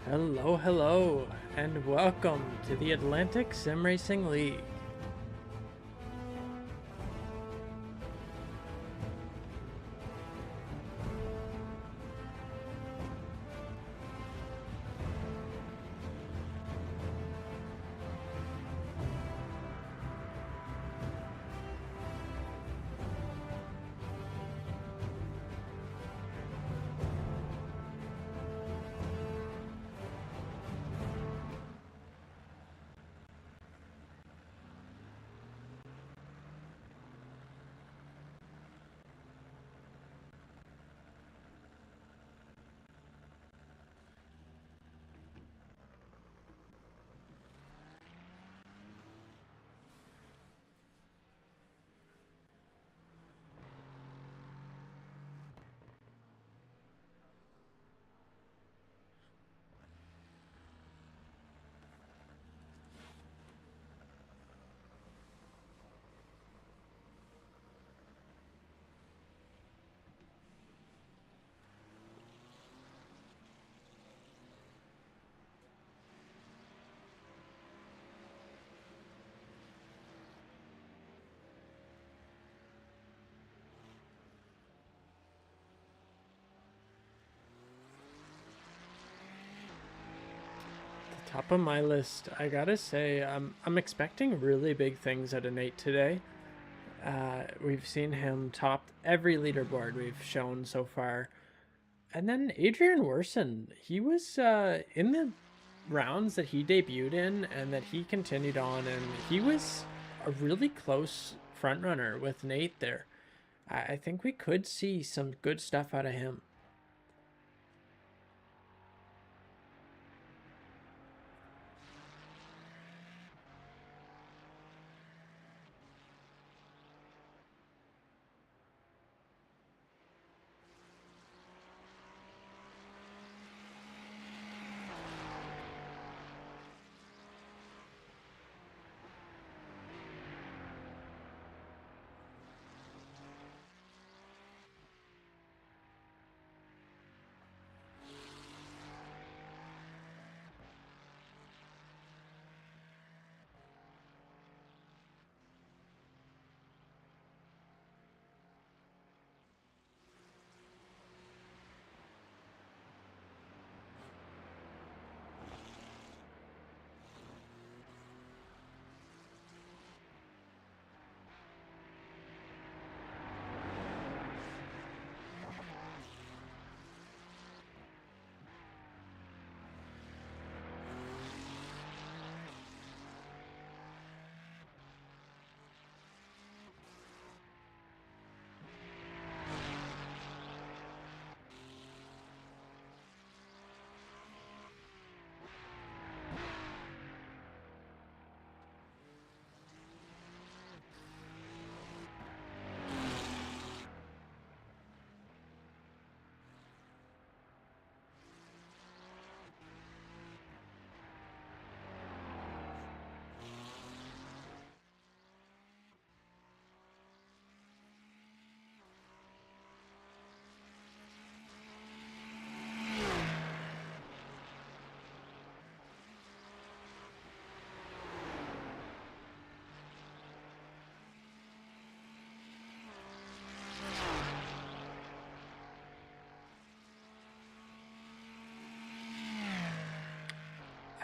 Hello, hello, and welcome to the Atlantic Sim Racing League. Top of my list, I gotta say, I'm expecting really big things out of Nate today. We've seen him top every leaderboard we've shown so far. And then Adrian Worsen, he was in the rounds that he debuted in and that he continued on, and he was a really close front runner with Nate there. I think we could see some good stuff out of him.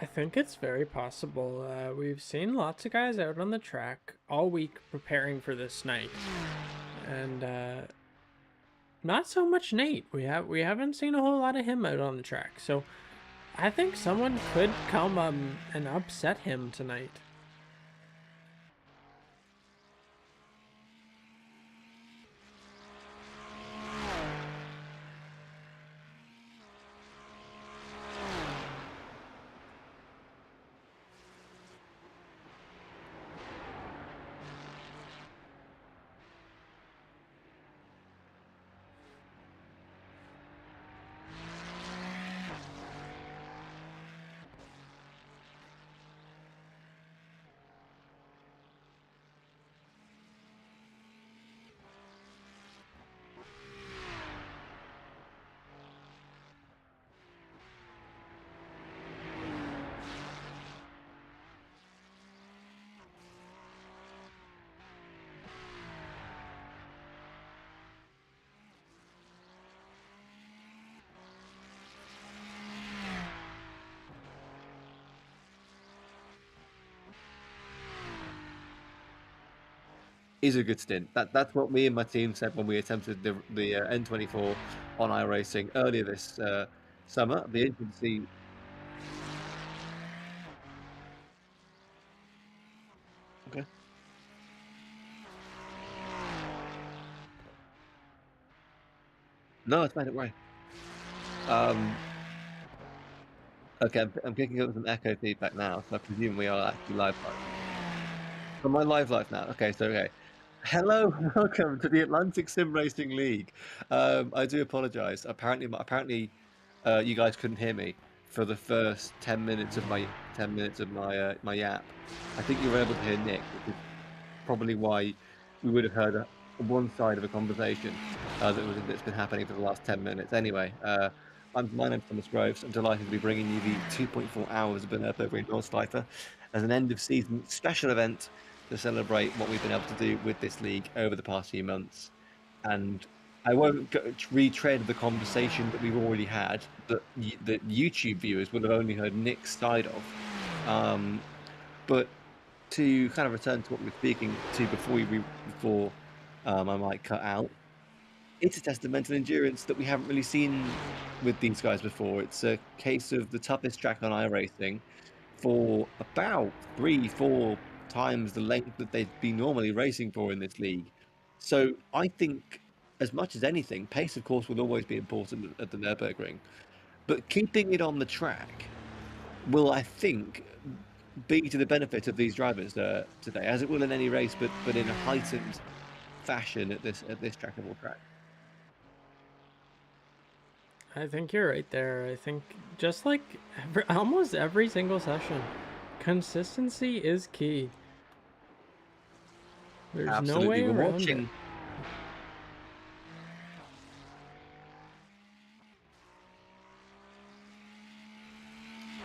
I think it's very possible. We've seen lots of guys out on the track all week preparing for this night, and not so much Nate. We haven't seen a whole lot of him out on the track, so I think someone could come and upset him tonight. is a good stint. That's what me and my team said when we attempted the N24 on iRacing earlier this summer. The agency. Okay. No, it's fine. Don't worry. Okay, I'm picking up some echo feedback now, so I presume we are actually live. Am I live now? Okay, so okay. Hello, welcome to the Atlantic Sim Racing League. I do apologise. Apparently, you guys couldn't hear me for the first 10 minutes of my my yap. I think you were able to hear Nick, which is probably why we would have heard one side of a conversation that's been happening for the last 10 minutes. Anyway, my name's Thomas Groves. I'm delighted to be bringing you the 2.4 hours of the Nürburgring Combined as an end of season special event to celebrate what we've been able to do with this league over the past few months. And I won't retread the conversation that we've already had that YouTube viewers would have only heard Nick's side of. But to kind of return to what we were speaking to before my mic cut out, it's a test of mental endurance that we haven't really seen with these guys before. It's a case of the toughest track on iRacing for about 3-4 times the length that they'd be normally racing for in this league. So I think, as much as anything, pace, of course, will always be important at the Nürburgring, but keeping it on the track will, I think, be to the benefit of these drivers today, as it will in any race, but in a heightened fashion at this trackable track. I think you're right there. I think just like almost every single session, consistency is key. There's no Absolutely, way we're around it.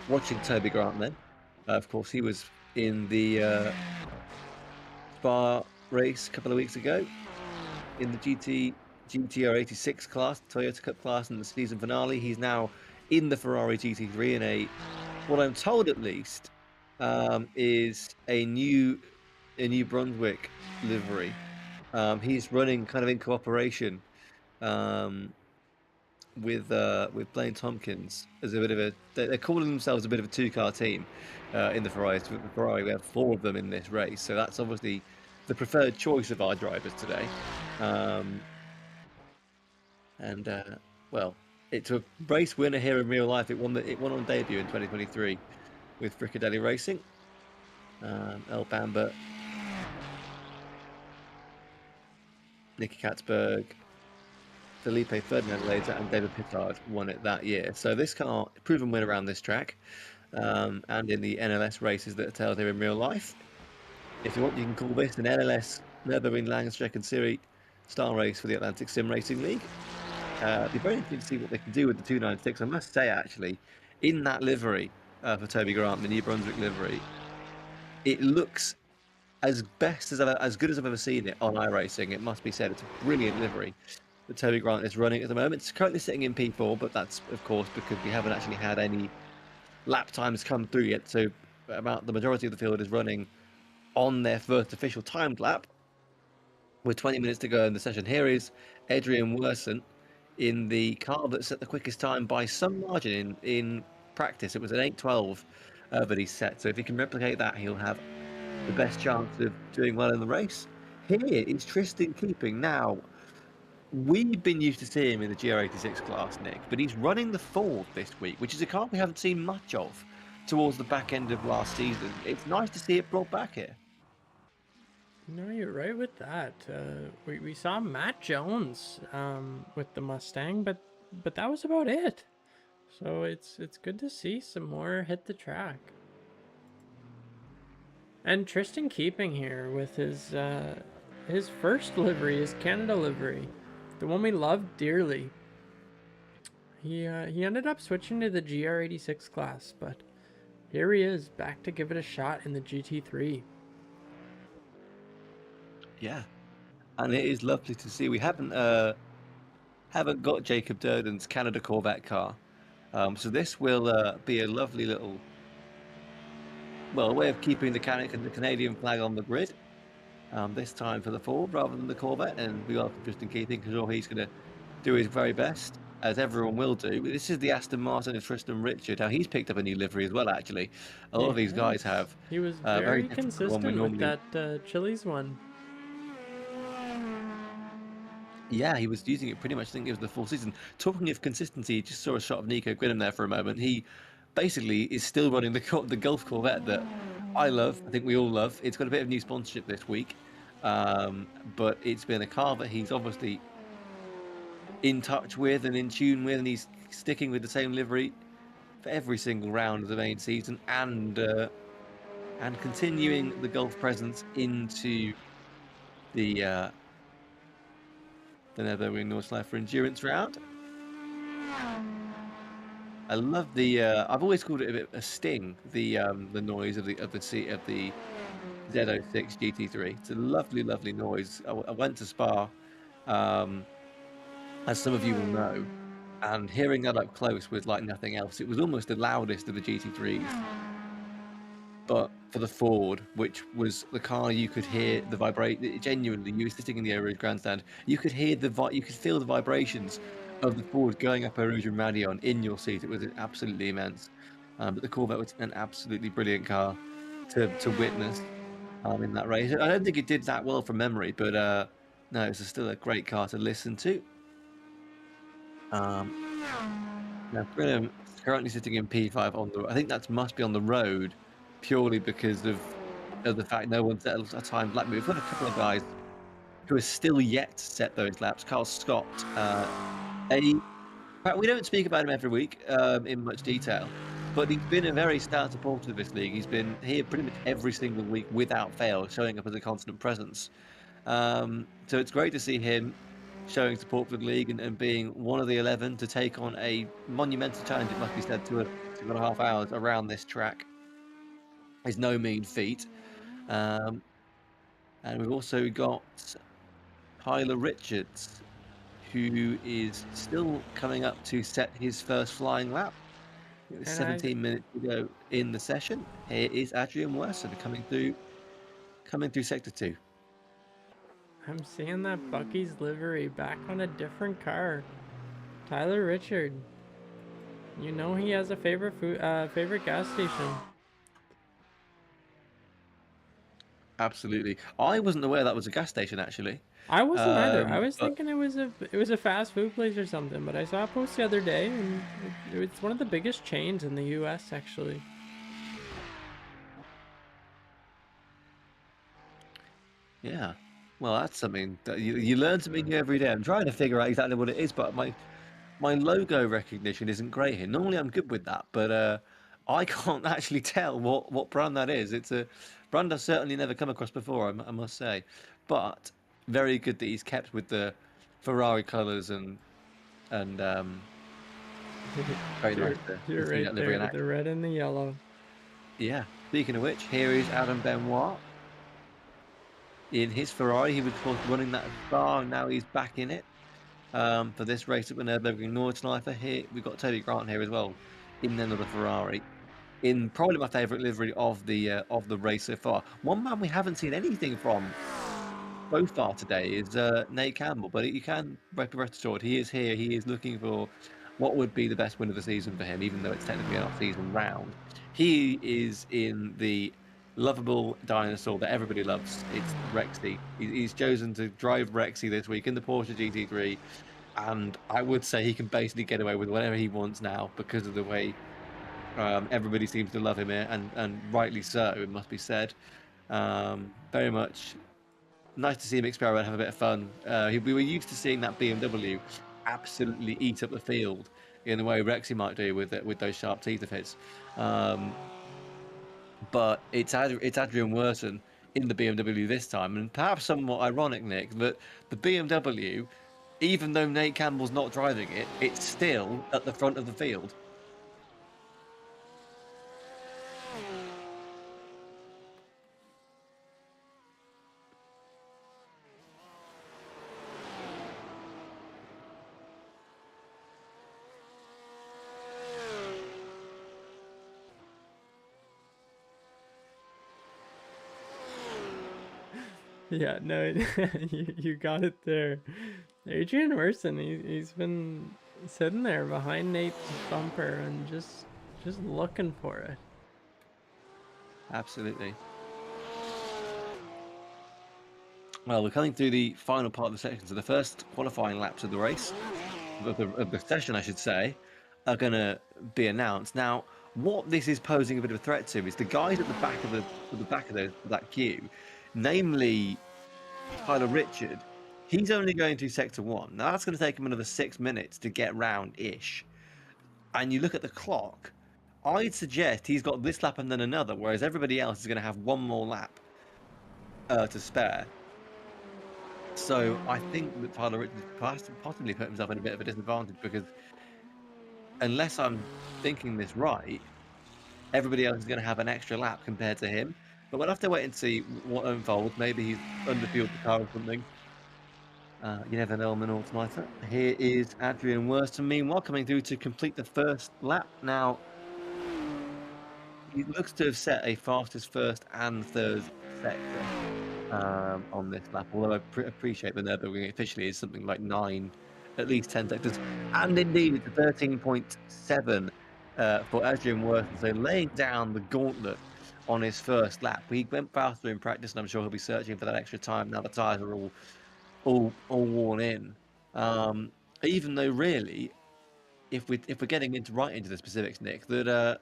watching Toby Grant then. Of course, he was in the Spa race a couple of weeks ago in the GTR 86 class, Toyota Cup class, in the season finale. He's now in the Ferrari GT3 in what I'm told at least, is a New Brunswick livery. He's running kind of in cooperation with Blaine Tompkins as a bit of a. They're calling themselves a bit of a two-car team in the Ferrari. We have 4 of them in this race, so that's obviously the preferred choice of our drivers today. Well, it's a race winner here in real life. It won on debut in 2023 with Fricadelli Racing. El Bamba, Nicky Katzberg, Felipe Ferdinand later, and David Pittard won it that year. So this car, proven winner around this track, and in the NLS races that are held here in real life. If you want, you can call this an NLS Nürburgring Langstrecke Series star race for the Atlantic Sim Racing League. It'd be very interesting to see what they can do with the 296. I must say, actually, in that livery for Toby Grant, the New Brunswick livery, it looks as good as I've ever seen it on iRacing. It must be said, it's a brilliant livery that Toby Grant is running at the moment. It's currently sitting in P4, but that's of course because we haven't actually had any lap times come through yet. So about the majority of the field is running on their first official timed lap with 20 minutes to go in the session. Here is Adrian Werson in the car that set the quickest time by some margin in practice. It was an 8:12 that he set. So if he can replicate that, he'll have the best chance of doing well in the race. Here is Tristan Keeping. Now, we've been used to seeing him in the GR86 class, Nick, but he's running the Ford this week, which is a car we haven't seen much of towards the back end of last season. It's nice to see it brought back here. No, you're right with that. We saw Matt Jones with the Mustang, but that was about it. So it's good to see some more hit the track. And Tristan Keeping here with his first livery, his Canada livery, the one we loved dearly. He ended up switching to the GR86 class, but here he is back to give it a shot in the GT3. Yeah, and it is lovely to see. We haven't got Jacob Durden's Canada Corvette car, so this will be a lovely little way of keeping the Canadian flag on the grid. this time for the Ford rather than the Corvette, and we welcome Justin Keating because sure he's going to do his very best, as everyone will do. This is the Aston Martin of Tristan Richard. How he's picked up a new livery as well, actually. A lot of these guys Yes, have he was very very different to the one we consistent with normally. that Chili's one. Yeah, he was using it pretty much. I think it was the full season. Talking of consistency, just saw a shot of Nico Gwynham there for a moment. He basically is still running the Gulf Corvette that I love. I think we all love. It's got a bit of new sponsorship this week, but it's been a car that he's obviously in touch with and in tune with, and he's sticking with the same livery for every single round of the main season, and continuing the Gulf presence into the Nürburgring Nordschleife for endurance round. I love the. I've always called it a bit a sting. The noise of the seat of the Z06 GT3. It's a lovely, lovely noise. I went to Spa, um, as some of you will know, and hearing that up close was like nothing else. It was almost the loudest of the GT3s. But for the Ford, which was the car, you could hear the vibrate. Genuinely, you were sitting in the Eau Rouge grandstand. You could hear you could feel the vibrations of the Ford going up Eau Rouge and Raidillon in your seat. It was absolutely immense. But the Corvette was an absolutely brilliant car to witness in that race. I don't think it did that well from memory, but no, it's still a great car to listen to. Um, Now, Brenham is currently sitting in P5 on the. I think that must be on the road, purely because of the fact no one set a time lap. We've got a couple of guys who are still yet to set those laps. Carl Scott, we don't speak about him every week in much detail, but he's been a very stout supporter of this league. He's been here pretty much every single week without fail, showing up as a constant presence. So it's great to see him showing support for the league and being one of the 11 to take on a monumental challenge. It must be said, 2.5 hours around this track is no mean feat. And we've also got Tyler Richards, who is still coming up to set his first flying lap. With And I 17 minutes to go in the session. Here is Adrian Werson coming through sector 2. I'm seeing that Bucky's livery back on a different car. Tyler Richard. You know he has a favorite gas station. Absolutely. I wasn't aware that was a gas station, actually. I wasn't either. I was But thinking it was a fast food place or something, but I saw a post the other day, and it's one of the biggest chains in the U.S. actually. yeah, well, that's something that you learn something new every day. I'm trying to figure out exactly what it is, but my logo recognition isn't great here. Normally, I'm good with that, but I can't actually tell what brand that is. It's a brand I've certainly never come across before, I must say. But very good that he's kept with the Ferrari colours and very nice to You're see right that livery in there, action. the red and the yellow. Yeah. Speaking of which, here is Adam Benoit in his Ferrari. He was, of course, running that far, and now he's back in it for this race at the Nürburgring Nordschleife. Here we've got Toby Grant here as well in another Ferrari. In probably my favourite livery of the race so far. One man we haven't seen anything from so far today is Nate Campbell, but you can rest assured he is here. He is looking for what would be the best win of the season for him, even though it's technically an off-season round. He is in the lovable dinosaur that everybody loves. It's Rexy. He's chosen to drive Rexy this week in the Porsche GT3, and I would say he can basically get away with whatever he wants now because of the way everybody seems to love him here, and rightly so, it must be said. Very much nice to see him experiment, have a bit of fun. We were used to seeing that BMW absolutely eat up the field in the way Rexy might do with those sharp teeth of his. But it's Adrian Werton in the BMW this time, and perhaps somewhat ironic, Nick, that the BMW, even though Nate Campbell's not driving it, it's still at the front of the field. Yeah, no, you got it there. Adrian Werson, he's been sitting there behind Nate's bumper and just looking for it. Absolutely. Well, we're coming through the final part of the section. So the first qualifying laps of the race, of the session, I should say, are going to be announced. Now, what this is posing a bit of a threat to is the guys at the back of that queue, namely Tyler Richard. He's only going to sector 1. Now that's going to take him another 6 minutes to get round-ish. And you look at the clock, I'd suggest he's got this lap and then another, whereas everybody else is going to have one more lap to spare. So I think that Tyler Richards possibly put himself in a bit of a disadvantage because unless I'm thinking this right, everybody else is going to have an extra lap compared to him. But we'll have to wait and see what unfolds. Maybe he's underfueled the car or something. You never know on an automator. Here is Adrian Worston, meanwhile, coming through to complete the first lap. Now, he looks to have set a fastest first and third sector on this lap, although I appreciate the Nürburgring officially is something like 9, at least 10 sectors. And indeed, it's a 13.7 for Adrian Worston, so laying down the gauntlet on his first lap. He went faster in practice, and I'm sure he'll be searching for that extra time now the tyres are all worn in. Even though really, if we're getting right into the specifics, Nick, that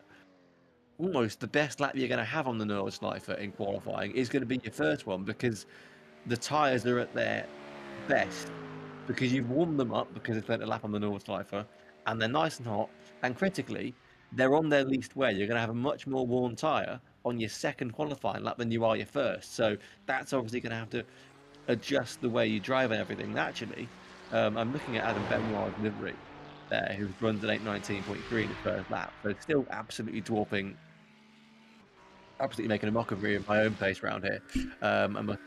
almost the best lap you're going to have on the Nürburgring in qualifying is going to be your first one because the tyres are at their best because you've warmed them up because it's spent a lap on the Nürburgring and they're nice and hot, and critically, they're on their least wear. You're going to have a much more worn tyre on your second qualifying lap than you are your first. So that's obviously going to have to adjust the way you drive and everything. Actually, I'm looking at Adam Benoit's livery there, who runs an 8:19.3 in his first lap. So it's still absolutely dwarfing, absolutely making a mockery of my own pace around here. I must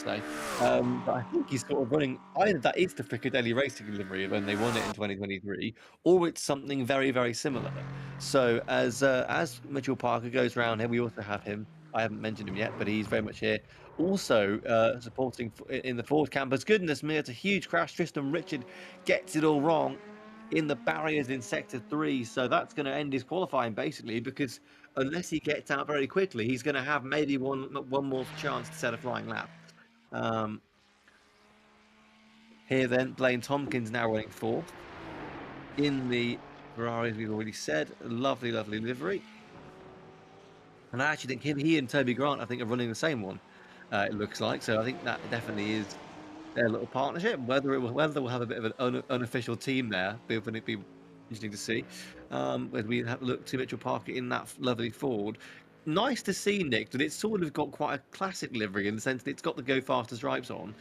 say. But I think he's sort of running either that is the Piccadilly Racing livery when they won it in 2023, or it's something very, very similar. So as Mitchell Parker goes around here, we also have him. I haven't mentioned him yet, but he's very much here. Also supporting in the Ford campus. Goodness me, it's a huge crash. Tristan Richard gets it all wrong in the barriers in sector 3, so that's going to end his qualifying basically because unless he gets out very quickly, he's going to have maybe one more chance to set a flying lap. Here then, Blaine Tompkins now running 4th in the Ferrari, as we've already said. Lovely, lovely livery. And I actually think he and Toby Grant, I think, are running the same one. It looks like. So I think that definitely is their little partnership. Whether we'll have a bit of an unofficial team there, it'd be interesting to see. As we have looked to Mitchell Parker in that lovely Ford. Nice to see, Nick, that it's sort of got quite a classic livery in the sense that it's got the Go Faster stripes on.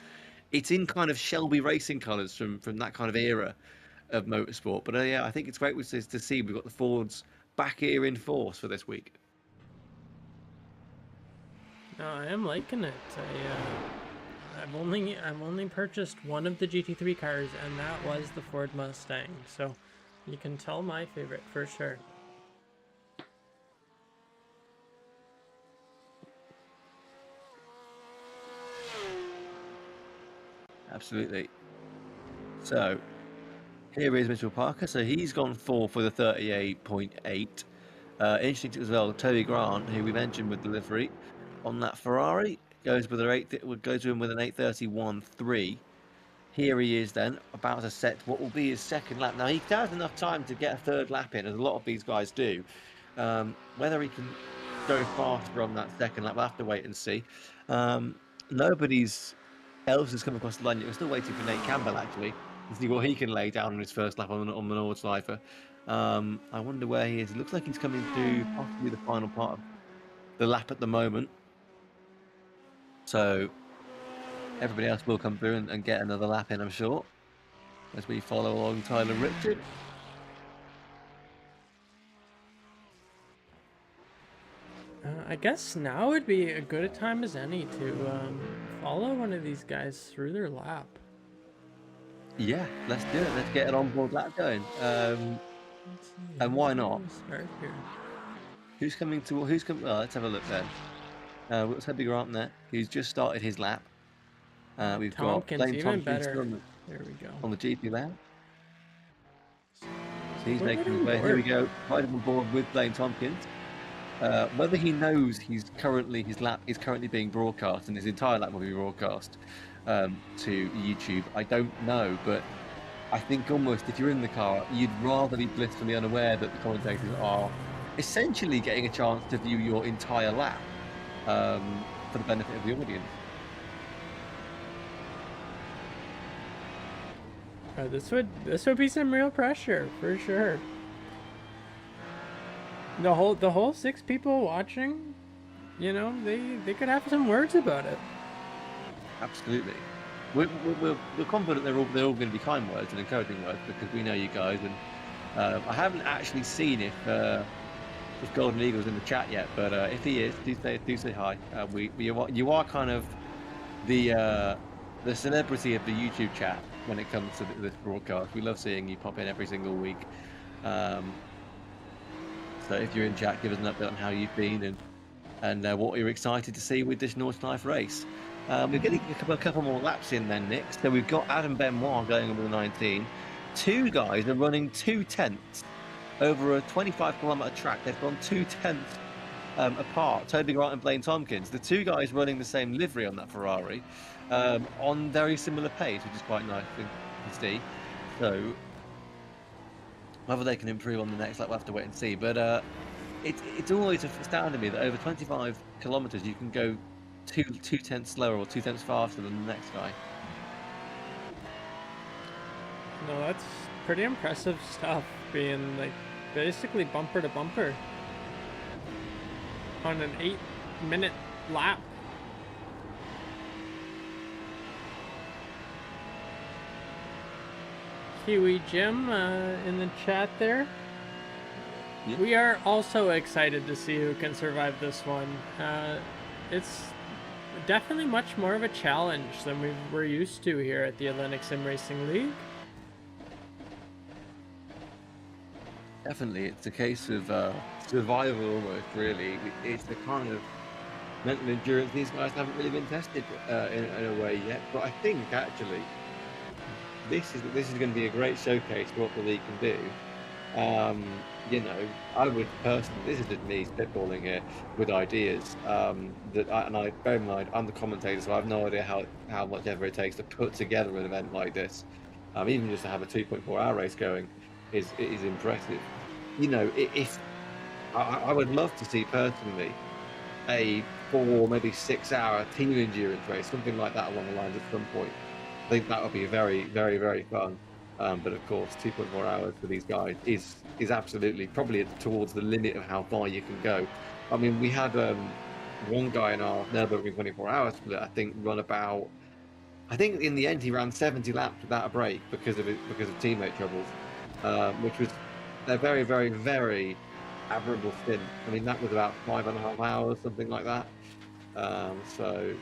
It's in kind of Shelby racing colours from that kind of era of motorsport. But yeah, I think it's great to see we've got the Fords back here in force for this week. No, I am liking it. I've only purchased one of the GT3 cars, and that was the Ford Mustang. So you can tell my favorite for sure. Absolutely. So here is Mitchell Parker. So he's gone 4 for the 38.8. Interesting as well, Toby Grant, who we mentioned with delivery on that Ferrari, goes with an 831.3. Here he is then, about to set what will be his second lap. Now, he has enough time to get a third lap in, as a lot of these guys do. Whether he can go faster on that second lap, we'll have to wait and see. Nobody's else has come across the line yet. We're still waiting for Nate Campbell, actually, to see what he can lay down on his first lap on the Nordschleife. I wonder where he is. It looks like he's coming through possibly the final part of the lap at the moment. So everybody else will come through and get another lap in, I'm sure, as we follow along Tyler Richard. I guess now would be a good a time as any to follow one of these guys through their lap. Yeah, let's do it. Let's get an onboard lap going. And why not? Start here. Who's coming? Well, let's have a look then. Let's have Grant there, who's just started his lap. We've got Tompkins, Blaine even Tompkins better. still There we go. on the GP there. So he's We're right making his on way. Here we board. go. Right on board with Blaine Tompkins. Whether he knows his lap is currently being broadcast and his entire lap will be broadcast to YouTube, I don't know. But I think almost if you're in the car, you'd rather be blissfully unaware that the commentators are essentially getting a chance to view your entire lap for the benefit of the audience. This would be some real pressure for sure. The whole 6 people watching, you know, they could have some words about it. Absolutely. We're confident they're all going to be kind words and encouraging words because we know you guys, and I haven't actually seen if Golden Eagle's in the chat yet, but if he is, do say hi. You are kind of the celebrity of the YouTube chat when it comes to this broadcast. We love seeing you pop in every single week. So if you're in chat, give us an update on how you've been and what you're excited to see with this North Life race. We're getting a couple more laps in then, Nick. So we've got Adam Benoit going over the 19. 2 guys are running 2/10 over a 25-kilometre track. They've gone 2/10 apart. Toby Grant and Blaine Tompkins, the 2 guys running the same livery on that Ferrari, on very similar pace, which is quite nice to see. So whether they can improve on the next lap, we'll have to wait and see. But it's always astounded me that over 25 kilometres you can go 2/10 slower or 2/10 faster than the next guy. No, that's pretty impressive stuff, being like basically bumper to bumper on an 8-minute lap. Kiwi Jim in the chat there. Yep. We are also excited to see who can survive this one. It's definitely much more of a challenge than we're used to here at the Atlantic Sim Racing League. Definitely, it's a case of survival almost, really. It's the kind of mental endurance these guys haven't really been tested in a way yet. But I think, actually, this is going to be a great showcase for what the league can do. You know, I would personally, this is just me spitballing here with ideas, and I bear in mind, I'm the commentator, so I have no idea how much ever it takes to put together an event like this. Even just to have a 2.4-hour race going is impressive. You know, if I would love to see personally a 4, maybe 6-hour team endurance race, something like that along the lines at some point. I think that would be very, very, very fun. But of course, 2.4 hours for these guys is absolutely probably towards the limit of how far you can go. I mean, we had one guy in our Nürburgring 24-hour split, I think, run about. I think in the end he ran 70 laps without a break because of teammate troubles, which was a very, very, very admirable stint. I mean, that was about 5.5 hours, something like that. So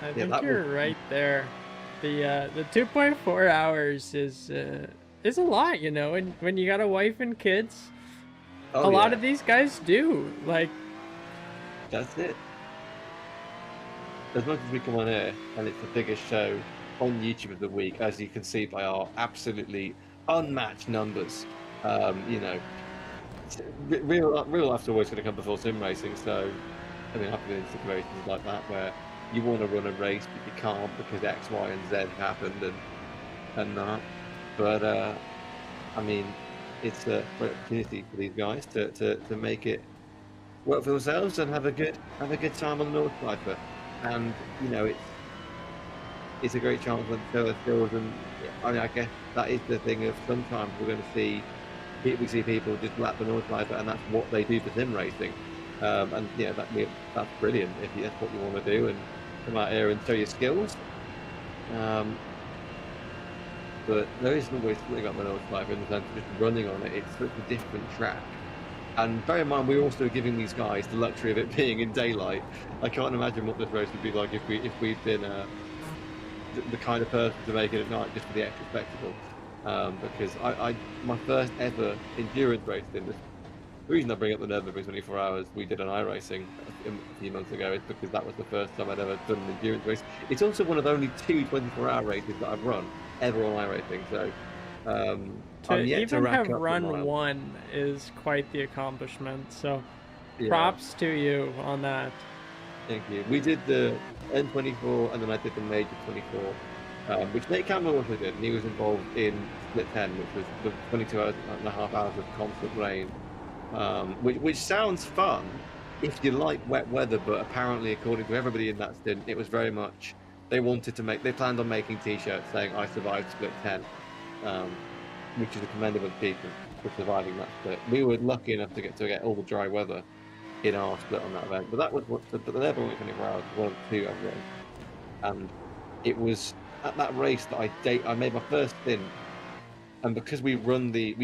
I think you're right there. The 2.4 hours is a lot, you know, and when you got a wife and kids, a lot of these guys do. Like, that's it. As much as we come on here, and it's the biggest show on YouTube of the week, as you can see by our absolutely unmatched numbers. You know, real life's always going to come before sim racing. So, I mean, I've been in situations like that where you want to run a race, but you can't because X, Y, and Z happened, and that. But I mean, it's a great opportunity for these guys to make it work for themselves and have a good time on the North Side. And you know, it's a great chance to show their skills. And I mean, I guess that is the thing of sometimes we're going to see people just lap the North Side, and that's what they do for sim racing. And yeah, that's brilliant if that's what you want to do and come out here and show your skills. But there is always something about the North Side in the sense of just running on it. It's such a different track. And bear in mind, we're also giving these guys the luxury of it being in daylight. I can't imagine what this race would be like if we'd been the kind of person to make it at night just for the extra spectacle. Because my first ever endurance race in this The reason I bring up the Nürburgring 24 hours we did on iRacing a few months ago is because that was the first time I'd ever done an endurance race. It's also one of only two 24-hour races that I've run ever on iRacing. So I'm To yet to even rack have up the run miles. one is quite the accomplishment. So Yeah, props to you on that. thank you. We did the N24 and then I did the Major 24, which Nate Campbell also did, and he was involved in Split 10, which was the 22 hours and a half hours of constant rain. Which sounds fun if you like wet weather, but apparently, according to everybody in that stint, it was very much they planned on making T-shirts saying "I survived Split 10," which is a commendable achievement for surviving that split. We were lucky enough to get all the dry weather in our split on that event, but that was but the Nürburgring 24 hours was one of the two I've run, and it was at that race that I made my first stint, and because we ran the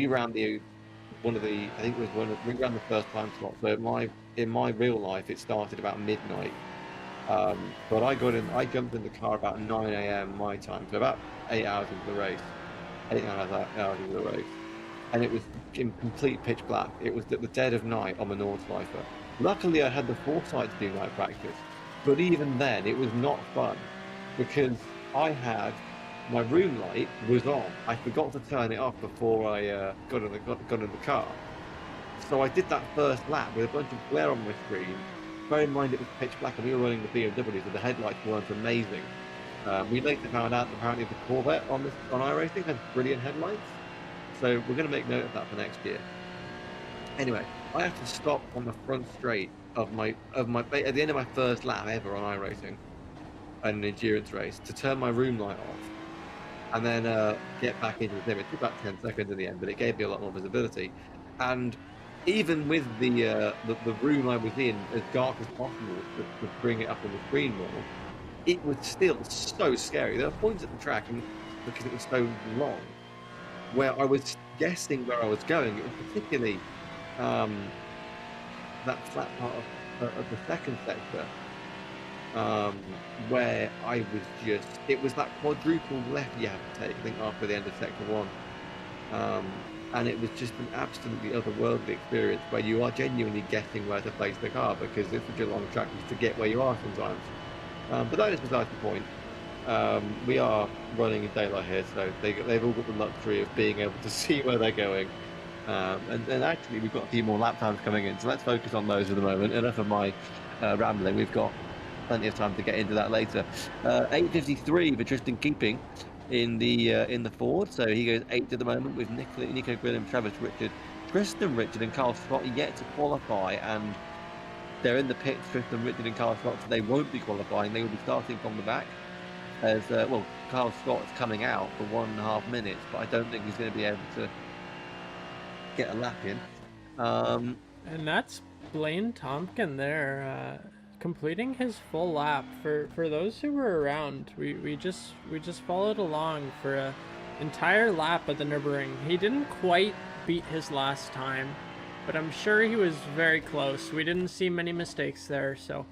one of the I think it was we ran the first time slot. So in my real life it started about midnight. But I jumped in the car about 9 a.m. my time, so about 8 hours into the race, 8 hours into the race, and it was in complete pitch black. It was at the dead of night on the Nordschleife. Luckily, I had the foresight to do night practice, but even then, it was not fun because my room light was on. I forgot to turn it off before I got in the car. So I did that first lap with a bunch of glare on my screen. Bear in mind it was pitch black and we were running the BMW, so the headlights weren't amazing. We later found out that apparently the Corvette on iRacing has brilliant headlights, so we're going to make note of that for next year. Anyway, I have to stop on the front straight of my at the end of my first lap ever on iRacing, an endurance race, to turn my room light off and then get back into the sim. It took about 10 seconds in the end, but it gave me a lot more visibility. And even with the room I was in as dark as possible to bring it up on the screen more, it was still so scary. There were points at the track, and because it was so long, where I was guessing where I was going. It was particularly that flat part of the second sector where I was it was that quadruple left you have to take, I think, after the end of sector one. And it was just an absolutely otherworldly experience where you are genuinely guessing where to place the car because it's such a long track, you forget where you are sometimes. But that is besides the point. We are running in daylight here, so they've all got the luxury of being able to see where they're going. And actually, we've got a few more lap times coming in, so let's focus on those for the moment. Enough of my rambling. We've got plenty of time to get into that later. 8:53 for Tristan Keeping in the Ford, so he goes 8th at the moment with Nico Grillam, Travis Richard, Tristan Richard, and Carl Scott yet to qualify, and they're in the pits. Tristan Richard and Carl Scott, so they won't be qualifying. They will be starting from the back. As Carl Scott's coming out for 1.5 minutes, but I don't think he's going to be able to get a lap in. And that's Blaine Tompkin there, completing his full lap. For those who were around, we just followed along for a entire lap of the Nürburgring. He didn't quite beat his last time, but I'm sure he was very close. We didn't see many mistakes there, so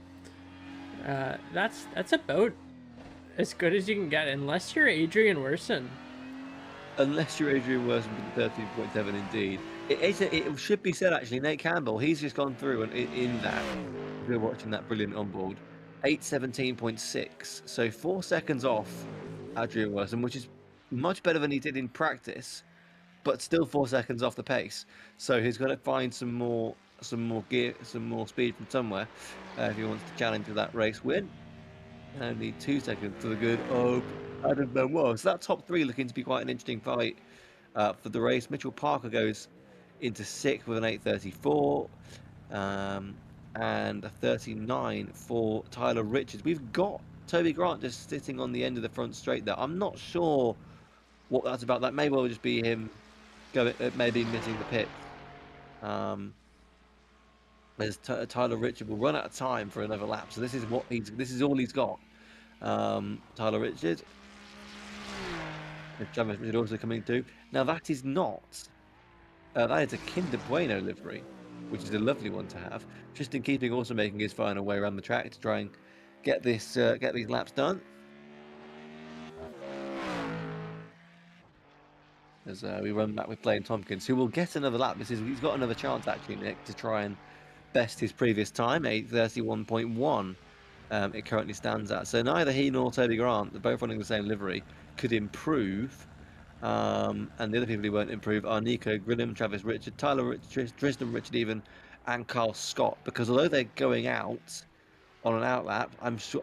that's about as good as you can get, unless you're Adrian Werson. Unless you're Adrian Wilson with the 13.7, indeed. It should be said, actually, Nate Campbell, he's just gone through and in that, if you're watching that brilliant onboard, 8:17.6, so 4 seconds off Adrian Wilson, which is much better than he did in practice, but still 4 seconds off the pace. So he's got to find some more gear, some more speed from somewhere if he wants to challenge for that race win. And only 2 seconds to the good of Adam Benoit. So that top three looking to be quite an interesting fight for the race. Mitchell Parker goes into 6th with an 8:34 and a 39 for Tyler Richards. We've got Toby Grant just sitting on the end of the front straight there. I'm not sure what that's about. That may well just be him maybe missing the pits. As Tyler Richard will run out of time for another lap. So this is all he's got. Tyler Richard. And Travis Richard also coming too. Now that is not. That is a Kinder Bueno livery, which is a lovely one to have. Tristan Keeping also making his final way around the track to try and get these laps done. as we run back with Blaine Tompkins, who will get another lap. He's got another chance actually, Nick, to try and best his previous time, 8:31.1. It currently stands at. So neither he nor Toby Grant, they're both running the same livery, could improve. And the other people who won't improve are Nico Grillam, Travis Richard, Tyler Tristan Richard even, and Carl Scott. Because although they're going out on an outlap, I'm sure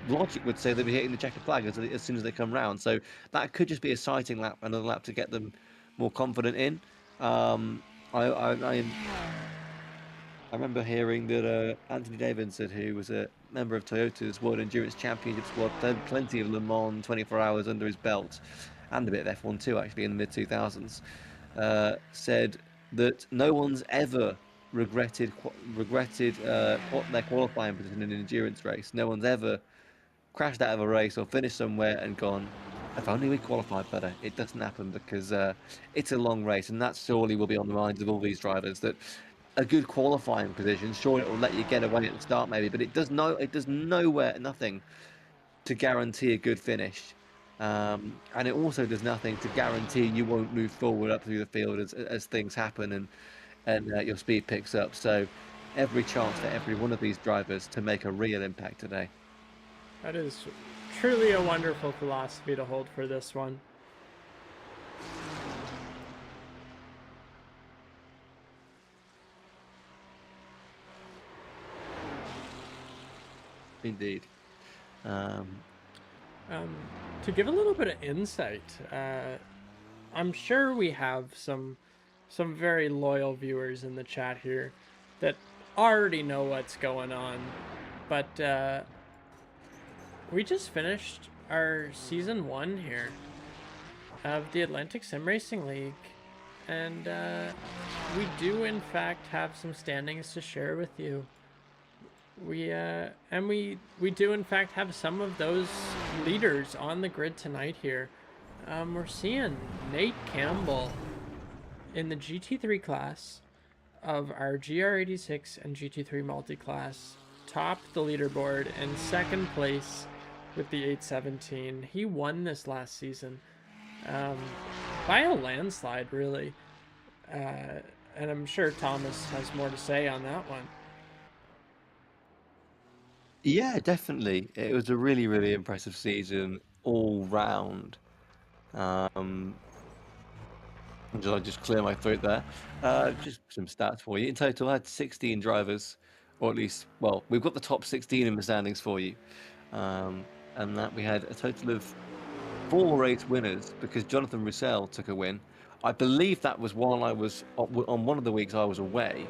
logic would say they'll be hitting the checkered flag as soon as they come round. So that could just be a sighting lap, another lap to get them more confident in. I remember hearing that Anthony Davidson, who was a member of Toyota's World Endurance Championship squad, had plenty of Le Mans 24 hours under his belt, and a bit of F1 too, actually, in the mid-2000s, said that no one's ever regretted their qualifying position in an endurance race. No one's ever crashed out of a race or finished somewhere and gone, if only we qualified better. It doesn't happen because it's a long race, and that surely will be on the minds of all these drivers, that a good qualifying position, sure, it will let you get away at the start maybe, but it does nothing to guarantee a good finish. And it also does nothing to guarantee you won't move forward up through the field as things happen and your speed picks up. So every chance for every one of these drivers to make a real impact today. That is truly a wonderful philosophy to hold for this one. Indeed. To give a little bit of insight, I'm sure we have some very loyal viewers in the chat here that already know what's going on, but we just finished our season 1 here of the Atlantic Sim Racing League, and we do in fact have some standings to share with you. We do in fact have some of those leaders on the grid tonight here. We're seeing Nate Campbell in the GT3 class of our GR86 and GT3 multi-class top the leaderboard in second place with the 817. He won this last season by a landslide, really. And I'm sure Thomas has more to say on that one. Yeah, definitely. It was a really, really impressive season all round. I'll just clear my throat there. Just some stats for you. In total, I had 16 drivers, or at least, well, we've got the top 16 in the standings for you. And that we had a total of 4 race winners because Jonathan Roussel took a win. I believe that was while I was on one of the weeks I was away.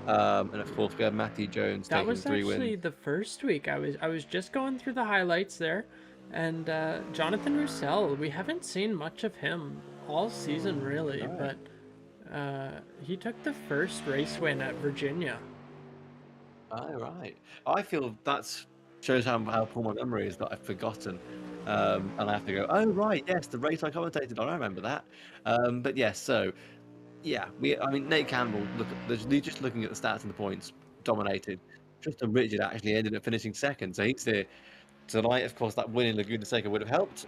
And of course, we had Matthew Jones That taking was 3 wins. actually the first week. I was just going through the highlights there, and Jonathan Roussel, we haven't seen much of him all season really, but he took the first race win at Virginia. Oh, right. I feel that shows how poor my memory is that I've forgotten. And I have to go, oh, right, yes, the race I commentated on, I remember that. But yes, so, yeah, Nate Campbell, just looking at the stats and the points, dominated. Tristan Richard actually ended up finishing second, so he's there tonight. Of course, that win in Laguna Seca would have helped.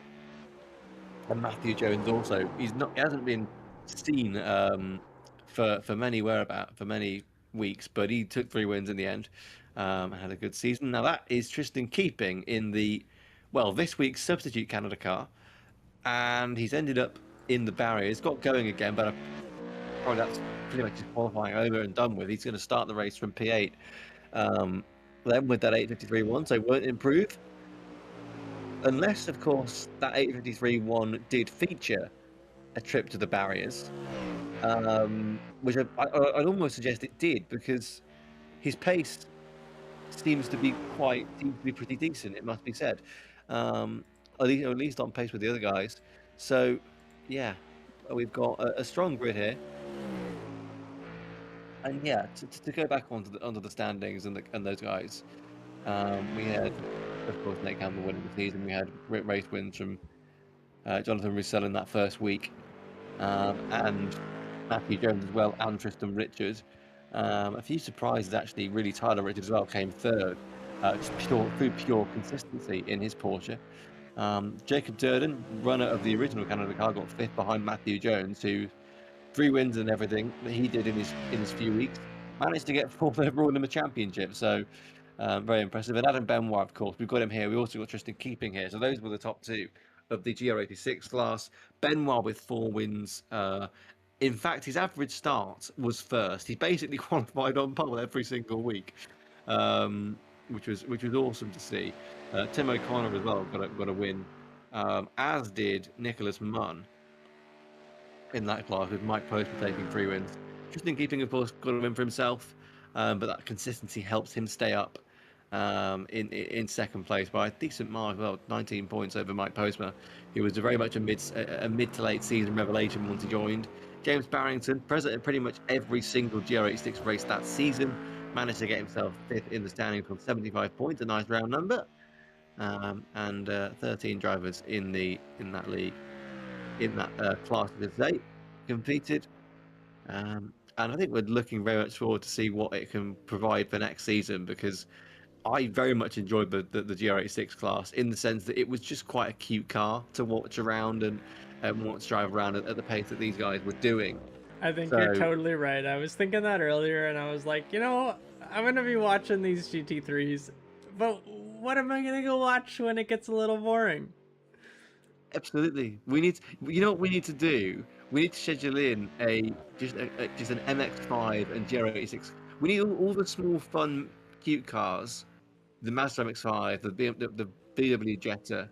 And Matthew Jones also, he hasn't been seen for many weeks, but he took 3 wins in the end and had a good season. Now that is Tristan keeping in this week's substitute Canada car, and he's ended up in the barriers, got going again, but probably that's pretty much his qualifying over and done with. He's going to start the race from P8 then with that 8:53.1, so won't improve. Unless, of course, that 8:53.1 did feature a trip to the barriers, which I'd almost suggest it did, because his pace seems to be pretty decent, it must be said. At least on pace with the other guys. So, yeah, we've got a strong grid here. And yeah, to go back onto the standings and those guys, we had, of course, Nate Campbell winning the season. We had race wins from Jonathan Roussel in that first week, and Matthew Jones as well, and Tristan Richard. A few surprises actually. Really, Tyler Richard as well came third, just through pure consistency in his Porsche. Jacob Durden, runner of the original Canada car, got 5th behind Matthew Jones, who 3 wins and everything that he did in his few weeks, managed to get 4th overall in the championship. So very impressive. And Adam Benoit, of course, we've got him here. We also got Tristan Keeping here. So those were the top 2 of the GR86 class. Benoit with 4 wins. In fact, his average start was first. He basically qualified on pole every single week, which was awesome to see. Tim O'Connor as well got a win, as did Nicholas Munn in that class, with Mike Postman taking 3 wins. Tristan Keeping, of course, got a win for himself, but that consistency helps him stay up in second place by a decent mark. Well, 19 points over Mike Postman, who was very much a mid to late season revelation once he joined. James Barrington, present in pretty much every single GR86 race that season, managed to get himself 5th in the standings on 75 points, a nice round number, and 13 drivers in that league, in that class today competed. And I think we're looking very much forward to see what it can provide for next season, because I very much enjoyed the GR86 class, in the sense that it was just quite a cute car to watch around and watch drive around at the pace that these guys were doing. I think you're So totally right. I was thinking that earlier, and I was like, I'm gonna be watching these GT3s, but what am I gonna go watch when it gets a little boring? absolutely, we need you know what we need to do? We need to schedule in just an MX5 and GR86. We need all the small, fun, cute cars, the Mazda MX-5, the VW Jetta,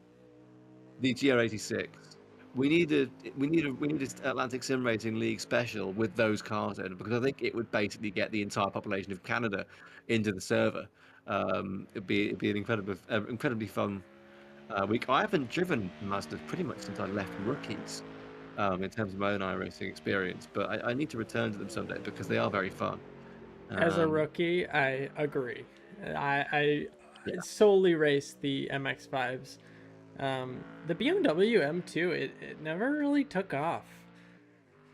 the GR86. We need a Atlantic Sim Racing League special with those cars in, because I think it would basically get the entire population of Canada into the server. It'd be an incredibly fun week. I haven't driven Mazda pretty much since I left Rookies, in terms of my own iRacing experience, but I need to return to them someday because they are very fun. As a rookie, I agree. I Yeah. solely raced the MX5s. The BMW M2, it never really took off.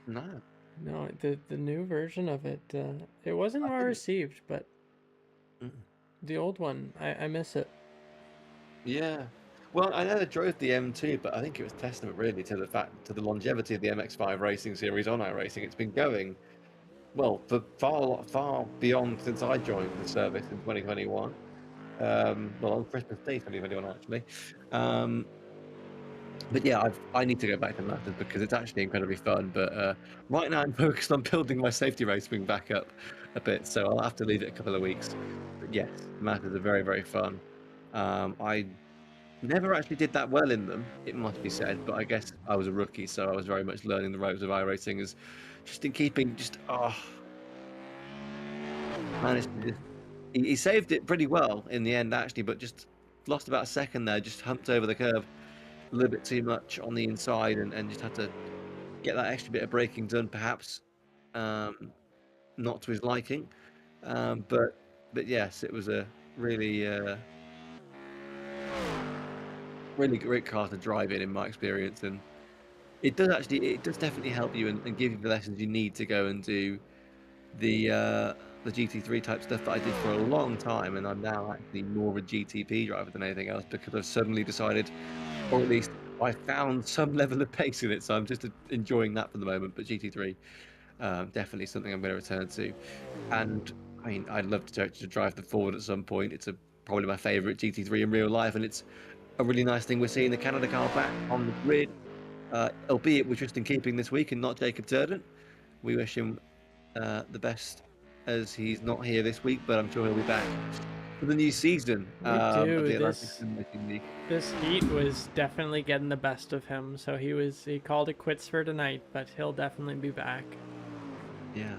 No. No, the new version of it, it wasn't I well think received, but Mm. the old one, I miss it. Yeah. Well, I never drove the M2, but I think it was testament really to the longevity of the MX-5 racing series on iRacing. It's been going, well, for far beyond since I joined the service in 2021. Well, on Christmas Day 2021 actually. But yeah, I need to go back to Masters because it's actually incredibly fun. But right now I'm focused on building my safety racing back up a bit, so I'll have to leave it a couple of weeks. But yes, Masters are very, very fun. I never actually did that well in them, it must be said, but I guess I was a rookie, so I was very much learning the ropes of iRacing, as just in keeping managed to just he saved it pretty well in the end actually, but just lost about a second there, just humped over the curb a little bit too much on the inside, and just had to get that extra bit of braking done, perhaps not to his liking. But yes, it was a really really great car to drive in my experience, and it does definitely help you and give you the lessons you need to go and do the GT3 type stuff that I did for a long time, and I'm now actually more of a GTP driver than anything else, because I've suddenly decided, or at least I found some level of pace in it, so I'm just enjoying that for the moment. But GT3, definitely something I'm going to return to, and I mean, I'd love to drive the Ford at some point. It's probably my favourite GT3 in real life, and it's a really nice thing we're seeing the Canada car back on the grid, albeit with Tristan Keeping this week and not Jacob Turden. We wish him the best, as he's not here this week, but I'm sure he'll be back for the new season We of do. the Atlantic Sim Racing League. This heat was definitely getting the best of him, so he called it quits for tonight, but he'll definitely be back. Yeah.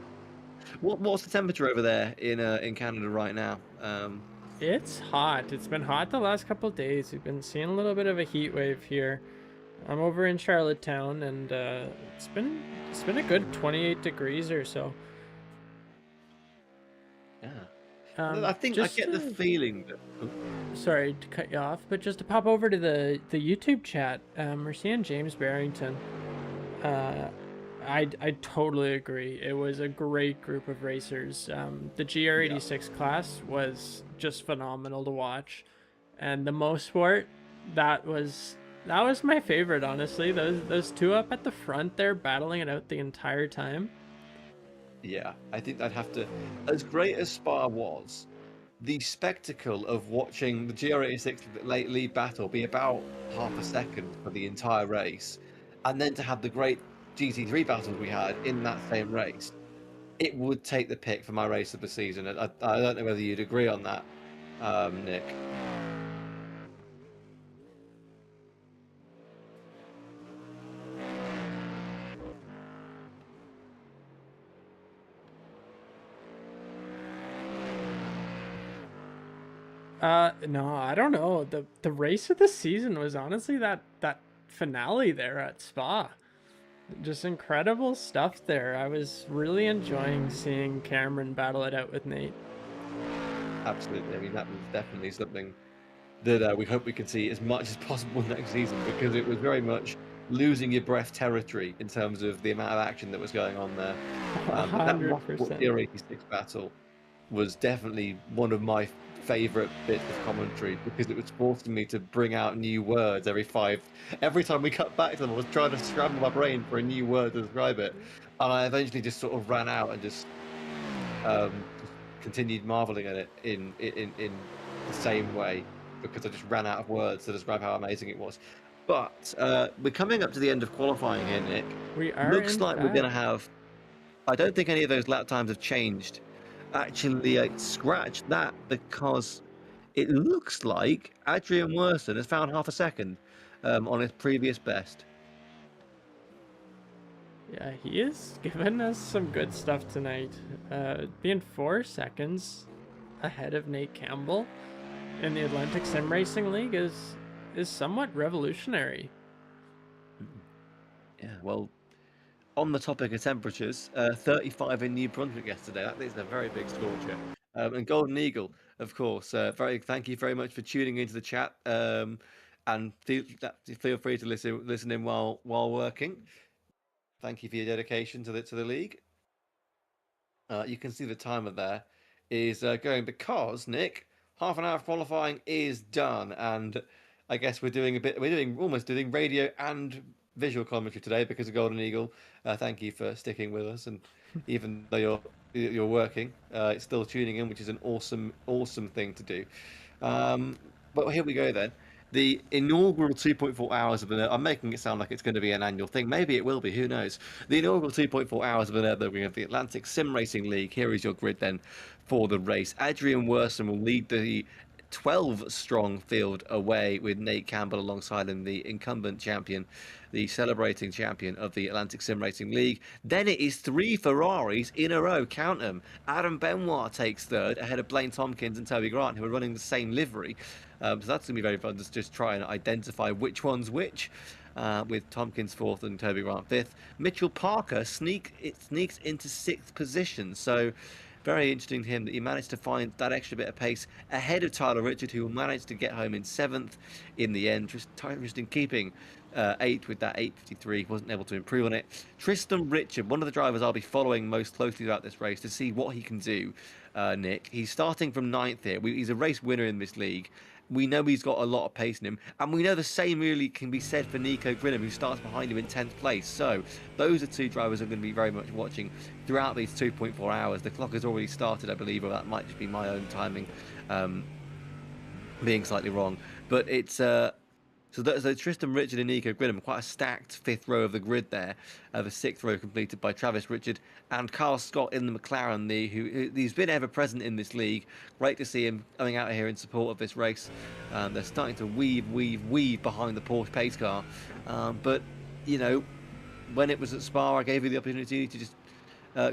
What's the temperature over there in Canada right now? It's hot. It's been hot the last couple of days. We've been seeing a little bit of a heat wave here. I'm over in Charlottetown, and it's been a good 28 degrees or so. Yeah. I think I get the feeling that. Sorry to cut you off, but just to pop over to the YouTube chat, we're seeing James Barrington. I totally agree. It was a great group of racers. The GR86 class was just phenomenal to watch, and the Mo Sport, that was my favorite, honestly. Those two up at the front there battling it out the entire time. Yeah, I think I'd have to. As great as Spa was, the spectacle of watching the GR86 late lead battle be about half a second for the entire race, and then to have the great GT3 battles we had in that same race, it would take the pick for my race of the season. I don't know whether you'd agree on that, Nick. No, I don't know. The race of the season was honestly that finale there at Spa. Just incredible stuff there. I was really enjoying seeing Cameron battle it out with Nate. Absolutely. I mean, that was definitely something that we hope we can see as much as possible next season, because it was very much losing your breath territory in terms of the amount of action that was going on there. But that Motorsport 100%. Tier 86 battle was definitely one of my favorite bits of commentary, because it was forcing me to bring out new words every time we cut back to them. I was trying to scramble my brain for a new word to describe it, and I eventually just sort of ran out and just continued marveling at it in the same way, because I just ran out of words to describe how amazing it was. But we're coming up to the end of qualifying here, Nick. We are Looks in like we're going to fact. have. I don't think any of those lap times have changed. Actually, I scratched that, because it looks like Adrian Worson has found half a second on his previous best. Yeah, he is giving us some good stuff tonight. Being 4 seconds ahead of Nate Campbell in the Atlantic Sim Racing League is somewhat revolutionary. Yeah, well, on the topic of temperatures, 35 in New Brunswick yesterday. That is a very big scorcher. And Golden Eagle, of course. Thank you very much for tuning into the chat. And feel free to listen in while working. Thank you for your dedication to the league. You can see the timer there is going, because Nick, half an hour of qualifying is done, and I guess we're almost doing radio and visual commentary today because of Golden Eagle. Thank you for sticking with us, and even though you're working, it's still tuning in, which is an awesome thing to do. But here we go then. The inaugural 2.4 hours of I'm making it sound like it's going to be an annual thing. Maybe it will be. Who knows? The inaugural 2.4 hours of the Nürburgring of the Atlantic Sim Racing League. Here is your grid then for the race. Adrian Worson will lead the 12-strong field away, with Nate Campbell alongside him, the incumbent champion, the celebrating champion of the Atlantic Sim Racing League. Then it is 3 Ferraris in a row, count them. Adam Benoit takes third, ahead of Blaine Tompkins and Toby Grant, who are running the same livery. So that's going to be very fun to just try and identify which one's which. With Tompkins fourth and Toby Grant fifth. Mitchell Parker sneaks into sixth position. So very interesting to him that he managed to find that extra bit of pace ahead of Tyler Richard, who managed to get home in seventh in the end. Tristan keeping eighth with that 8:53, wasn't able to improve on it. Tristan Richard, one of the drivers I'll be following most closely throughout this race to see what he can do. Nick, he's starting from ninth here. He's a race winner in this league. We know he's got a lot of pace in him, and we know the same really can be said for Nico Grinham, who starts behind him in 10th place. So those are two drivers I'm going to be very much watching throughout these 2.4 hours. The clock has already started, I believe, or that might just be my own timing being slightly wrong. But it's so Tristan Richard and Nico Grinham, quite a stacked fifth row of the grid there. The sixth row completed by Travis Richard and Carl Scott in the McLaren, who's been ever present in this league. Great to see him coming out here in support of this race. They're starting to weave behind the Porsche pace car. But, you know, when it was at Spa, I gave you the opportunity to just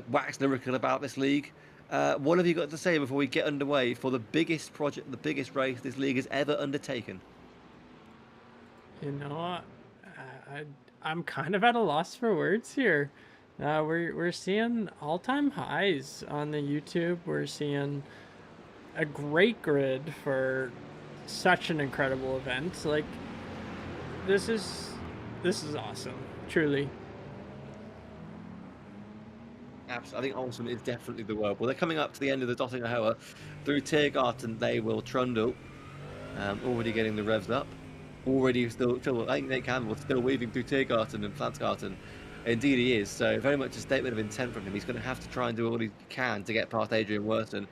wax lyrical about this league. What have you got to say before we get underway for the biggest project, the biggest race this league has ever undertaken? You know, I'm kind of at a loss for words here. We're seeing all-time highs on the YouTube. We're seeing a great grid for such an incredible event. Like, this is awesome, truly. Absolutely. I think awesome is definitely the word. Well, they're coming up to the end of the Dottinger Hoa through Tiergarten. They will trundle, already getting the revs up. already still I think Nate Campbell's still weaving through Tiergarten and Pflanzgarten. Indeed he is. So very much a statement of intent from him. He's going to have to try and do all he can to get past Adrian Worson.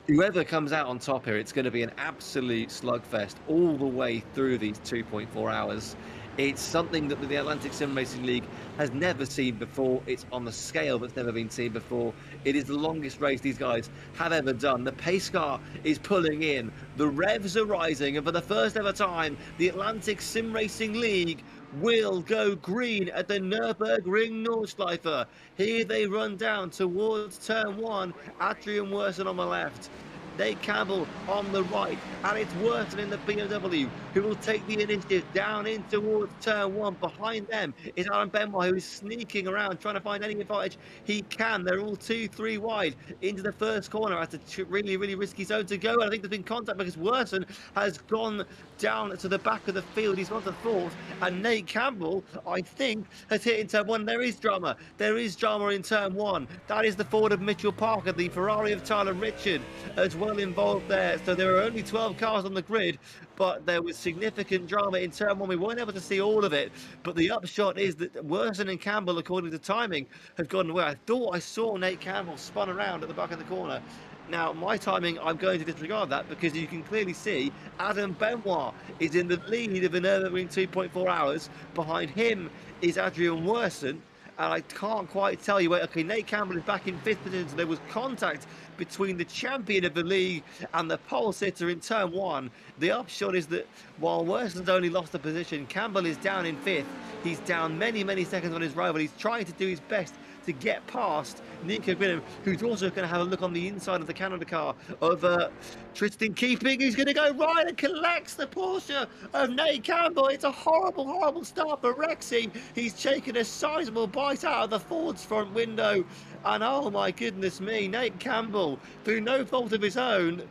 Whoever comes out on top here, it's going to be an absolute slugfest all the way through these 2.4 hours. It's something that the Atlantic Sim Racing League has never seen before. It's on a scale that's never been seen before. It is the longest race these guys have ever done. The pace car is pulling in. The revs are rising. And for the first ever time, the Atlantic Sim Racing League will go green at the Nürburgring Nordschleife. Here they run down towards turn 1. Adrian Worson on the left. Nate Campbell on the right, and it's Worson in the BMW who will take the initiative down in towards turn 1. Behind them is Aaron Benoit, who is sneaking around trying to find any advantage he can. They're all 2-3 wide into the first corner. That's a really risky zone to go, and I think there's been contact because Worson has gone down to the back of the field. He's on the fourth, and Nate Campbell, I think, has hit in turn 1. There is drama. There is drama in turn 1. That is the Ford of Mitchell Parker, the Ferrari of Tyler Richard, as well involved there. So there are only 12 cars on the grid, but there was significant drama in turn 1. We weren't able to see all of it, but the upshot is that Worson and Campbell, according to timing, have gone away. I thought I saw Nate Campbell spun around at the back of the corner. Now, my timing, I'm going to disregard that because you can clearly see Adam Benoit is in the lead of the Nürburgring 2.4 hours. Behind him is Adrian Worson. And I can't quite tell you where. Okay, Nate Campbell is back in 5th position. So there was contact between the champion of the league and the pole sitter in turn 1. The upshot is that while Worson's only lost a position, Campbell is down in 5th. He's down many seconds on his rival. He's trying to do his best to get past Nico Grinham, who's also going to have a look on the inside of the Canada car of Tristan Keeping, who's going to go right and collects the Porsche of Nate Campbell. It's a horrible start for Rexy. He's taken a sizable bite out of the Ford's front window. And oh my goodness me, Nate Campbell, through no fault of his own,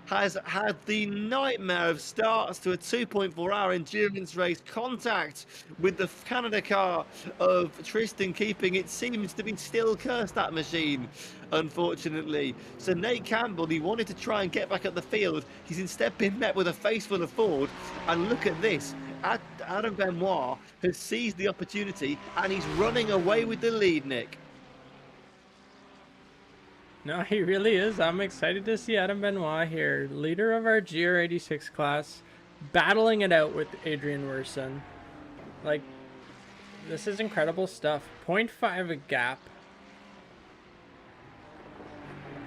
has had the nightmare of starts to a 2.4-hour endurance race. Contact with the Canada car of Tristan Keeping. It seems to be still cursed, that machine, unfortunately. So Nate Campbell, he wanted to try and get back at the field. He's instead been met with a face full of Ford. And look at this. Adam Benoit has seized the opportunity and he's running away with the lead, Nick. No, he really is. I'm excited to see Adam Benoit here, leader of our GR86 class, battling it out with Adrian Worson. Like, this is incredible stuff. 0.5 a gap.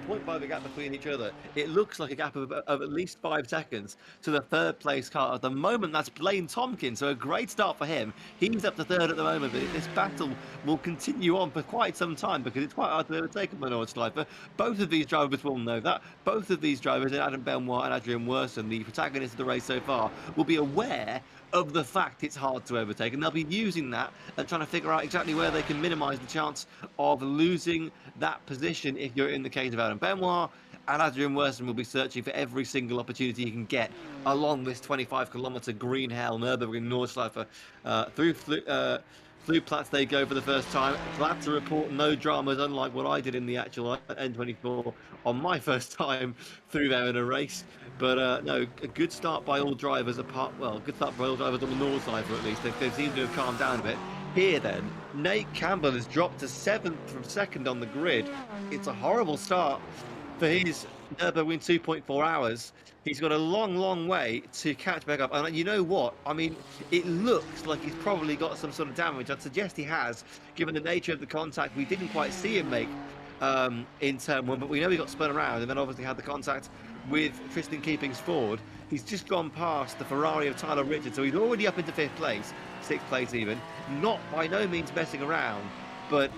0.5 a gap between each other. It looks like a gap of at least 5 seconds to the third place car. At the moment, that's Blaine Tompkins, so a great start for him. He's up to third at the moment, but this battle will continue on for quite some time because it's quite hard to overtake him, Nordschleife. Both of these drivers will know that. Both of these drivers, Adam Benoit and Adrian Worson, the protagonists of the race so far, will be aware of the fact it's hard to overtake, and they'll be using that and trying to figure out exactly where they can minimise the chance of losing that position if you're in the case of Adam Benoit. And Adrian Worson will be searching for every single opportunity he can get along this 25-kilometre green hell Nürburgring Nordschleife through Flugplatz they go for the first time. Glad to report no dramas, unlike what I did in the actual N24 on my first time through there in a race. But no, a good start by all drivers good start by all drivers on the Nordschleife at least. They seem to have calmed down a bit. Here then, Nate Campbell has dropped to 7th from 2nd on the grid. It's a horrible start for his Nürburgring 2.4 hours. He's got a long way to catch back up. And you know what? I mean, it looks like he's probably got some sort of damage. I'd suggest he has, given the nature of the contact. We didn't quite see him make in turn 1, but we know he got spun around and then obviously had the contact with Tristan Keeping's Ford. He's just gone past the Ferrari of Tyler Richard, so he's already up into 5th place, 6th place even. Not by no means messing around, but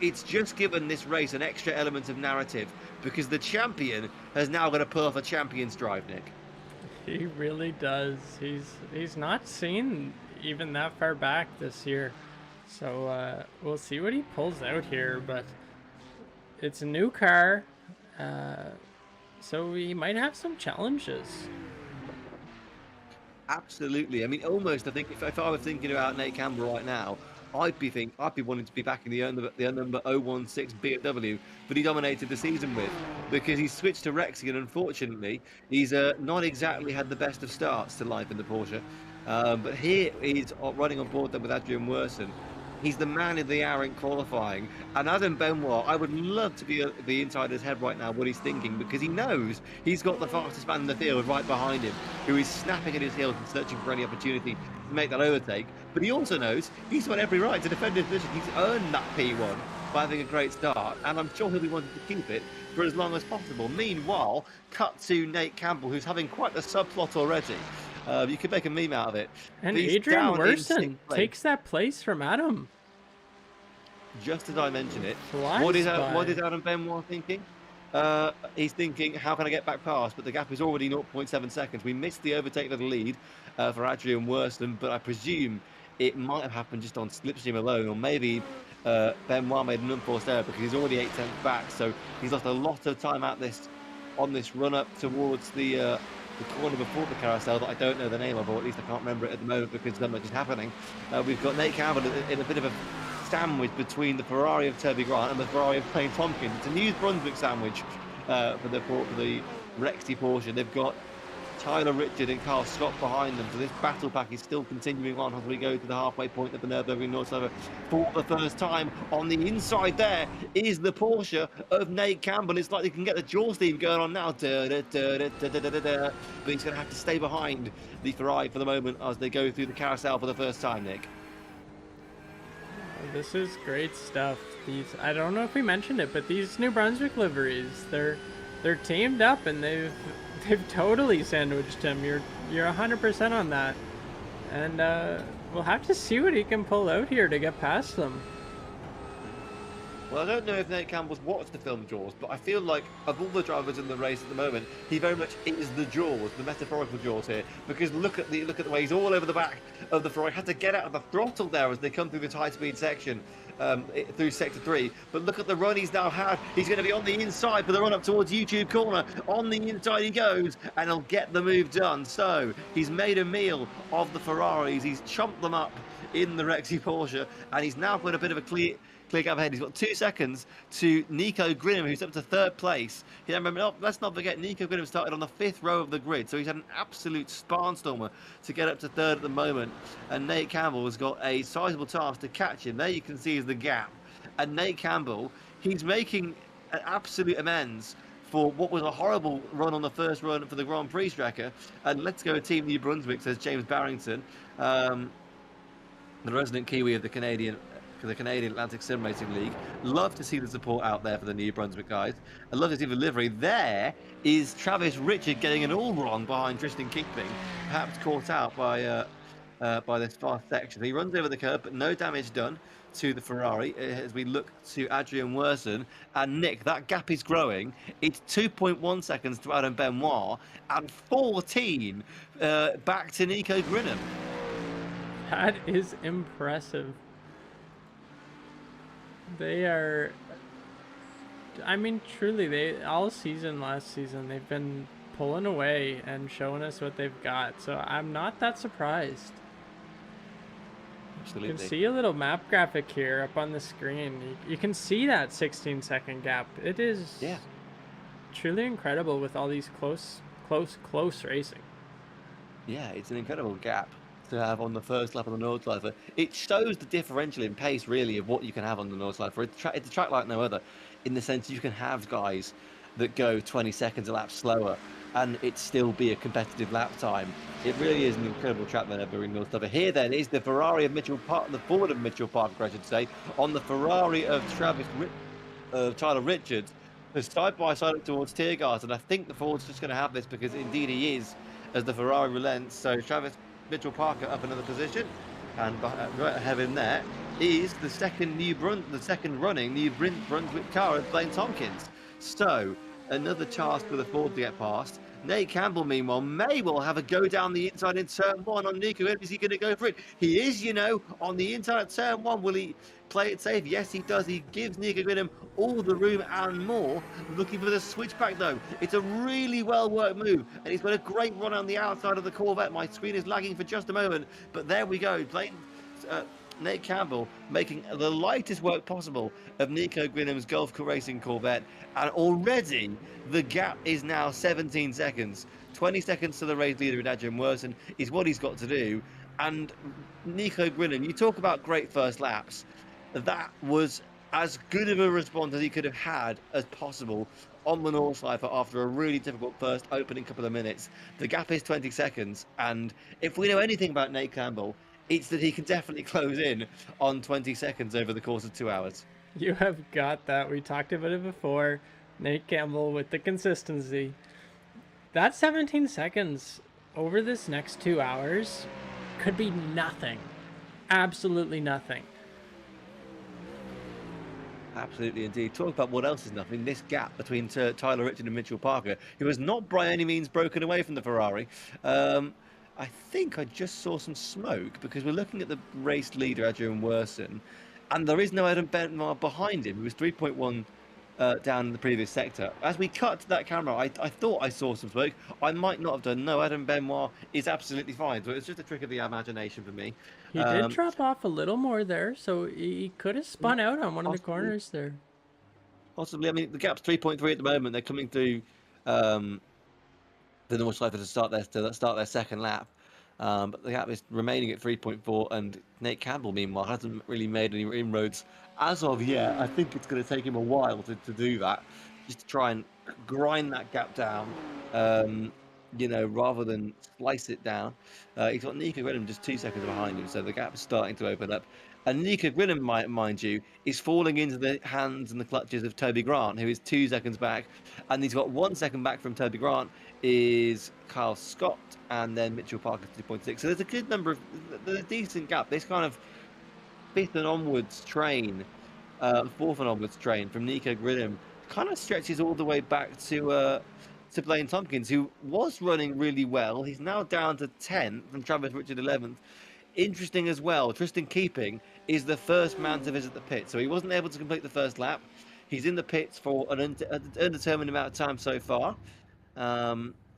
it's just given this race an extra element of narrative because the champion has now got to pull off a champion's drive, Nick. He really does. He's not seen even that far back this year. So we'll see what he pulls out here, but it's a new car. So we might have some challenges. Absolutely. I mean, almost. I think if I was thinking about Nate Campbell right now, I'd be wanting to be back in the number 016 BMW that he dominated the season with, because he's switched to Rexy, and unfortunately, he's not exactly had the best of starts to life in the Porsche. But here he's running on board then with Adrian Worson. He's the man in the hour in qualifying. And Adam Benoit, I would love to be inside his head right now what he's thinking, because he knows he's got the fastest man in the field right behind him, who is snapping at his heels and searching for any opportunity to make that overtake. But he also knows he's got every right to defend his position. He's earned that P1 by having a great start, and I'm sure he'll be wanting to keep it for as long as possible. Meanwhile, cut to Nate Campbell, who's having quite a subplot already. You could make a meme out of it. And He's Adrian down in Worson sixth place. takes that place from Adam. Just as I mention it, Flies what is by. Adam Benoit thinking? He's thinking, how can I get back past? But the gap is already 0.7 seconds. We missed the overtake of the lead for Adrian Worson, but I presume it might have happened just on slipstream alone, or maybe Benoit made an unforced error because he's already 8 tenths back. So he's lost a lot of time on this run up towards the corner before the carousel that I don't know the name of, or at least I can't remember it at the moment because so much is happening. We've got Nate Campbell in a bit of a sandwich between the Ferrari of Toby Grant and the Ferrari of Plain Tompkins. It's a New Brunswick sandwich for the Rexy Porsche. They've got Tyler Richard and Carl Scott behind them, so this battle pack is still continuing on as we go to the halfway point of the Nürburgring Nordschleife for the first time. On the inside there is the Porsche of Nate Campbell. It's like they can get the jaws theme going on now, but he's going to have to stay behind the Ferrari for the moment as they go through the carousel for the first time, Nick. This is great stuff. I don't know if we mentioned it, but these New Brunswick liveries, they're teamed up and they've totally sandwiched him. You're 100% on that. And we'll have to see what he can pull out here to get past them. Well, I don't know if Nate Campbell's watched the film Jaws, but I feel like of all the drivers in the race at the moment, he very much is the Jaws, the metaphorical Jaws here. Because look at the way he's all over the back of the Ferrari. Had to get out of the throttle there as they come through this high-speed section through sector 3. But look at the run he's now had. He's going to be on the inside for the run up towards YouTube corner. On the inside he goes, and he'll get the move done. So he's made a meal of the Ferraris. He's chomped them up in the Rexy Porsche, and he's now got a bit of a clear gap ahead. He's got 2 seconds to Nico Grinham, who's up to 3rd place. Yeah, remember, let's not forget, Nico Grinham started on the 5th row of the grid, so he's had an absolute barnstormer to get up to 3rd at the moment. And Nate Campbell has got a sizable task to catch him. There you can see is the gap. And Nate Campbell, he's making an absolute amends for what was a horrible run on the first run for the Grand Prix Strecker. And let's go Team New Brunswick, says James Barrington, the resident Kiwi of the Canadian Atlantic Sim Racing League. Love to see the support out there for the New Brunswick guys. I love to see the livery. There is Travis Richard getting it all wrong behind Tristan Kingping, perhaps caught out by this fast section. He runs over the curb, but no damage done to the Ferrari as we look to Adrian Worson. And Nick, that gap is growing. It's 2.1 seconds to Adam Benoit and 14 back to Nico Grinham. That is impressive. They are, I mean, truly, all season last season, they've been pulling away and showing us what they've got. So I'm not that surprised. Absolutely. You can see a little map graphic here up on the screen. You can see that 16-second gap. It is truly incredible with all these close racing. Yeah, it's an incredible gap to have on the first lap of the Nordschleife. It shows the differential in pace, really, of what you can have on the Nordschleife. It's a track like no other, in the sense you can have guys that go 20 seconds a lap slower and it still be a competitive lap time. It really is an incredible track there, Nürburgring Nordschleife. Here then is the Ferrari of Mitchell Park, the Ford of Mitchell Parker, I should say, on the Ferrari of Tyler Richards, side by side up towards Tiergarten. And I think the Ford's just going to have this because indeed he is, as the Ferrari relents. So Travis Mitchell Parker up another position, and right ahead of him there is the second running New Brunswick car of Blaine Tompkins. So another task for the Ford to get past. Nate Campbell, meanwhile, may well have a go down the inside in turn 1 on Nico. Is he going to go for it? He is, on the inside at turn 1. Will he play it safe? Yes, he does. He gives Nico Grinham all the room and more. Looking for the switchback, though. It's a really well-worked move, and he's got a great run on the outside of the Corvette. My screen is lagging for just a moment, but there we go. Nate Campbell making the lightest work possible of Nico Grinham's Gulf Racing Corvette, and already the gap is now 17 seconds. 20 seconds to the race leader in Adrian Worson is what he's got to do, And Nico Grillen, you talk about great first laps. That was as good of a response as he could have had as possible on the Nordschleife after a really difficult first opening couple of minutes. The gap is 20 seconds, and if we know anything about Nate Campbell, it's that he can definitely close in on 20 seconds over the course of 2 hours. You have got that. We talked about it before. Nate Campbell with the consistency. That 17 seconds over this next 2 hours could be nothing. Absolutely nothing. Absolutely, indeed. Talk about what else is nothing. This gap between Tyler Richard and Mitchell Parker, who has not by any means broken away from the Ferrari. I think I just saw some smoke because we're looking at the race leader, Adrian Worson, and there is no Adam Bentmar behind him, who was 3.1 down in the previous sector. As we cut to that camera, I thought I saw some smoke. I might not have done. No, Adam Benoit is absolutely fine. So it's just a trick of the imagination for me. He did drop off a little more there, so he could have spun out on one of the Possibly. corners there. Possibly. I mean, the gap's 3.3 at the moment. They're coming through the Nordschleife to start their second lap. But the gap is remaining at 3.4, and Nate Campbell, meanwhile, hasn't really made any inroads as of yet. I think it's going to take him a while to do that, just to try and grind that gap down, rather than slice it down. He's got Nico Grillen just 2 seconds behind him, so the gap is starting to open up. And Nico Grillen, mind you, is falling into the hands and the clutches of Toby Grant, who is 2 seconds back, and he's got 1 second back from Toby Grant is Kyle Scott, and then Mitchell Parker 2.6. So there's a good number of, there's a decent gap. This kind of fourth and onwards train from Nico Grillen kind of stretches all the way back to Blaine Tompkins, who was running really well. He's now down to 10th and Travis Richard 11th. Interesting as well, Tristan Keeping is the first man to visit the pit, so he wasn't able to complete the first lap. He's in the pits for an undetermined amount of time so far.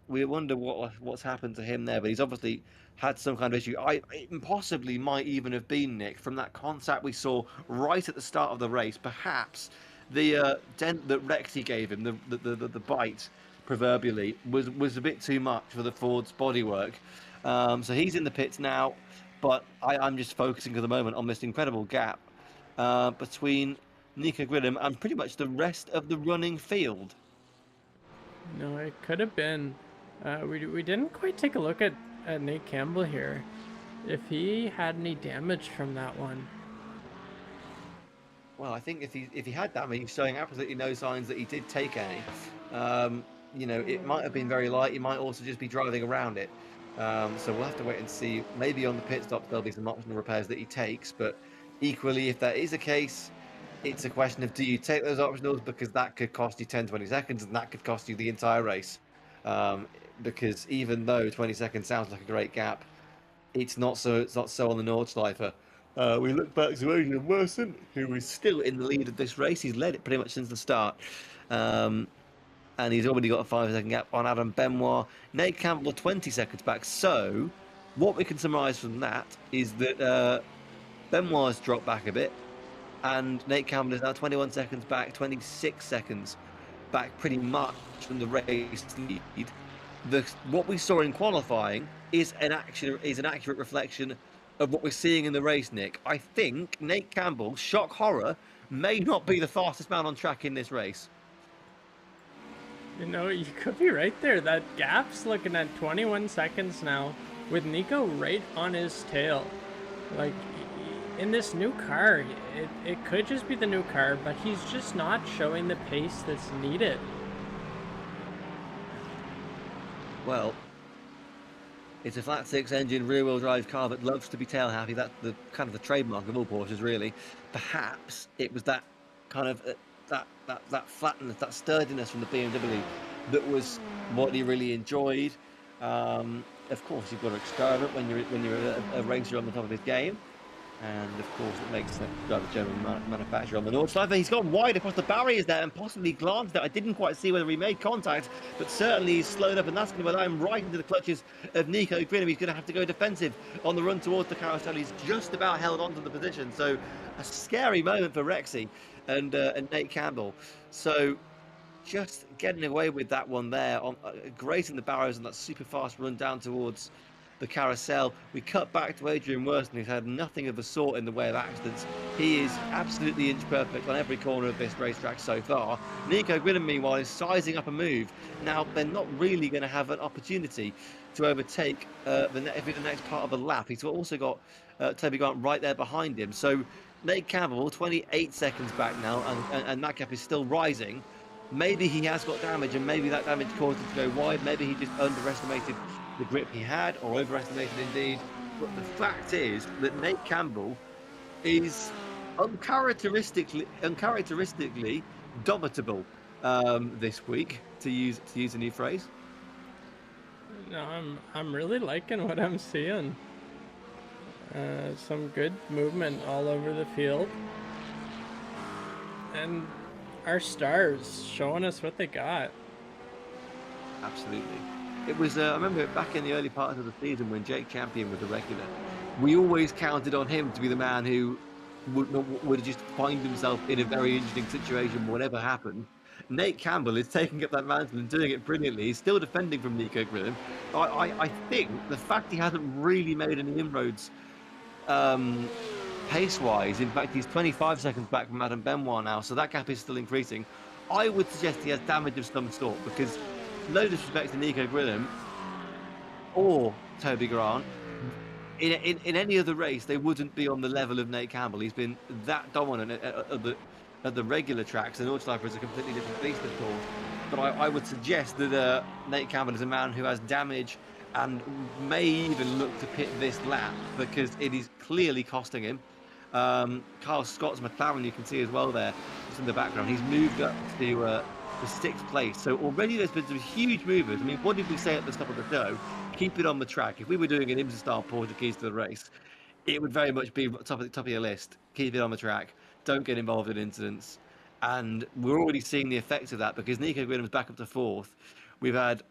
We wonder what's happened to him there, but he's obviously had some kind of issue. It possibly might even have been, Nick, from that contact we saw right at the start of the race. Perhaps the dent that Rexy gave him, the bite, proverbially, was a bit too much for the Ford's bodywork. So he's in the pits now, but I'm just focusing at the moment on this incredible gap between Nico Grillen and pretty much the rest of the running field. No, it could have been. We didn't quite take a look at Nate Campbell here. If he had any damage from that one. Well, I think if he had damage, he's showing absolutely no signs that he did take any. It might have been very light. He might also just be driving around it. So we'll have to wait and see. Maybe on the pit stops there'll be some optional repairs that he takes. But equally, if that is the case, it's a question of do you take those optionals, because that could cost you 10, 20 seconds, and that could cost you the entire race. Because even though 20 seconds sounds like a great gap, it's not so on the Nordschleife. We look back to Adrian Worson, who is still in the lead of this race. He's led it pretty much since the start. And he's already got a 5-second gap on Adam Benoit. Nate Campbell 20 seconds back. So what we can surmise from that is that Benoit has dropped back a bit, and Nate Campbell is now 21 seconds back, 26 seconds back pretty much from the race lead. What we saw in qualifying is an accurate reflection of what we're seeing in the race, Nick. I think Nate Campbell, shock horror, may not be the fastest man on track in this race. You could be right there. That gap's looking at 21 seconds now, with Nico right on his tail. Like, in this new car, it could just be the new car, but he's just not showing the pace that's needed. Well, it's a flat six engine rear-wheel drive car that loves to be tail happy. That's the kind of the trademark of all Porsches, really. Perhaps it was that kind of that flatness, that sturdiness from the BMW that was what he really enjoyed. Of course, you've got to experiment when you're a racer on the top of his game. And of course, it makes sense to drive a German manufacturer on the Nordschleife. He's gone wide across the barriers there and possibly glanced at. I didn't quite see whether he made contact, but certainly he's slowed up, and that's going to allow him right into the clutches of Nico Grillen. He's going to have to go defensive on the run towards the carousel. He's just about held onto the position. So a scary moment for Rexy and Nate Campbell. So just getting away with that one there, on grazing the barriers and that super fast run down towards the carousel. We cut back to Adrian Worston, who's had nothing of the sort in the way of accidents. He is absolutely inch perfect on every corner of this racetrack so far. Nico Grinham, meanwhile, is sizing up a move. Now, they're not really going to have an opportunity to overtake the next part of the lap. He's also got Toby Grant right there behind him. So Nate Campbell, 28 seconds back now, and that gap is still rising. Maybe he has got damage, and maybe that damage caused him to go wide. Maybe he just underestimated the grip he had, or overestimated indeed. But the fact is that Nate Campbell is uncharacteristically domitable this week, to use a new phrase. No, I'm really liking what I'm seeing. Some good movement all over the field, and our stars showing us what they got. Absolutely. It was, I remember back in the early parts of the season when Jake Champion was a regular, we always counted on him to be the man who would just find himself in a very interesting situation whatever happened. Nate Campbell is taking up that mantle and doing it brilliantly. He's still defending from Nico Grinham. I think the fact he hasn't really made any inroads pace-wise, in fact, he's 25 seconds back from Adam Benoit now, so that gap is still increasing. I would suggest he has damage of some sort, because no disrespect to Nico Grinham or Toby Grant, in any other race, they wouldn't be on the level of Nate Campbell. He's been that dominant at the regular tracks, and Nordschleifer is a completely different beast, of course. But I would suggest that Nate Campbell is a man who has damage and may even look to pit this lap, because it is clearly costing him. Carl Scott's McLaren, you can see as well there, just in the background. He's moved up to the 6th place. So already there's been some huge movers. I mean, what did we say at the start of the show? Keep it on the track. If we were doing an IMSA-style Portuguese to the race, it would very much be top of your list. Keep it on the track. Don't get involved in incidents. And we're already seeing the effects of that, because Nico Grinham's back up to 4th. We've had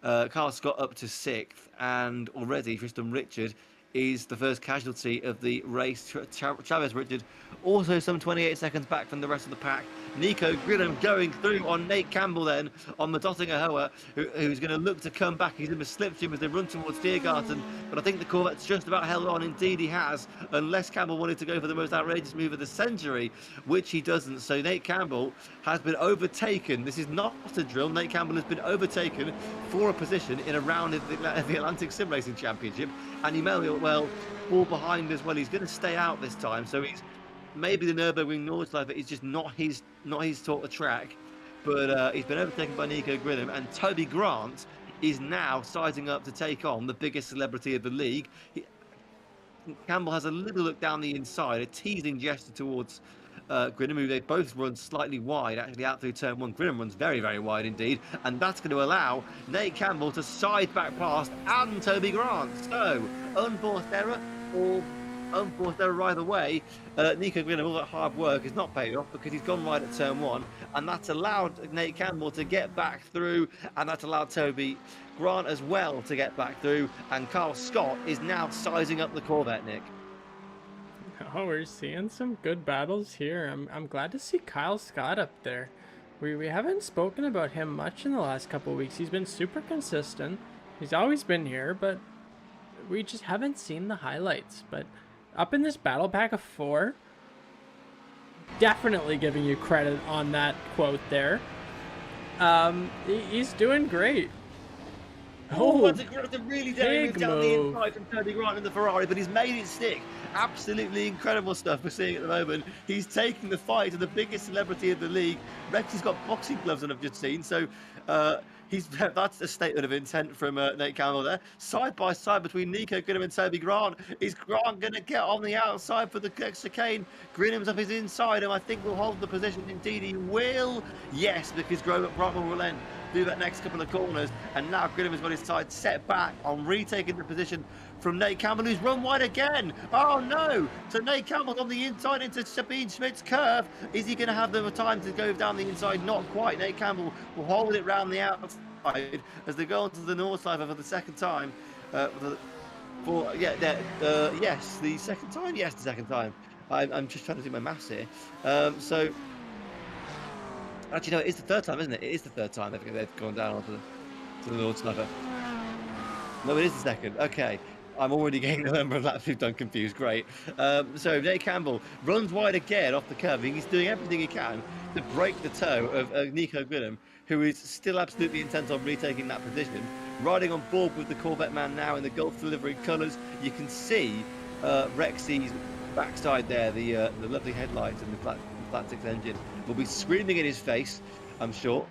Carl Scott up to 6th, and already Tristan Richard is the first casualty of the race. Chavez Richard also some 28 seconds back from the rest of the pack. Nico Grinham going through on Nate Campbell then on the Dottinger Hoa, who's going to look to come back. He's in the slipstream as they run towards Tiergarten, but I think the Corvette's just about held on. Indeed he has, unless Campbell wanted to go for the most outrageous move of the century, which he doesn't. So Nate Campbell has been overtaken. This is not a drill. Nate Campbell has been overtaken for a position in a round of the Atlantic Sim Racing Championship, and he may well fall behind as well. He's going to stay out this time, so he's maybe the Nürburgring Nordschleifer is just not his sort of track, but he's been overtaken by Nico Grinham, and Toby Grant is now sizing up to take on the biggest celebrity of the league. Campbell has a little look down the inside, a teasing gesture towards Grinham, who they both run slightly wide, actually out through turn 1. Grinham runs very, very wide indeed, and that's going to allow Nate Campbell to side back past and Toby Grant. So, unforced error or unforced error either way, Nico Grinham, all that hard work has not paid off, because he's gone wide at turn 1, and that's allowed Nate Campbell to get back through, and that's allowed Toby Grant as well to get back through, and Carl Scott is now sizing up the Corvette, Nick. Oh, we're seeing some good battles here. I'm glad to see Kyle Scott up there. We haven't spoken about him much in the last couple of weeks. He's been super consistent. He's always been here, but we just haven't seen the highlights. But up in this battle pack of 4, definitely giving you credit on that quote there. He's doing great. Oh, that's a really daring move down the inside from Toby Grant in the Ferrari, but he's made it stick. Absolutely incredible stuff we're seeing at the moment. He's taking the fight to the biggest celebrity of the league. Rexy's got boxing gloves on, I've just seen, so that's a statement of intent from Nate Campbell there. Side by side between Nico Grinham and Toby Grant. Is Grant going to get on the outside for the extra cane? Grinham's up his inside, and I think will hold the position. Indeed he will. Yes, because Grant will relent through that next couple of corners, and now Grinham has got his side set back on retaking the position from Nate Campbell, who's run wide again. Oh no! So Nate Campbell's on the inside into Sabine Schmidt's curve. Is he going to have the time to go down the inside? Not quite. Nate Campbell will hold it round the outside as they go onto the Nordschleifer for the second time. Yes, the second time. Yes, the second time. I'm just trying to do my maths here. So. Actually, no, it is the third time, isn't it? It is the third time they've gone down onto the Nordschleifer. No, it is the second. Okay. I'm already getting the number of laps we've done confused. Great. So Nate Campbell runs wide again off the curve. He's doing everything he can to break the toe of Nico Grillham, who is still absolutely intent on retaking that position. Riding on board with the Corvette man now in the Gulf delivery colours. You can see Rexy's backside there, the lovely headlights and the flat six engine will be screaming in his face, I'm sure.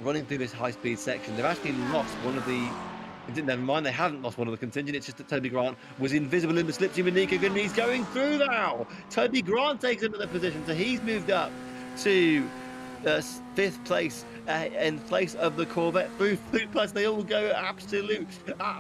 Running through this high-speed section, they've actually lost one of the. Never mind, they haven't lost one of the contingent. It's just that Toby Grant was invisible in the slipstream with Nico Grillham. He's going through now. Toby Grant takes another position, so he's moved up to 5th place in place of the Corvette Fleet Plus. They all go absolute.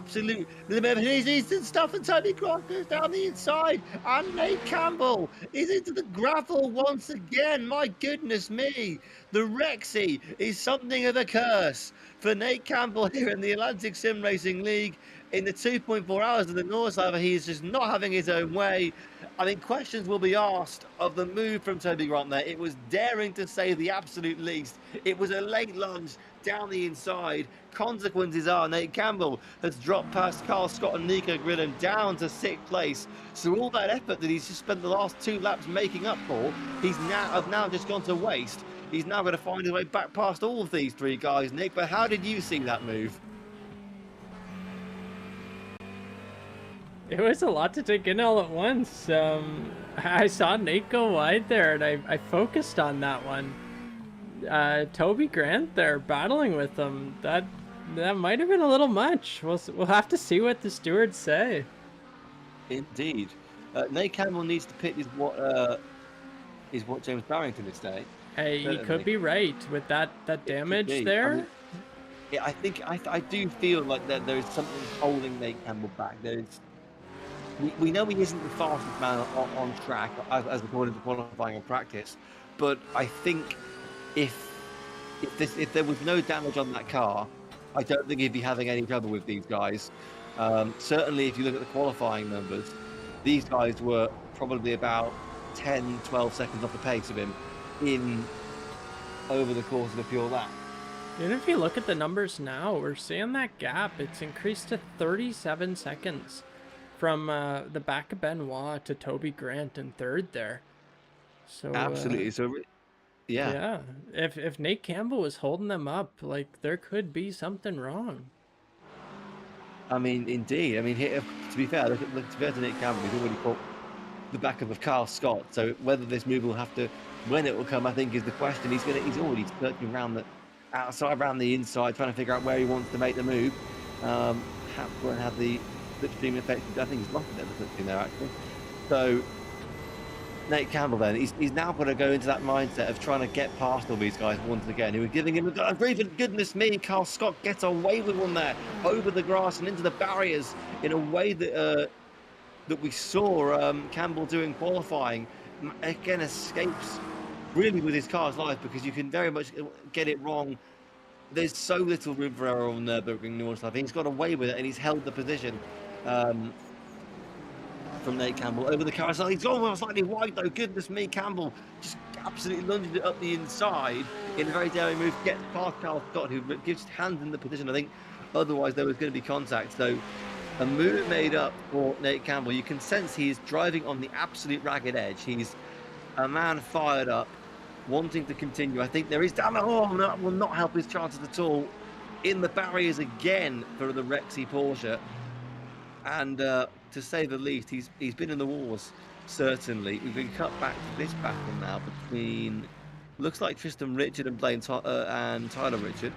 He's in stuff, and Toby Grant goes down the inside, and Nate Campbell is into the gravel once again. My goodness me, the Rexy is something of a curse for Nate Campbell here in the Atlantic Sim Racing League. In the 2.4 hours of the Nordschleife, he is just not having his own way. I mean, questions will be asked of the move from Toby Grant there. It was daring to say the absolute least. It was a late lunge down the inside. Consequences are Nate Campbell has dropped past Carl Scott and Nico Grillham down to 6th place. So all that effort that he's just spent the last 2 laps making up for, he's now just gone to waste. He's now going to find his way back past all of these 3 guys, Nick. But how did you see that move? It was a lot to take in all at once. I saw Nate go wide there, and I focused on that one. Toby Grant there battling with him. That might have been a little much. We'll have to see what the stewards say. Indeed, Nate Campbell needs to pit is what James Barrington is saying. Hey, he could be right with that damage there. I mean, yeah, I do feel like there is something holding Nate Campbell back. We know he isn't the fastest man on track, as according to qualifying and practice, but I think if there was no damage on that car, I don't think he'd be having any trouble with these guys. Certainly, if you look at the qualifying numbers, these guys were probably about 10, 12 seconds off the pace of him over the course of a pure lap. And if you look at the numbers now, we're seeing that gap. It's increased to 37 seconds. From the back of Benoit to Toby Grant in 3rd there. So absolutely. So yeah. If Nate Campbell was holding them up, like, there could be something wrong. I mean, indeed. I mean, to be fair, look to Nate Campbell. He's already caught the back of Carl Scott. So whether this move will have to, when it will come, I think is the question. He's already searching around the inside, trying to figure out where he wants to make the move. Have the slipstream effect. I think he's lost it the slipstream there actually. So Nate Campbell then he's now got to go into that mindset of trying to get past all these guys once again who are giving him a grief. Goodness me, Carl Scott gets away with one there over the grass and into the barriers in a way that we saw Campbell do in qualifying. Again, escapes really with his car's life because you can very much get it wrong. There's so little room for error on Nürburgring Nordschleife. He's got away with it and he's held the position from Nate Campbell over the carousel. He's gone slightly wide though. Goodness me, Campbell just absolutely lunged it up the inside in a very daring move. Gets past Carl Scott, who gives hands in the position. I think otherwise there was going to be contact. So a move made up for Nate Campbell. You can sense he is driving on the absolute ragged edge. He's a man fired up, wanting to continue. I think there is that will not help his chances at all. In the barriers again for the Rexy Porsche, and to say the least, he's been in the wars. Certainly, we've been cut back to this battle now between looks like Tristan Richard and Tyler Richard.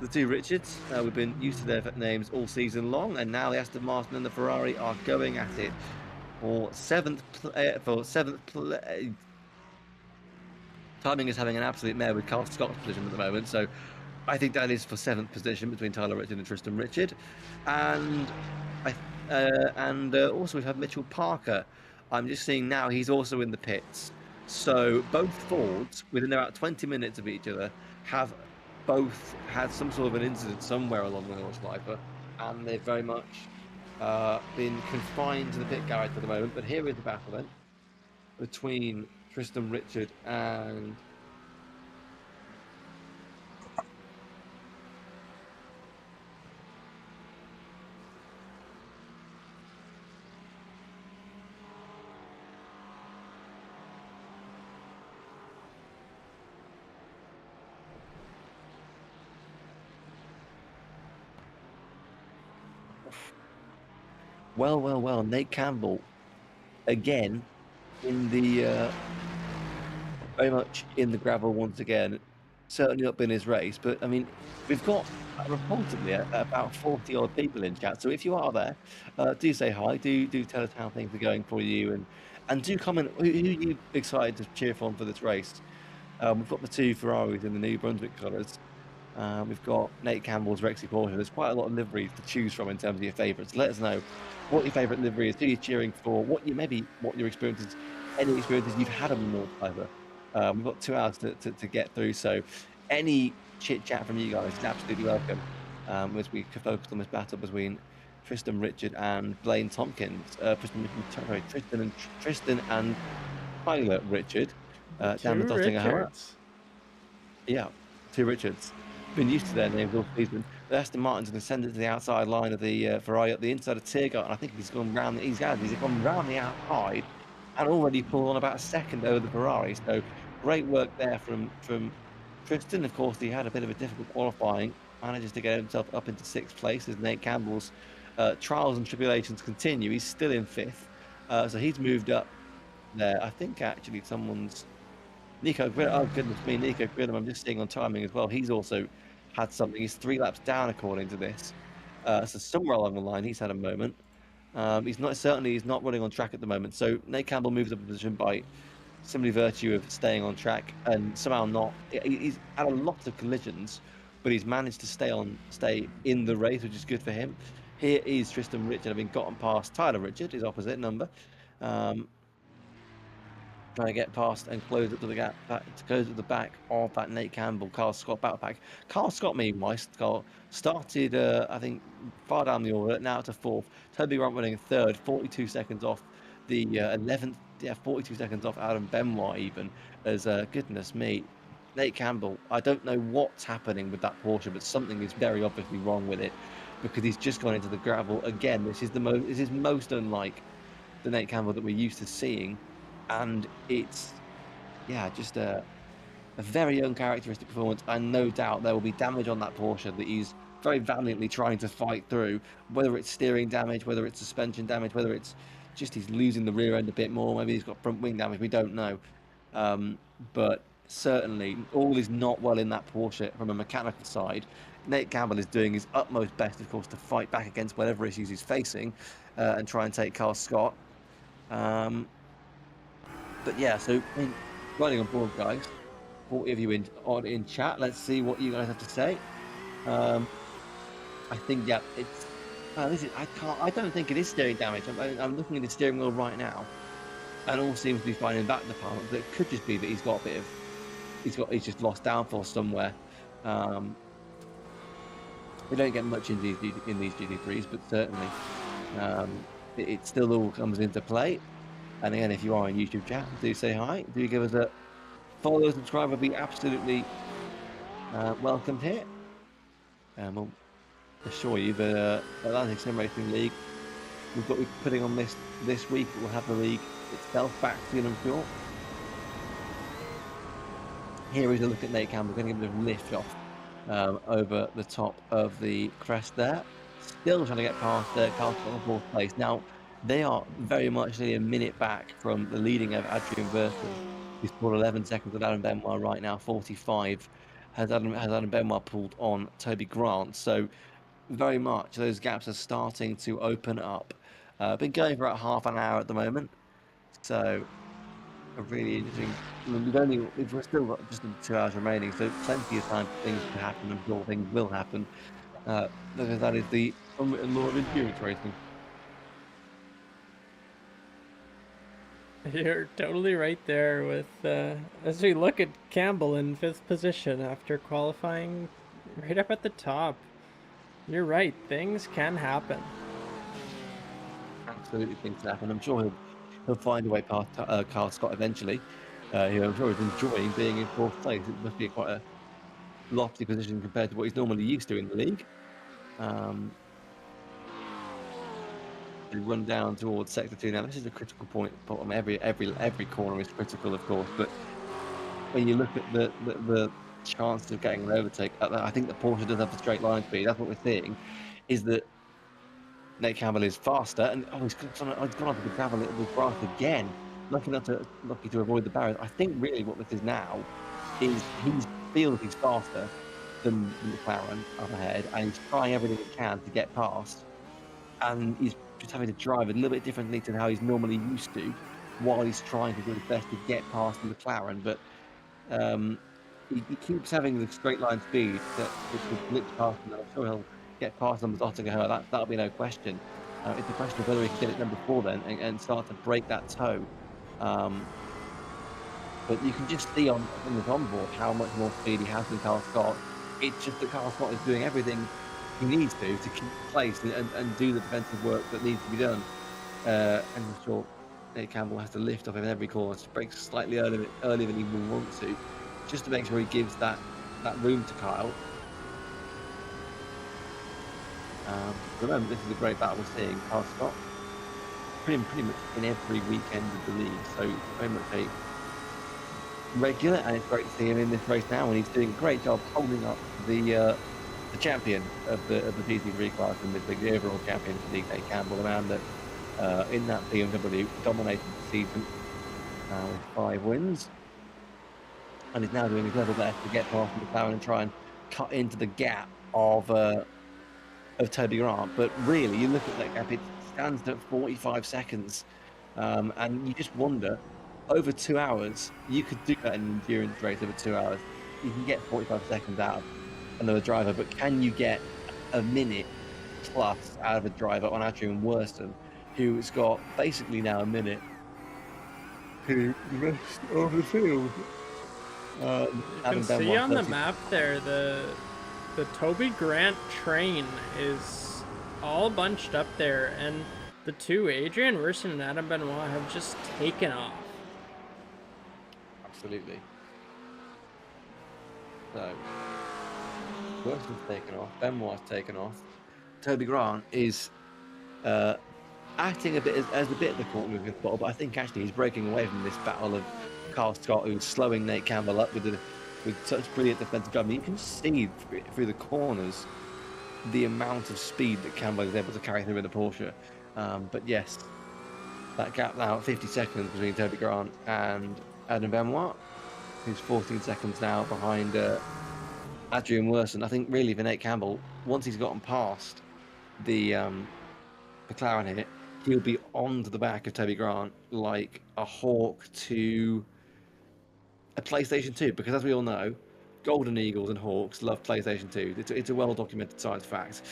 The 2 Richards, we've been used to their names all season long, and now the Aston Martin and the Ferrari are going at it for 7th place. Timing is having an absolute mare with Carl Scott's position at the moment, so I think that is for 7th position between Tyler Richard and Tristan Richard, and also we've had Mitchell Parker. I'm just seeing now he's also in the pits. So both Fords, within about 20 minutes of each other, have both had some sort of an incident somewhere along the Nordschleife, and they've very much been confined to the pit garage at the moment. But here is the battle then between Tristan Richard and Well, Nate Campbell again in the very much in the gravel once again. Certainly not been his race, but I mean, we've got reportedly about 40 odd people in chat. So if you are there, do say hi. Do tell us how things are going for you, and do comment who you excited to cheer for this race. We've got the two Ferraris in the New Brunswick colours. We've got Nate Campbell's Rexy Porsche. There's quite a lot of liveries to choose from in terms of your favourites. Let us know what your favourite livery is, who you're cheering for, what your experiences, any experiences you've had on the North Fiver. We've got 2 hours to get through, so any chit chat from you guys is absolutely welcome. As we focus on this battle between Tristan Richard and Blaine Tompkins. Tristan and Tyler Richard The down the two Dottingham. Richards. Yeah, two Richards. Been used to their names all season. But Aston Martin's going to send it to the outside line of the Ferrari up the inside of Tiergarten. I think he's gone round. He's gone round the outside and already pulled on about a second over the Ferrari. So great work there from Tristan. Of course, he had a bit of a difficult qualifying. Manages to get himself up into 6th place as Nate Campbell's trials and tribulations continue. He's still in 5th, so he's moved up there. I think actually someone's. Nico Gridham, oh goodness me, Nico Gridham, I'm just seeing on timing as well. He's also had something. He's 3 laps down according to this. So somewhere along the line, he's had a moment. He's not running on track at the moment. So Nate Campbell moves up a position by simply virtue of staying on track and somehow not. He's had a lot of collisions, but he's managed to stay in the race, which is good for him. Here is Tristan Richard having gotten past Tyler Richard, his opposite number. Trying to get past and close up to the gap, to close at the back of that Nate Campbell, Carl Scott battle pack. Carl Scott, meanwhile, started, I think, far down the order, now to 4th. Toby Grant running 3rd, 42 seconds off the 11th, 42 seconds off Adam Benoit even, as, goodness me, Nate Campbell, I don't know what's happening with that Porsche, but something is very obviously wrong with it, because he's just gone into the gravel. Again, this is most unlike the Nate Campbell that we're used to seeing. And it's, just a very uncharacteristic performance. And no doubt there will be damage on that Porsche that he's very valiantly trying to fight through, whether it's steering damage, whether it's suspension damage, whether it's just he's losing the rear end a bit more, maybe he's got front wing damage, we don't know. But certainly all is not well in that Porsche from a mechanical side. Nate Campbell is doing his utmost best, of course, to fight back against whatever issues he's facing and try and take Carl Scott. But yeah, so running on board, guys. 40 of you in chat. Let's see what you guys have to say. I think it's. This is. I don't think it is steering damage. I'm looking at the steering wheel right now, and all seems to be fine in that department. But it could just be that he's got a bit of. He's just lost downforce somewhere. We don't get much in these GT3s, but certainly it still all comes into play. And again, if you are in YouTube chat, do say hi. Do give us a follow, subscribe. Would be absolutely welcomed here. We'll assure you that Atlantic Sim Racing League, we're putting on this week. We'll have the league itself back soon, I'm sure. Here is a look at Nate Campbell. Going to give him a lift off over the top of the crest there. Still trying to get past Carl Scott on 4th place. Now, they are very much a minute back from the leading of Adrian Verton, who's pulled 11 seconds with Adam Benoit right now. 45 has Adam Benoit pulled on Toby Grant. So very much those gaps are starting to open up. Been going for about half an hour at the moment. So a really interesting. We've still got just 2 hours remaining, so plenty of time for things to happen. I'm sure things will happen. Because that is the unwritten law of endurance racing. You're totally right there with, as we look at Campbell in 5th position after qualifying right up at the top. You're right, things can happen. Absolutely, things can happen. I'm sure he'll find a way past Carl Scott eventually. I'm sure he's enjoying being in 4th place. It must be quite a lofty position compared to what he's normally used to in the league. Run down towards sector 2 now. This is a critical point. Bottom every corner is critical, of course. But when you look at the chances of getting an overtake, I think the Porsche does have the straight line speed. That's what we're seeing. Is that Nate Campbell is faster, and he's gone onto the grass again, lucky to avoid the barriers. I think really what this is now is he feels he's faster than the McLaren up ahead, and he's trying everything he can to get past, and he's just having to drive a little bit differently to how he's normally used to, while he's trying to do his best to get past the McLaren. But he keeps having the straight line speed which will blitz past him. I'm sure he'll get past them with Ottavio. That'll be no question. It's a question of whether he can get it done before then and start to break that toe. But you can just see in this onboard how much more speed he has than Carl Scott. It's just that Carl Scott is doing everything he needs to keep place and do the defensive work that needs to be done. And I'm sure Nate Campbell has to lift off him in every corner, to break slightly earlier than he will want to, just to make sure he gives that room to Kyle. Remember, this is a great battle we're seeing. Carl Scott pretty much in every weekend of the league, so very much a regular, and it's great to see him in this race now, and he's doing a great job holding up the champion of the GT3 class in this league, the overall champion of the league, Nate Campbell, the man that in that BMW dominated the season with 5 wins, and is now doing his level best to get past the McLaren and try and cut into the gap of Toby Grant. But really, you look at that gap, it stands at 45 seconds, and you just wonder, over 2 hours, you could do that in an endurance race over 2 hours. You can get 45 seconds out of another driver, but can you get a minute plus out of a driver on Adrian Worston, who's got basically now a minute to the rest of the field? You can see on the map there, the Toby Grant train is all bunched up there, and the two, Adrian Worston and Adam Benoit, have just taken off. Absolutely. So, Worston's taken off, Benoit's taken off. Toby Grant is acting a bit as a bit of the court moving spot, but I think actually he's breaking away from this battle of Carl Scott, who's slowing Nate Campbell up with such brilliant defensive driving. You can see through the corners the amount of speed that Campbell is able to carry through in the Porsche. But yes, that gap now at 50 seconds between Toby Grant and Adam Benoit, who's 14 seconds now behind Adrian Worston. I think really for Nate Campbell, once he's gotten past the McLaren here, he'll be on to the back of Toby Grant like a hawk to a PlayStation 2, because as we all know, Golden Eagles and Hawks love PlayStation 2. It's a well-documented science fact.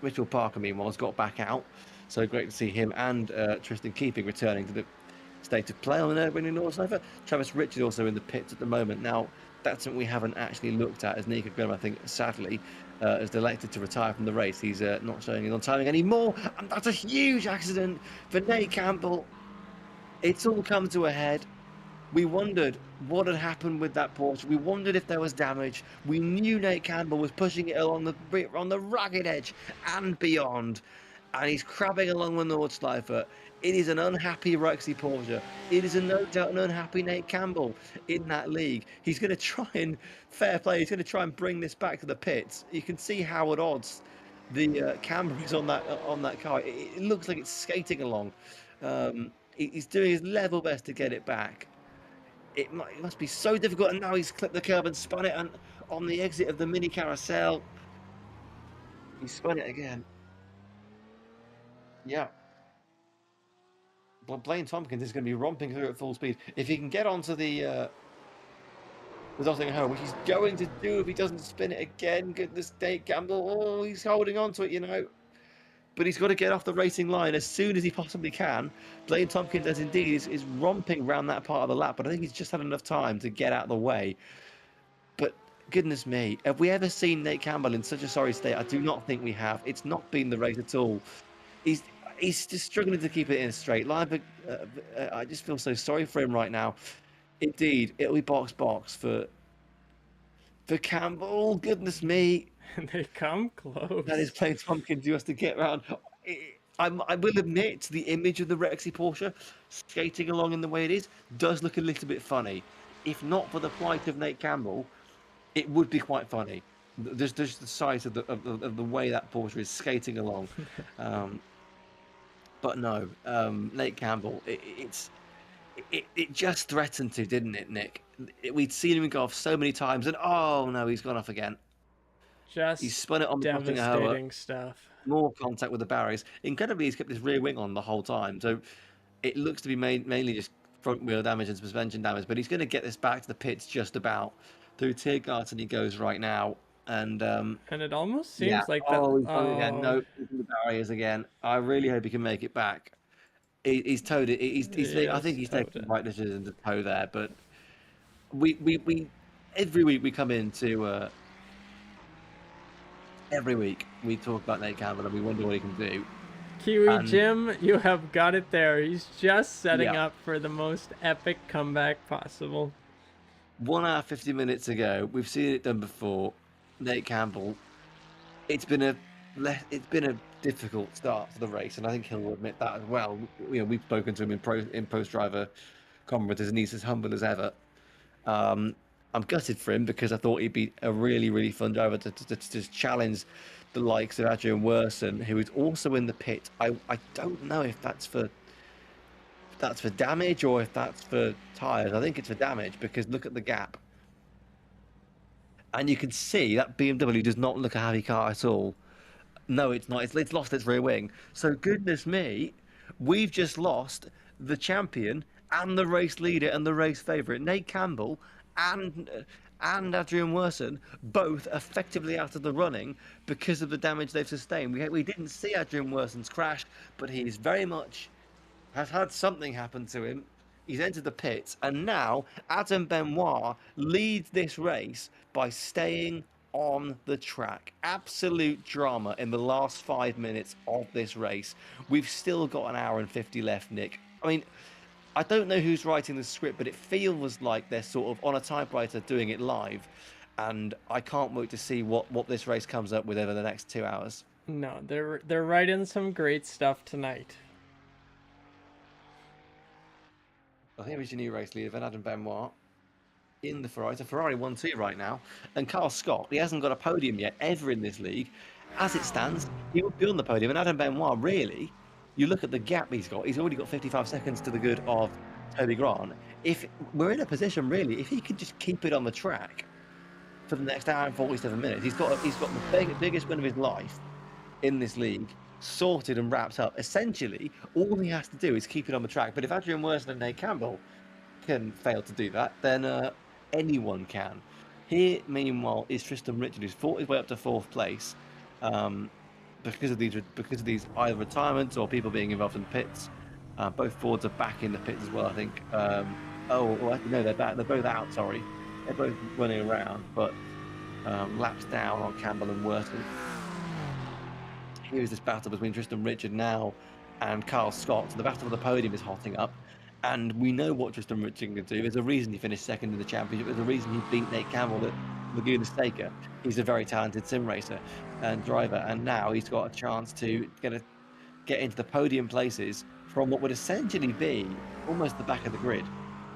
Mitchell Parker, meanwhile, has got back out, so great to see him and Tristan Keeping returning to the state of play on the Nürburgring Combined. Travis Richard also in the pits at the moment. Now, that's something we haven't actually looked at, as Nico Grimm, I think, sadly, has elected to retire from the race. He's not showing his on timing anymore, and that's a huge accident for Nate Campbell. It's all come to a head. We wondered what had happened with that Porsche. We wondered if there was damage. We knew Nate Campbell was pushing it on the rugged edge and beyond, and he's crabbing along the Nordschleife. It is an unhappy Rexy Porsche. It is no doubt an unhappy Nate Campbell in that league. He's going to try and, fair play, he's going to try and bring this back to the pits. You can see how at odds the camera is on that car. It looks like it's skating along. He's doing his level best to get it back. It must be so difficult, and now he's clipped the curb and spun it, and on the exit of the mini carousel, he spun it again. Yeah. Well, Blaine Tompkins is going to be romping through at full speed. If he can get onto the Nottingham home, which he's going to do if he doesn't spin it again, goodness Nate Campbell, oh, he's holding on to it, you know. But he's got to get off the racing line as soon as he possibly can. Blaine Tompkins, as indeed, is romping around that part of the lap, but I think he's just had enough time to get out of the way. But goodness me, have we ever seen Nate Campbell in such a sorry state? I do not think we have. It's not been the race at all. He's just struggling to keep it in a straight line, but I just feel so sorry for him right now. Indeed, it'll be box for Campbell. Goodness me. They come close. That is Blaine Tompkins who has to get around. I will admit, the image of the Rexy Porsche skating along in the way it is does look a little bit funny. If not for the plight of Nate Campbell, it would be quite funny. Just the sight of the way that Porsche is skating along. Um, but no, Nate Campbell, it just threatened to, didn't it, Nick? We'd seen him go off so many times, and oh no, he's gone off again. He's Just spun it on the crossing Ahoa, devastating stuff. more contact with the barriers. Incredibly, he's kept his rear wing on the whole time, so it looks to be mainly just front wheel damage and suspension damage. But he's going to get this back to the pits just about. Through Tiergarten he goes right now, and And it almost yeah. seems like that. Oh, he's done it again. Oh, No, he's in the barriers again. I really hope he can make it back. He's towed it. I think yes, he's taken the Toda. right decision to tow there, but we every week we come into every week we talk about Nate Campbell and we wonder what he can do. Kiwi And Jim, you have got it there. He's just setting yeah, up for the most epic comeback possible. 1 hour 50 minutes ago, we've seen it done before. Nate Campbell. It's been a difficult start to the race, and I think he'll admit that as well. We've spoken to him in post driver conferences, and he's as humble as ever. I'm gutted for him because I thought he'd be a really, really fun driver to challenge the likes of Adrian Werson, who is also in the pit. I don't know if that's for damage or if that's for tyres. I think it's for damage because look at the gap. And you can see that BMW does not look a happy car at all. No, it's not. It's lost its rear wing. So goodness me, we've just lost the champion and the race leader and the race favourite, Nate Campbell, and Adrian Werson, both effectively out of the running because of the damage they've sustained. We didn't see Adrian Werson's crash, but he's very much has had something happen to him. He's entered the pits, and now Adam Benoit leads this race by staying on the track. Absolute drama in the last 5 minutes of this race. We've still got an hour and 50 left, Nick. I mean, I don't know who's writing the script, but it feels like they're sort of on a typewriter doing it live. And I can't wait to see what this race comes up with over the next 2 hours. No, they're writing some great stuff tonight. I think he's your new race leader, then Adam Benoit in the Ferrari. It's a Ferrari 1-2 right now. And Carl Scott, he hasn't got a podium yet ever in this league. As it stands, he would be on the podium. And Adam Benoit, really, you look at the gap he's already got 55 seconds to the good of Toby Grant. If we're in a position, really, if he could just keep it on the track for the next hour and 47 minutes, he's got the biggest win of his life in this league sorted and wrapped up. Essentially, all he has to do is keep it on the track. But if Adrian Werson and Nate Campbell can fail to do that, then anyone can. Here, meanwhile, is Tristan Richard, who's fought his way up to 4th place because of these either retirements or people being involved in the pits. Both Fords are back in the pits as well, I think. No, they're back. They're both out. Sorry, they're both running around, but laps down on Campbell and Werson. Here's this battle between Tristan Richard now and Carl Scott. So the battle for the podium is hotting up. And we know what Tristan Richard can do. There's a reason he finished second in the championship. There's a reason he beat Nate Campbell at Laguna Seca. He's a very talented sim racer and driver. And now he's got a chance to get into the podium places from what would essentially be almost the back of the grid.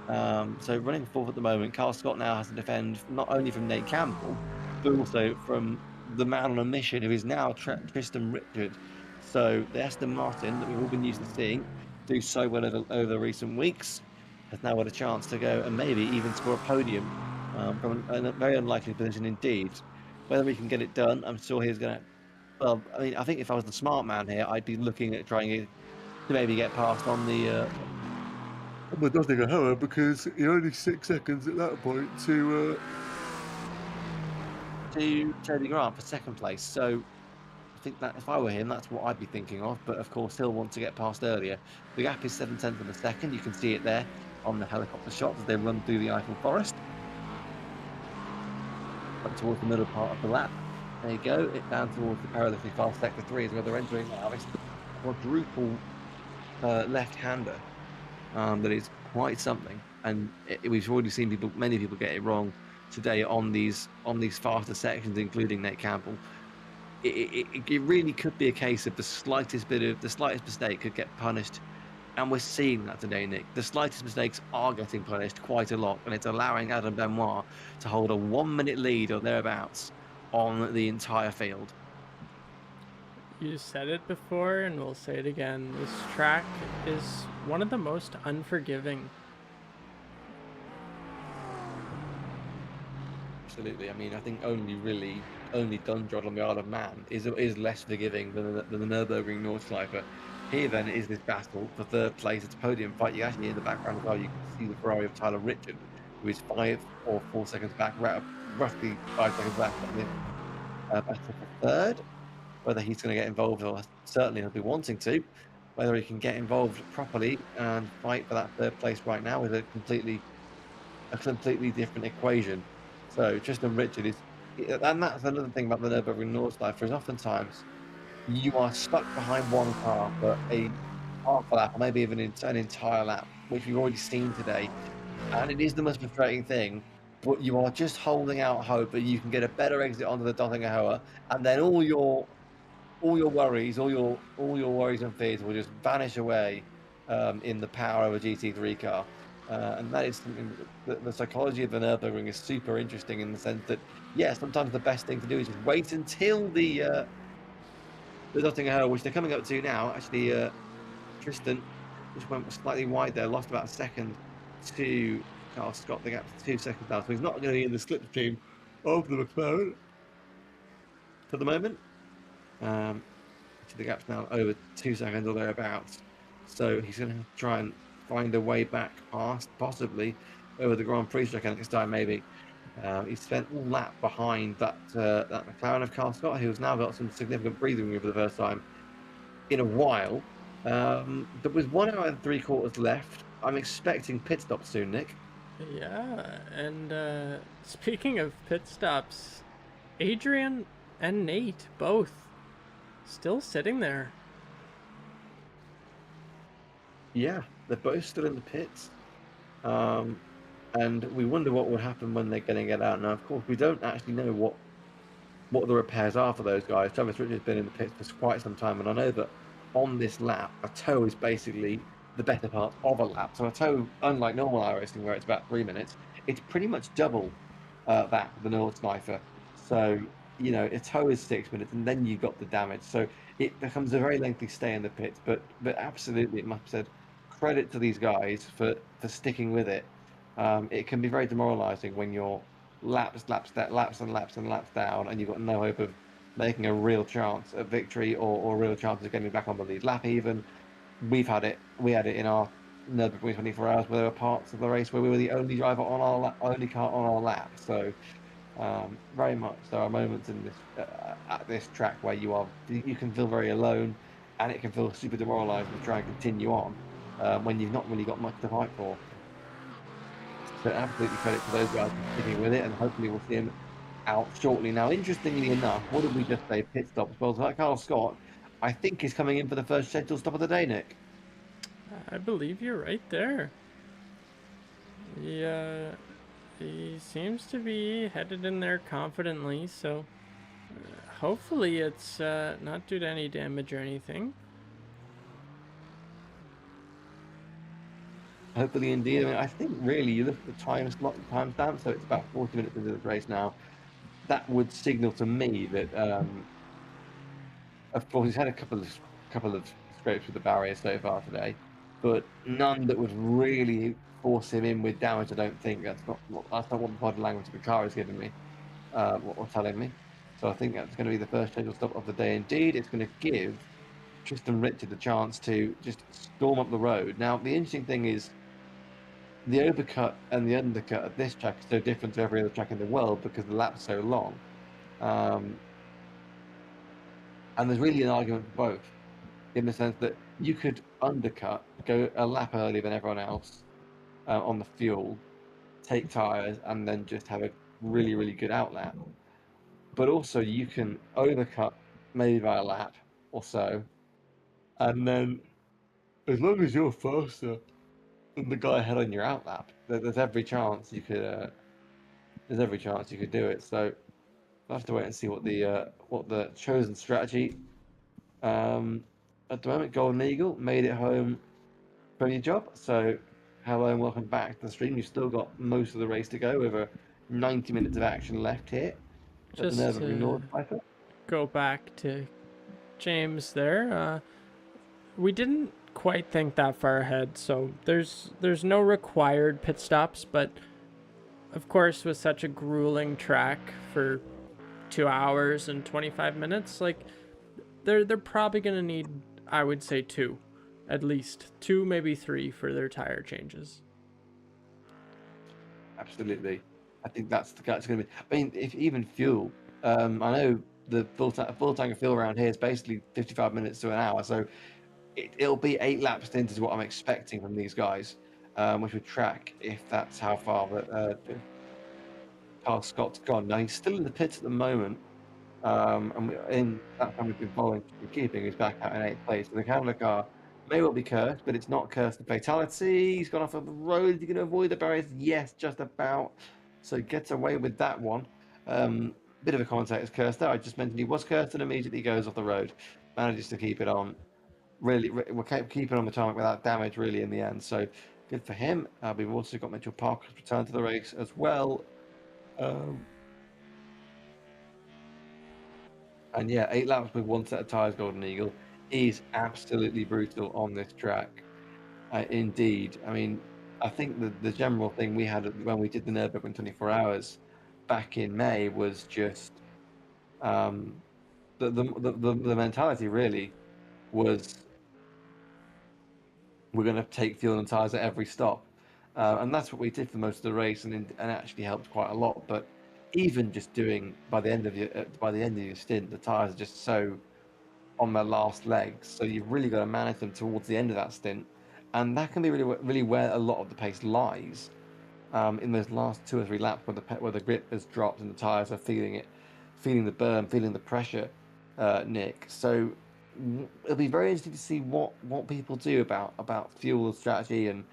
So running fourth at the moment, Carl Scott now has to defend not only from Nate Campbell, but also from the man on a mission who is now Tristan Richard. So the Aston Martin that we've all been used to seeing do so well over the recent weeks has now got a chance to go and maybe even score a podium from a very unlikely position indeed. Whether we can get it done, I'm sure he's going to. Well, I mean, I think if I was the smart man here, I'd be looking at trying to maybe get past on the nothing Ahoa because you're only 6 seconds at that point to Toby Grant for 2nd place. So I think that if I were him, that's what I'd be thinking of. But of course, he'll want to get past earlier. The gap is 7/10 of a second. You can see it there on the helicopter shots as they run through the Eiffel Forest. Up towards the middle part of the lap. There you go. It down towards the powerlifting fast sector 3 is where they're entering now. It's the quadruple left-hander that is quite something. And we've already seen many people get it wrong today on these faster sections, including Nate Campbell. It really could be a case of the slightest mistake could get punished, and we're seeing that today, Nick. The slightest mistakes are getting punished quite a lot, and it's allowing Adam Benoit to hold a 1 minute lead or thereabouts on the entire field. You said it before, and we'll say it again. This track is one of the most unforgiving. Absolutely. I mean, I think only Dundrod on the Isle of Man is less forgiving than the Nürburgring Nordschleife. Here, then, is this battle for third place. It's a podium fight. You actually, in the background as well, you can see the Ferrari of Tyler Richard, who is 5 or 4 seconds back, roughly 5 seconds back on this battle for third. Whether he's going to get involved, or certainly he'll be wanting to, whether he can get involved properly and fight for that third place right now is a completely different equation. So Tristan Richard is, and that's another thing about the Nürburgring Nordschleife, is oftentimes you are stuck behind one car for a half a lap, or maybe even an entire lap, which we've already seen today. And it is the most frustrating thing, but you are just holding out hope that you can get a better exit onto the Dottinger Hoa, and then all your worries, all your worries and fears will just vanish away in the power of a GT3 car. And that is something that the psychology of the Nürburgring is super interesting, in the sense that, yeah, sometimes the best thing to do is just wait until the Nottingham Hill, which they're coming up to now. Actually, Tristan just went slightly wide there, lost about a second to Carl Scott. The gap's 2 seconds now, so he's not going to be in the slipstream of the McLaren for the moment. The gap's now over 2 seconds or thereabouts. So he's going to try and find a way back past, possibly over the Grand Prix track next time, maybe. He spent all lap behind that McLaren of Carl Scott, who's now got some significant breathing room for the first time in a while. There was 1 hour and 3/4 left. I'm expecting pit stop soon, Nick. Yeah, and speaking of pit stops, Adrian and Nate both still sitting there. Yeah, they're both still in the pits. And we wonder what would happen when they're going to get out. Now, of course, we don't actually know what the repairs are for those guys. Travis Richard's been in the pits for quite some time, and I know that on this lap, a tow is basically the better part of a lap. So a tow, unlike normal iRacing, where it's about 3 minutes, it's pretty much double that for the Nordschleife. So, you know, a tow is 6 minutes, and then you got the damage. So it becomes a very lengthy stay in the pits. But absolutely, it must be said, credit to these guys for sticking with it. It can be very demoralising when you're laps and laps down, and you've got no hope of making a real chance at victory, or a real chance of getting back on the lead lap. Even we had it in our Nürburgring 24 hours, where there were parts of the race where we were the only driver on our only car on our lap. So very much there are moments in this at this track where you can feel very alone, and it can feel super demoralising to try and continue on when you've not really got much to fight for. So absolutely credit to those guys for sticking with it, and hopefully we'll see him out shortly. Now, interestingly enough, what did we just say? Pit stops. Well, so that Carl Scott, I think, is coming in for the first scheduled stop of the day, Nick. I believe you're right there. He seems to be headed in there confidently, so hopefully it's not due to any damage or anything. Hopefully, indeed. I mean, I think really you look at the timestamp, so it's about 40 minutes into the race now. That would signal to me that, of course, he's had a couple of scrapes with the barrier so far today, but none that would really force him in with damage. I don't think that's not what the body language of the car is giving me, or telling me. So I think that's going to be the first scheduled stop of the day. Indeed, it's going to give Tristan Richard the chance to just storm up the road. Now, the interesting thing is, the overcut and the undercut at this track is so different to every other track in the world because the lap's so long. And there's really an argument for both, in the sense that you could undercut, go a lap earlier than everyone else on the fuel, take tyres, and then just have a really, really good outlap. But also you can overcut maybe by a lap or so, and then as long as you're faster than the guy ahead on your outlap, there's every chance you could do it. So we'll have to wait and see what the chosen strategy. At the moment, Golden Eagle made it home from your job. So hello and welcome back to the stream. You've still got most of the race to go, over 90 minutes of action left here. at the Just Nürburgring to Nord. go back to James there, we didn't quite think that far ahead, so there's no required pit stops, but of course with such a grueling track for 2 hours and 25 minutes, like they're probably gonna need, I would say, two, at least two, maybe three for their tire changes. Absolutely. I think that's going to be. I mean, if even fuel, I know the full tank of fuel around here is basically 55 minutes to an hour, so it'll be 8 laps into what I'm expecting from these guys, which would track if that's how far that Carl Scott's gone. Now he's still in the pits at the moment, and in that time we've been following keeping, he's back out in 8th place. So the Cavalier car may well be cursed, but it's not cursed to fatality. He's gone off of the road. Is he going to avoid the barriers? Yes, just about. So he gets away with that one. Bit of a contact curse there. I just mentioned he was cursed and immediately goes off the road. Manages to keep it on. Really, we'll keep it on the tarmac without damage, really, in the end. So good for him. We've also got Mitchell Parker's return to the race as well. Um, And yeah, 8 laps with one set of tyres, Golden Eagle, is absolutely brutal on this track. Indeed. I mean, I think the general thing we had when we did the Nürburgring 24 hours back in May was just um, the mentality really was we're going to take fuel and tyres at every stop. And that's what we did for most of the race, and actually helped quite a lot. But even just doing by the end of your stint, the tyres are just so on their last legs. So you've really got to manage them towards the end of that stint, and that can be really where a lot of the pace lies, in those last 2 or 3 laps where the grip has dropped and the tyres are feeling it, feeling the burn, feeling the pressure, Nick. So it'll be very interesting to see what people do about fuel strategy and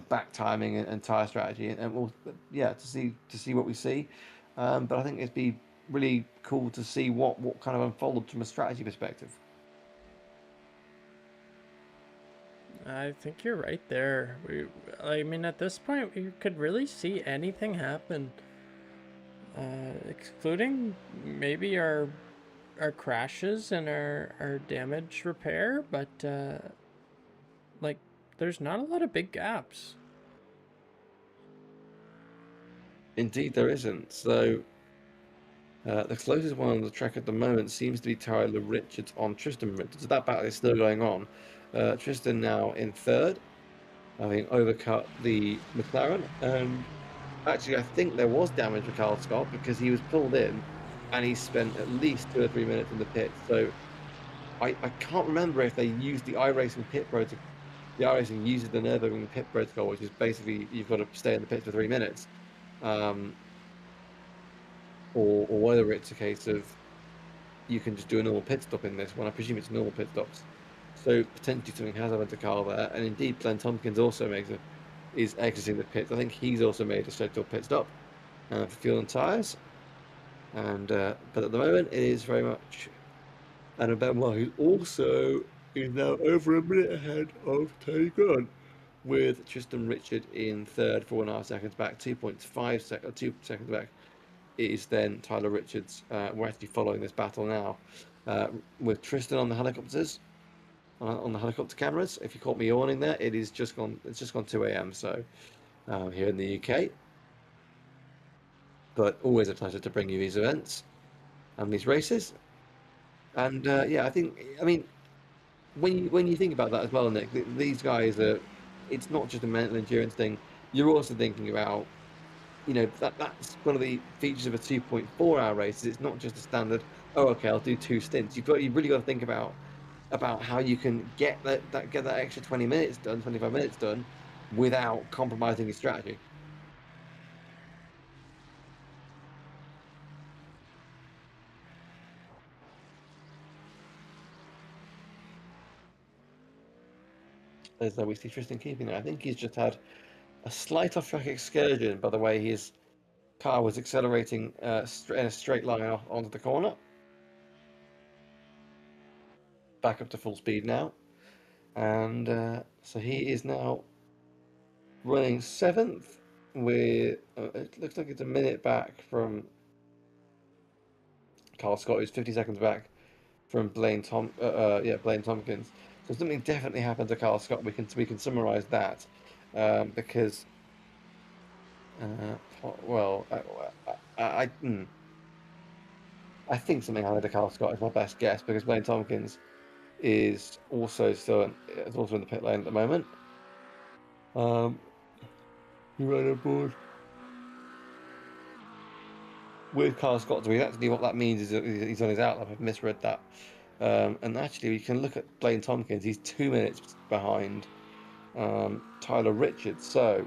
back timing and tyre strategy, and we'll yeah to see what we see. But I think it'd be really cool to see what kind of unfolded from a strategy perspective. I think you're right there. I mean, at this point, we could really see anything happen, excluding maybe our crashes and our damage repair, but like there's not a lot of big gaps. Indeed, there isn't. So the closest one on the track at the moment seems to be Tyler Richards on Tristan Richards. So that battle is still going on. Tristan now in third, having overcut the McLaren. And actually, I think there was damage for Carl Scott because he was pulled in and he spent at least 2 or 3 minutes in the pit. So I can't remember if they used the iRacing pit protocol. The iRacing uses the Nürburgring pit protocol, which is basically you've got to stay in the pit for 3 minutes. Um, or whether it's a case of you can just do a normal pit stop in this one. I presume it's normal pit stops. So potentially something has happened to Carl there. And indeed, Glenn Tompkins also is exiting the pits. I think he's also made a scheduled pit stop for fuel and tyres. And but at the moment, it is very much Adam Benoit, who also is now over a minute ahead of Tony Grant, with Tristan Richard in third, 4.5 seconds back, 2 seconds back is then Tyler Richards. We're actually following this battle now with Tristan on the helicopters, on the helicopter cameras. If you caught me yawning there, it is just gone. It's just gone 2 a.m. So here in the UK, but always a pleasure to bring you these events and these races. And yeah, I mean, when you think about that as well, Nick, these guys are. It's not just a mental endurance thing. You're also thinking about that's one of the features of a 2.4 hour race. Is it's not just a standard. Oh, okay, I'll do 2 stints. You've really got to think about how you can get that extra 20 minutes done, 25 minutes done, without compromising your strategy. As we see Tristan keeping it, I think he's just had a slight off-track excursion by the way his car was accelerating in a straight line onto the corner. Back up to full speed now, and so he is now running seventh with it looks like it's a minute back from Carl Scott, who's 50 seconds back from Blaine Tompkins. So something definitely happened to Carl Scott. We can summarise that because well, I think something happened to Carl Scott is my best guess because Blaine Tompkins is also in the pit lane at the moment. He ran on board with Carl Scott. So actually what that means is that he's on his outlap. I've misread that. And actually, we can look at Blaine Tompkins. He's 2 minutes behind Tyler Richards. So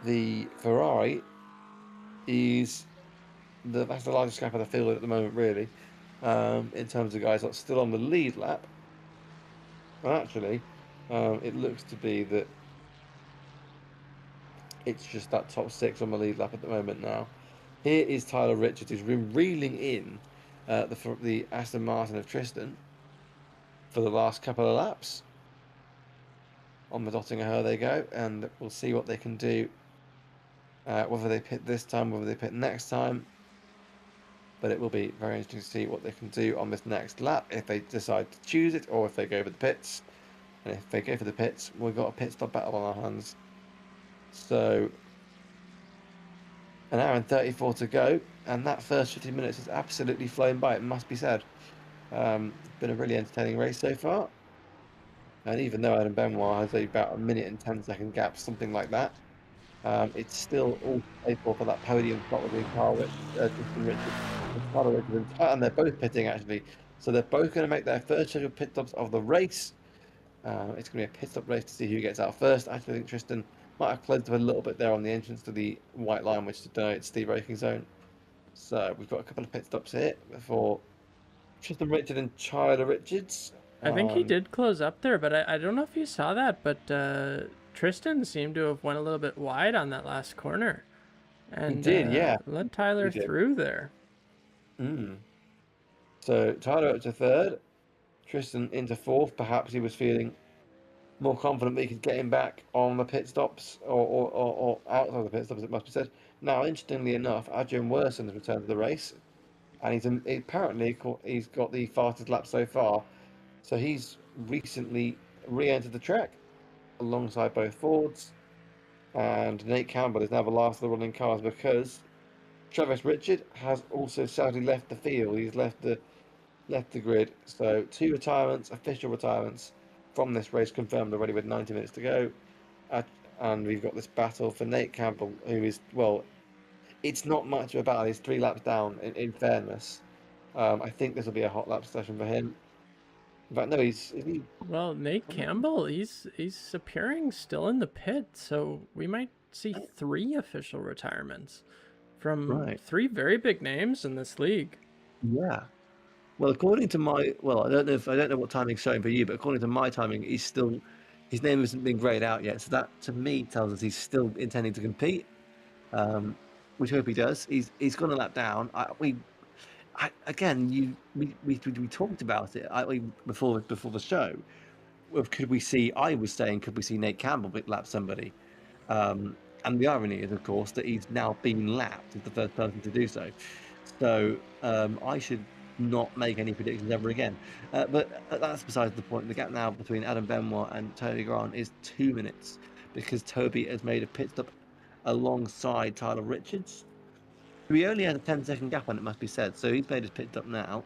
the Ferrari that's the largest gap of the field at the moment, really, in terms of guys that's still on the lead lap. And actually, it looks to be that it's just that top 6 on the lead lap at the moment now. Here is Tyler Richards, who's been reeling in the Aston Martin of Tristan for the last couple of laps. On the Dottinger, they go, and we'll see what they can do. Whether they pit this time, whether they pit next time. But it will be very interesting to see what they can do on this next lap, if they decide to choose it, or if they go for the pits. And if they go for the pits, we've got a pit stop battle on our hands. So, an hour and 34 to go, and that first 50 minutes has absolutely flown by, it must be said. It's been a really entertaining race so far. And even though Adam Benoit has about a minute and 10-second gap, something like that, it's still all paid for that podium spot between Tristan Richards and Tyler Richards, and they're both pitting actually. So they're both going to make their first scheduled pit stops of the race. It's going to be a pit stop race to see who gets out first. Actually, I think Tristan might have closed up a little bit there on the entrance to the white line, which denotes the braking zone. So we've got a couple of pit stops here for Tristan Richards and Tyler Richards. I think he did close up there, but I don't know if you saw that, but Tristan seemed to have went a little bit wide on that last corner. And he did, yeah. Let Tyler through there. So Tyler up to third, Tristan into fourth. Perhaps he was feeling more confident that he could get him back on the pit stops or out of the pit stops, it must be said. Now, interestingly enough, Adrian Worson has returned to the race, and he's got the fastest lap so far. So he's recently re-entered the track alongside both Fords, and Nate Campbell is now the last of the running cars because Travis Richard has also sadly left the field. He's left the grid. So 2 retirements, official retirements from this race confirmed already with 90 minutes to go. And we've got this battle for Nate Campbell, who is, well, it's not much of a battle. He's 3 laps down, in fairness. I think this will be a hot lap session for him. In fact, no, Well, Nate Campbell, he's appearing still in the pit, so we might see 3 official retirements from 3 very big names in this league. Yeah. Well, according to I don't know what timing's showing for you, but according to my timing, his name hasn't been grayed out yet. So that to me tells us he's still intending to compete. We hope he does. He's gone a lap down. We talked about it before the show. Could we see Nate Campbell lap somebody? And the irony is, of course, that he's now been lapped as the first person to do so. So I should not make any predictions ever again. But that's besides the point. The gap now between Adam Benoit and Toby Grant is 2 minutes because Toby has made a pit stop alongside Tyler Richards. We only had a 10-second gap on it, must be said. So he's made his pit stop now.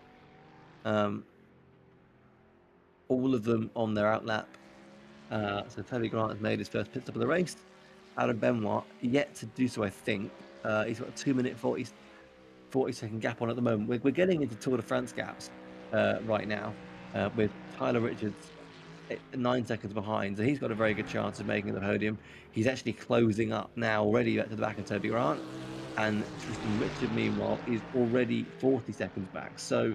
All of them on their outlap. So Toby Grant has made his first pit stop of the race. Adam Benoit yet to do so, I think. He's got a 2-minute 40-second gap on at the moment. We're getting into Tour de France gaps right now with Tyler Richards 9 seconds behind. So he's got a very good chance of making the podium. He's actually closing up now already back to the back of Toby Grant. And Tristan Richard, meanwhile, is already 40 seconds back. So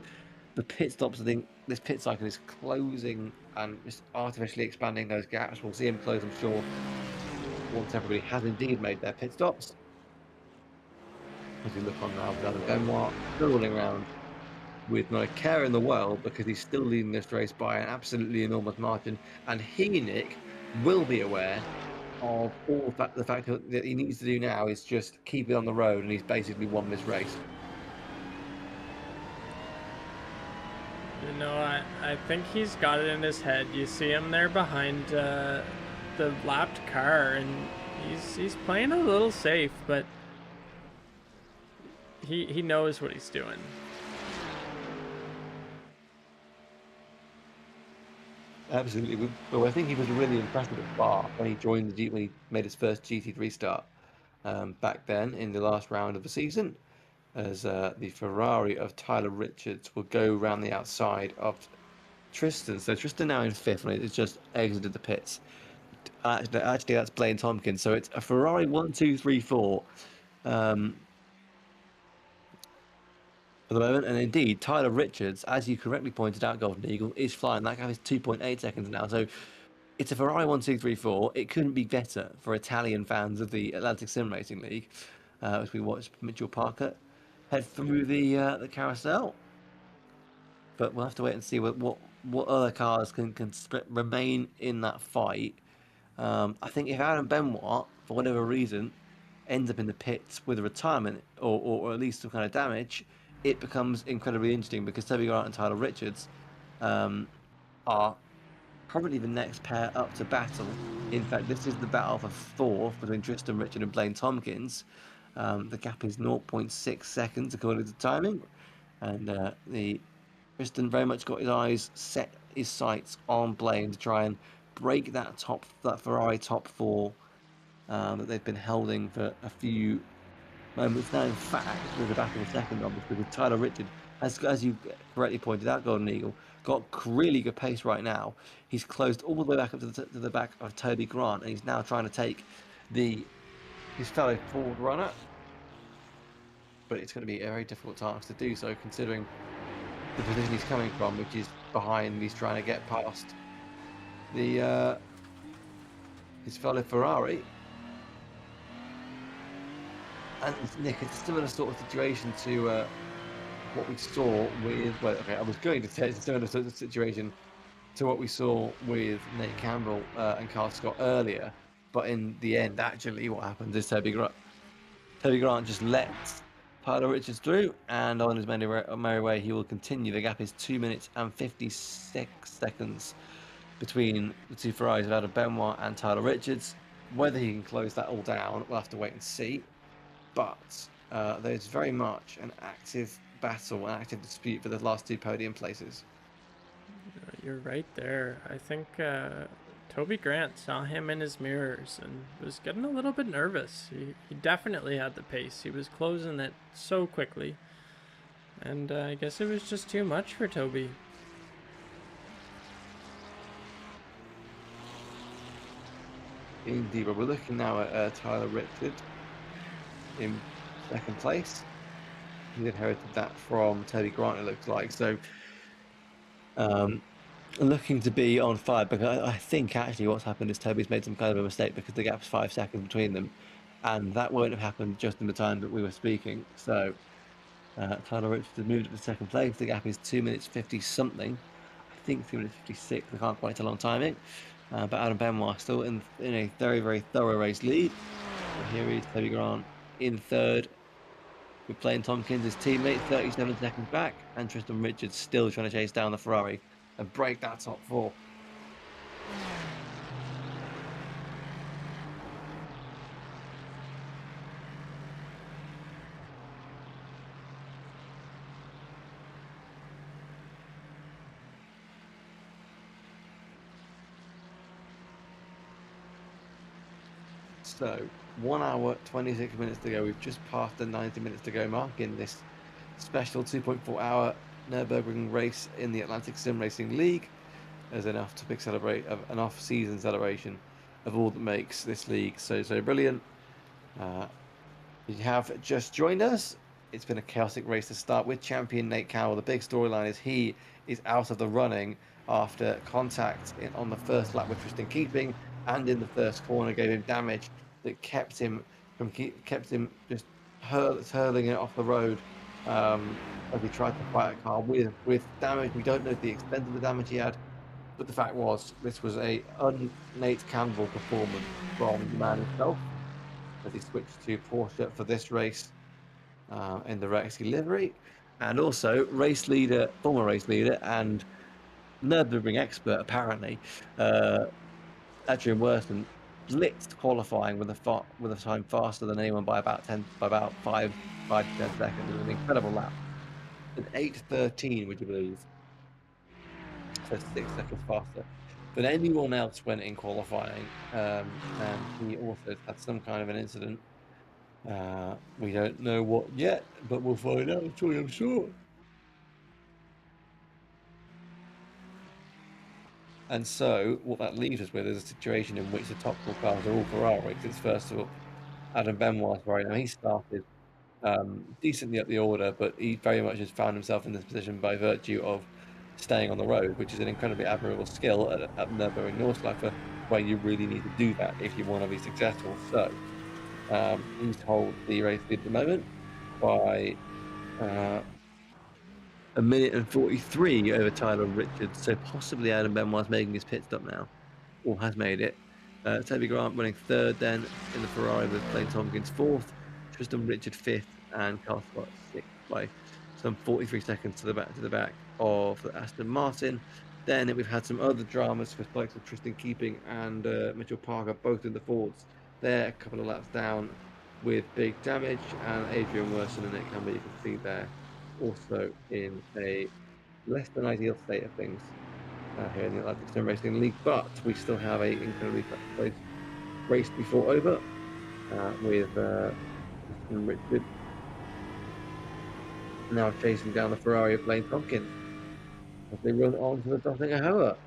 the pit stops, I think this pit cycle is closing and just artificially expanding those gaps. We'll see him close, I'm sure, once everybody has indeed made their pit stops. As we look on now, with Adam Benoit still running around with not a care in the world because he's still leading this race by an absolutely enormous margin. And he, Nick, will be aware of all the fact that he needs to do now is just keep it on the road, and he's basically won this race. You know, I think he's got it in his head. You see him there behind the lapped car, and he's playing a little safe, but he knows what he's doing. Absolutely. But I think he was really impressive at Spa when he joined when he made his first GT3 start back then in the last round of the season, as the Ferrari of Tyler Richards will go around the outside of Tristan. So Tristan now in fifth, and it's just exited the pits. Actually, that's Blaine Tompkins. So it's a Ferrari 1, 2, 3, 4 for the moment. And indeed, Tyler Richards, as you correctly pointed out, Golden Eagle, is flying. That gap is 2.8 seconds now. So it's a Ferrari 1, 2, 3, 4. It couldn't be better for Italian fans of the Atlantic Sim Racing League, as we watched Mitchell Parker head through the carousel. But we'll have to wait and see what other cars can remain in that fight. I think if Adam Benoit, for whatever reason, ends up in the pits with a retirement or at least some kind of damage, it becomes incredibly interesting because Toby Grant and Tyler Richards are probably the next pair up to battle. In fact, this is the battle for fourth between Tristan Richard and Blaine Tompkins. The gap is 0.6 seconds according to timing, and the Tristan very much got his eyes set, his sights on Blaine to try and break that Ferrari top four that they've been holding for a few moments now. In fact, there's a battle of second on this because Tyler Richard, as you correctly pointed out, Golden Eagle, got really good pace right now. He's closed all the way back up to the back of Toby Grant, and he's now trying to take his fellow forward runner. But it's going to be a very difficult task to do so, considering the position he's coming from, which is behind. He's trying to get past his fellow Ferrari. And Nick, it's a similar sort of situation to what we saw with. Well, okay, I was going to say it's a similar sort of situation to what we saw with Nate Campbell and Carl Scott earlier. But in the end, actually, what happens is Toby Grant just lets Tyler Richards through, and on his merry way, he will continue. The gap is 2 minutes and 56 seconds between the two Ferraris of Adam Benoit and Tyler Richards. Whether he can close that all down, we'll have to wait and see. But there's very much an active battle, an active dispute for the last two podium places. You're right there. I think Toby Grant saw him in his mirrors and was getting a little bit nervous. He definitely had the pace. He was closing it so quickly. And I guess it was just too much for Toby. Indeed, but we're looking now at Tyler Richard in second place. He inherited that from Toby Grant, it looks like. So, looking to be on fire, because I think actually what's happened is Toby's made some kind of a mistake because the gap's 5 seconds between them, and that won't have happened just in the time that we were speaking. So, Tyler Richards has moved up to second place. The gap is 2 minutes 50 something. I think 2 minutes 56. I can't quite tell on timing. But Adam Benoit still in a very, very thorough race lead. And here is Toby Grant in third. We're playing Tompkins, his teammate, 37 seconds back, and Tristan Richards still trying to chase down the Ferrari and break that top four. So, 1 hour, 26 minutes to go. We've just passed the 90 minutes to go mark in this special 2.4 hour Nürburgring race in the Atlantic Sim Racing League. There's enough to celebrate an off-season celebration of all that makes this league so brilliant. If you have just joined us, it's been a chaotic race to start with. Champion Nate Cowell, the big storyline is he is out of the running after contact on the first lap with Tristan Keeping, and in the first corner gave him damage that kept him just hurling it off the road as he tried to fight a car with damage. We don't know the extent of the damage he had, but the fact was this was a Nate Campbell performance from the man himself as he switched to Porsche for this race in the Rexy livery. and also former race leader, and Nürburgring expert apparently, Adrian Worson blitzed qualifying with a time faster than anyone by about 5 to 10 seconds. It was an incredible lap. An 8:13, would you believe? So 6 seconds faster than anyone else went in qualifying. And he also had some kind of an incident. We don't know what yet, but we'll find out shortly, I'm sure. And so what that leaves us with is a situation in which the top four cars are all Ferraris. It's first of all Adam Benoit's Ferrari. Now he started decently up the order, but he very much has found himself in this position by virtue of staying on the road, which is an incredibly admirable skill at Nürburgring Nordschleife, where you really need to do that if you want to be successful. So he's holds the race lead at the moment by 1:43 over Tyler Richards. So possibly Adam Benoit's making his pit stop now, or has made it. Toby Grant running third then in the Ferrari with Blaine Tompkins fourth, Tristan Richard fifth, and Carl Scott sixth by some 43 seconds to the back of Aston Martin. Then we've had some other dramas for spikes of Tristan Keeping and Mitchell Parker, both in the Fords. They're a couple of laps down with big damage, and Adrian Worson and Nick Campbell, you can see there, also in a less than ideal state of things here in the Atlantic Sim Racing League, but we still have a incredibly close race before over with Richard now chasing down the Ferrari of Blaine Tompkins as they run on to the Dottinger Hoa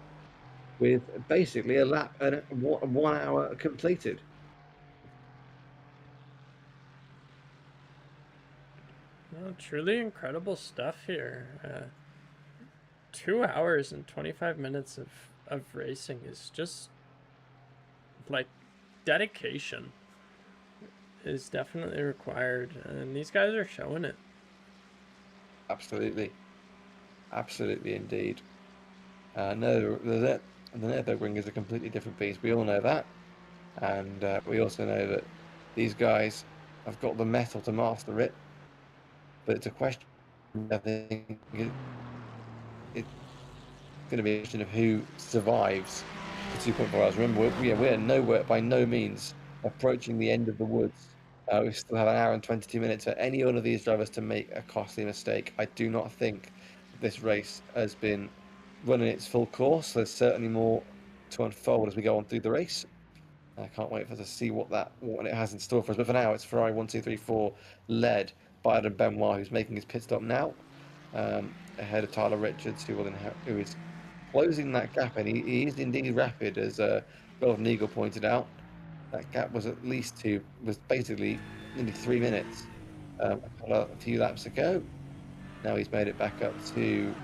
with basically a lap and 1 hour completed. No, truly incredible stuff here. 2 hours and 25 minutes of racing is just like dedication is definitely required, and these guys are showing it. Absolutely indeed. No, the Nürburgring is a completely different beast. We all know that, and we also know that these guys have got the mettle to master it. But it's a question, I think, it's going to be a question of who survives the 2.4 hours. Remember, we're nowhere, by no means, approaching the end of the woods. We still have an hour and 22 minutes for any one of these drivers to make a costly mistake. I do not think this race has been running its full course. There's certainly more to unfold as we go on through the race. I can't wait for us to see what it has in store for us. But for now, it's Ferrari 1, 2, 3, 4, led by Adam Benoit, who's making his pit stop now, ahead of Tyler Richards, who is closing that gap, and he is indeed rapid, as Golden Eagle pointed out. That gap was basically nearly 3 minutes a few laps ago. Now he's made it back up to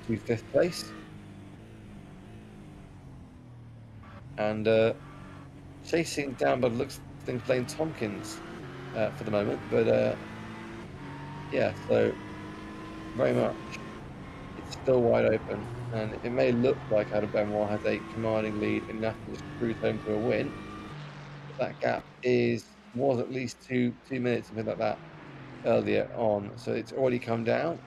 fifth place, and chasing down by the looks of things Blaine Tompkins for the moment. But yeah, so very much it's still wide open, and it may look like Adam Benoit has a commanding lead enough to just cruise home to a win. But that gap was at least two minutes, something like that, earlier on. So it's already come down.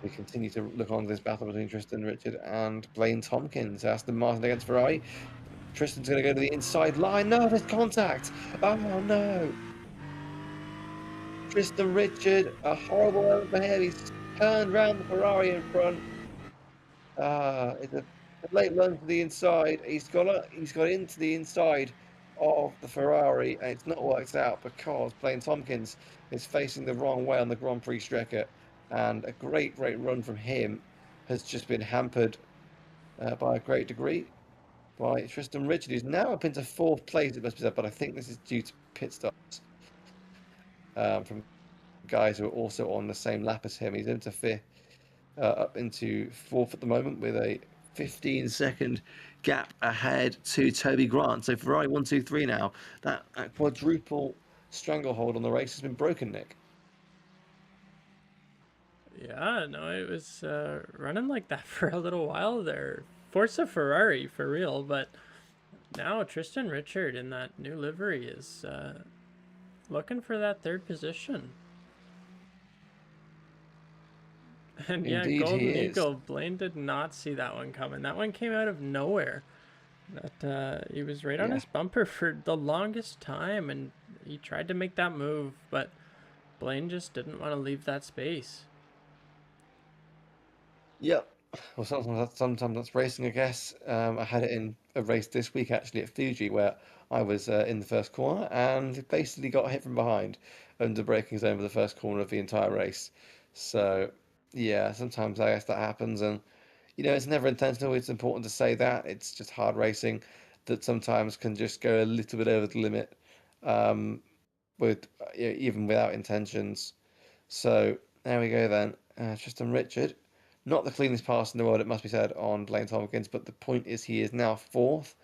We continue to look on this battle between Tristan Richard and Blaine Tompkins. Aston Martin against Ferrari. Tristan's going to go to the inside line. No, there's contact. Oh no. Tristan Richard, a horrible moment for him. He's turned round the Ferrari in front. It's a late run to the inside. He's got into the inside of the Ferrari, and it's not worked out because Blaine Tompkins is facing the wrong way on the Grand Prix stretcher, and a great run from him has just been hampered by a great degree by Tristan Richard, who's now up into fourth place, it must be said, but I think this is due to pit stops from guys who are also on the same lap as him. He's into fifth, up into fourth at the moment with a 15-second gap ahead to Toby Grant. So Ferrari 1, 2, 3 now. That quadruple stranglehold on the race has been broken, Nick. Yeah, no, it was running like that for a little while there. Forza Ferrari for real, but Now Tristan Richard in that new livery is looking for that third position. And yeah, Indeed, he Golden is. Eagle. Blaine did not see that one coming. That one came out of nowhere. That he was right on Yeah. his bumper for the longest time, and he tried to make that move, but Blaine just didn't want to leave that space. Yep. Well, sometimes that's racing, I guess. I had it in a race this week actually at Fuji where I was in the first corner and basically got hit from behind under braking zone for the first corner of the entire race. So yeah, sometimes I guess that happens, and it's never intentional. It's important to say that it's just hard racing that sometimes can just go a little bit over the limit, um, with even without intentions. So there we go then. Tristan Richard, not the cleanest pass in the world, it must be said, on Blaine Tompkins, but the point is he is now fourth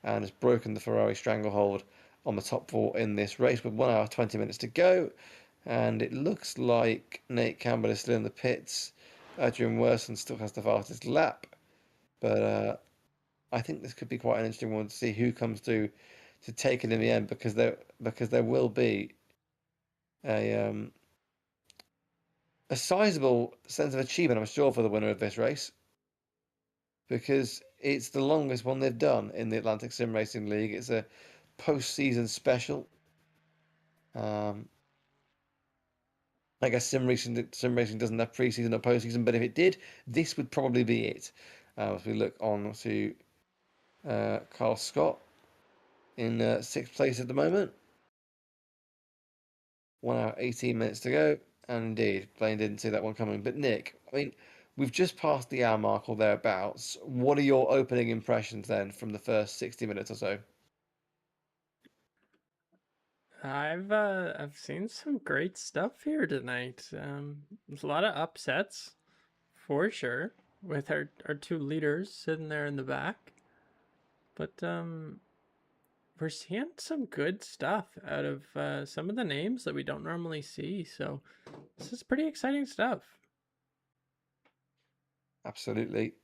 and has broken the Ferrari stranglehold on the top four in this race with 1 hour 20 minutes to go. And it looks like Nate Campbell is still in the pits. Adrian Worson still has the fastest lap, but I think this could be quite an interesting one to see who comes through to take it in the end, because there will be a a sizable sense of achievement, I'm sure, for the winner of this race, because it's the longest one they've done in the Atlantic Sim Racing League. It's a post-season special. Um, I guess sim racing doesn't have pre-season or post-season, but if it did, this would probably be it. As we look on to Carl Scott in sixth place at the moment, 1 hour 18 minutes to go, and indeed, Blaine didn't see that one coming. But Nick, I mean, we've just passed the hour mark or thereabouts. What are your opening impressions then from the first 60 minutes or so? I've seen some great stuff here tonight. There's a lot of upsets, for sure, with our two leaders sitting there in the back. But we're seeing some good stuff out of some of the names that we don't normally see. So this is pretty exciting stuff. Absolutely.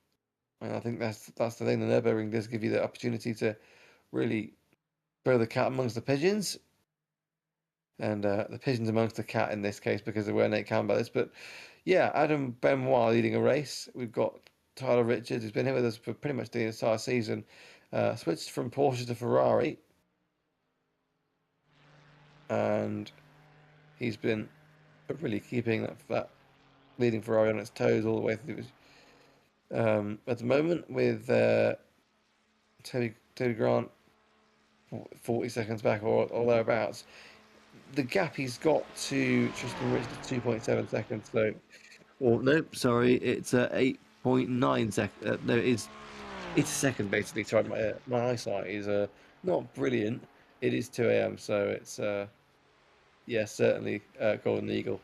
And I think that's the thing. The Nürburgring does give you the opportunity to really throw the cat amongst the pigeons, and the pigeons amongst the cat in this case because of where Nate Campbell is. But yeah, Adam Benoit leading a race. We've got Tyler Richards, who's been here with us for pretty much the entire season, switched from Porsche to Ferrari, and he's been really keeping that leading Ferrari on its toes all the way through. At the moment, with Toby Grant 40 seconds back or thereabouts, the gap he's got to Tristan Richards is 2.7 seconds. So, or no, sorry, it's 8.9 seconds. No, it's a second basically. Sorry, my eyesight is not brilliant. It is 2 a.m., so it's yeah, certainly Golden Eagle.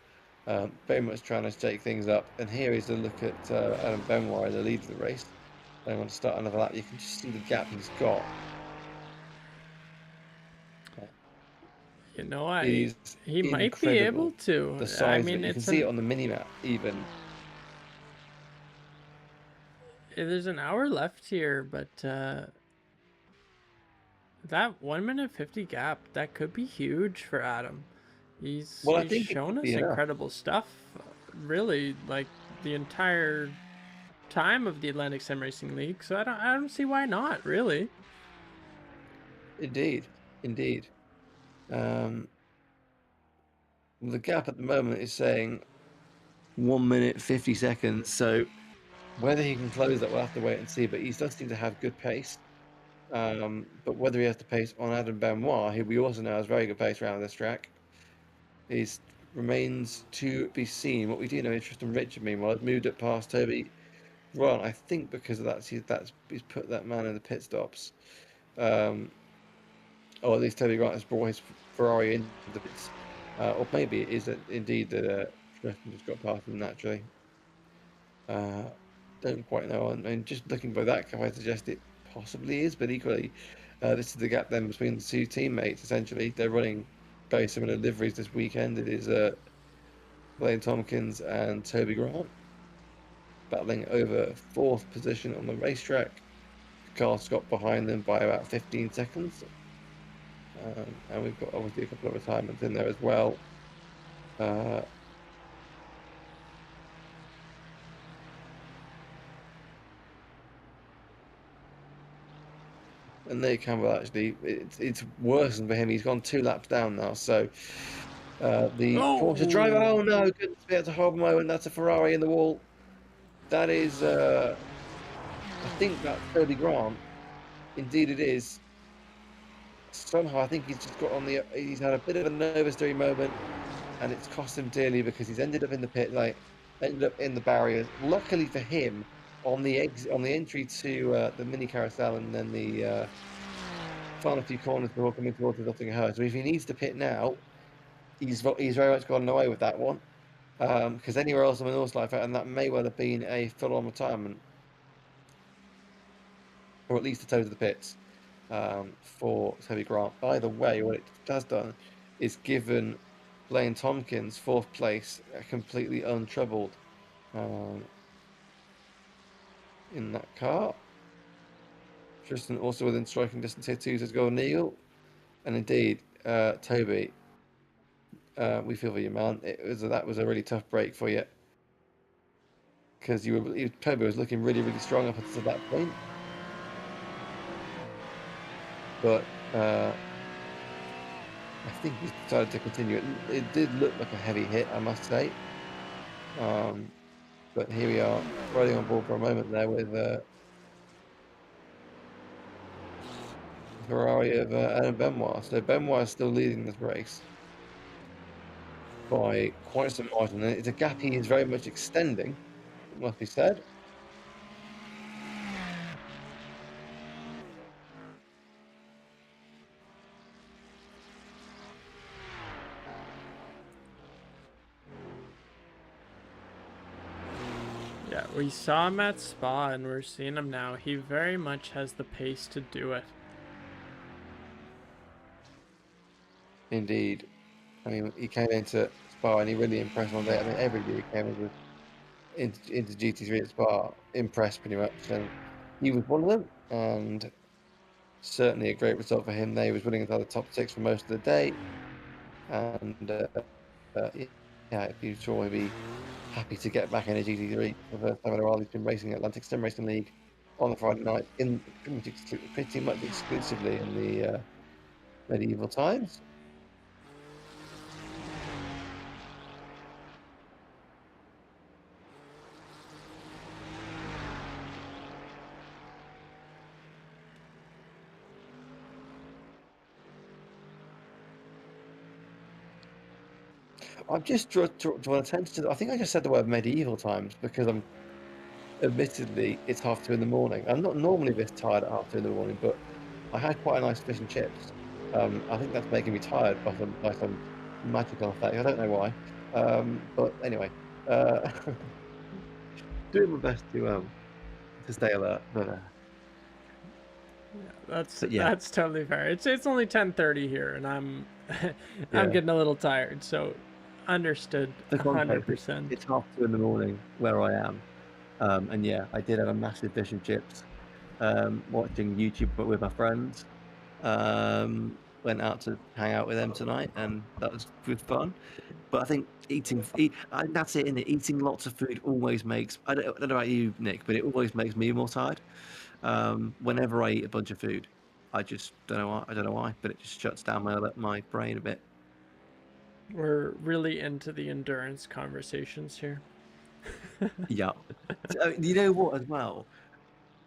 Very much trying to shake things up. And here is a look at Adam Benoit in the lead of the race. I want to start another lap. You can just see the gap he's got. You know, It is he might be able incredible, to. the I size of it. mean, You can see it on the mini map even. there's an hour left here, but that 1 minute 50 gap that could be huge for Adam. Well, I He's think it shown could be us enough. incredible stuff, really, like the entire time of the Atlantic Sim Racing League. So I don't see why not, really. Indeed, indeed. Um, the gap at the moment is saying 1 minute 50 seconds. So whether he can close that, we'll have to wait and see. But he does seem to have good pace. But whether he has the pace on Adam Benoit, who we also know has very good pace around this track, is remains to be seen. What we do know is Tristan Richard, meanwhile, has moved up past Toby Grant. I think because of that, he's put that man in the pit stops. Um, or at least Toby Grant has brought his Ferrari into the pits. Or maybe it is that indeed that Tristan just got past him naturally. Uh, don't quite know. I mean, just looking by that, I suggest it possibly is, but equally, this is the gap then between the two teammates. Essentially, they're running very similar liveries this weekend. It is Blaine Tompkins and Toby Grant battling over fourth position on the racetrack. cars got behind them by about 15 seconds. And we've got obviously a couple of retirements in there as well. And there you can, well, actually, it's worse than for him. He's gone 2 laps down now. So the Porsche driver, oh no, goodness me, that's a horrible moment. That's a Ferrari in the wall. That is, I think that's Toby Grant. Indeed, it is. Somehow, I think he's just got on the. He's had a bit of a nervous steering moment, and it's cost him dearly because he's ended up in the pit, ended up in the barriers. Luckily for him, on the entry to the mini carousel, and then the final few corners before coming towards the Nottingham. So if he needs to pit now, he's very much gotten away with that one. Because anywhere else on the North Life, and that may well have been a full-on retirement, or at least a toe to the pits for Toby Grant. Either way, what it has done is given Blaine Tompkins 4th place, completely untroubled in that car. Tristan also within striking distance here too, says Golden Eagle. And indeed, Toby, we feel for you, man. That was a really tough break for you, because Toby was looking really, really strong up until that point. But I think he's decided to continue. It did look like a heavy hit, I must say. But here we are, riding on board for a moment there with Ferrari of Alain Benoit. So Benoit is still leading this race by quite some margin. And it's a gap he is very much extending, it must be said. Yeah, we saw him at Spa and we're seeing him now. He very much has the pace to do it. Indeed. I mean, he came into Spa and he really impressed one day. I mean, everybody came into GT3 at Spa impressed pretty much, and he was one of them. And certainly a great result for him there. He was winning inside the top 6 for most of the day. And yeah, if you saw he'd be happy to get back in a GT3 for the first time in a while. He's been racing Atlantic Sim Racing League on the Friday night, in pretty much exclusively in the medieval times. I've just drawn attention to. I think I just said the word medieval times because admittedly, it's 2:30 in the morning. I'm not normally this tired at 2:30 in the morning, but I had quite a nice fish and chips. I think that's making me tired by some magical effect. I don't know why. But anyway, doing my best to stay alert. But Yeah, yeah, that's totally fair. It's only 10:30 here, and I'm I'm yeah. getting a little tired. So understood For context, 100%. it's 2:30 in the morning where I am. And yeah, I did have a massive fish and chips. Watching YouTube with my friends. Went out to hang out with them tonight, and that was good fun. But I think that's it, isn't it? Eating lots of food always makes. I don't know about you, Nick, but it always makes me more tired. Whenever I eat a bunch of food, I just don't know why. I don't know why, but it just shuts down my brain a bit. We're really into the endurance conversations here. Yeah. So, you know what? As well,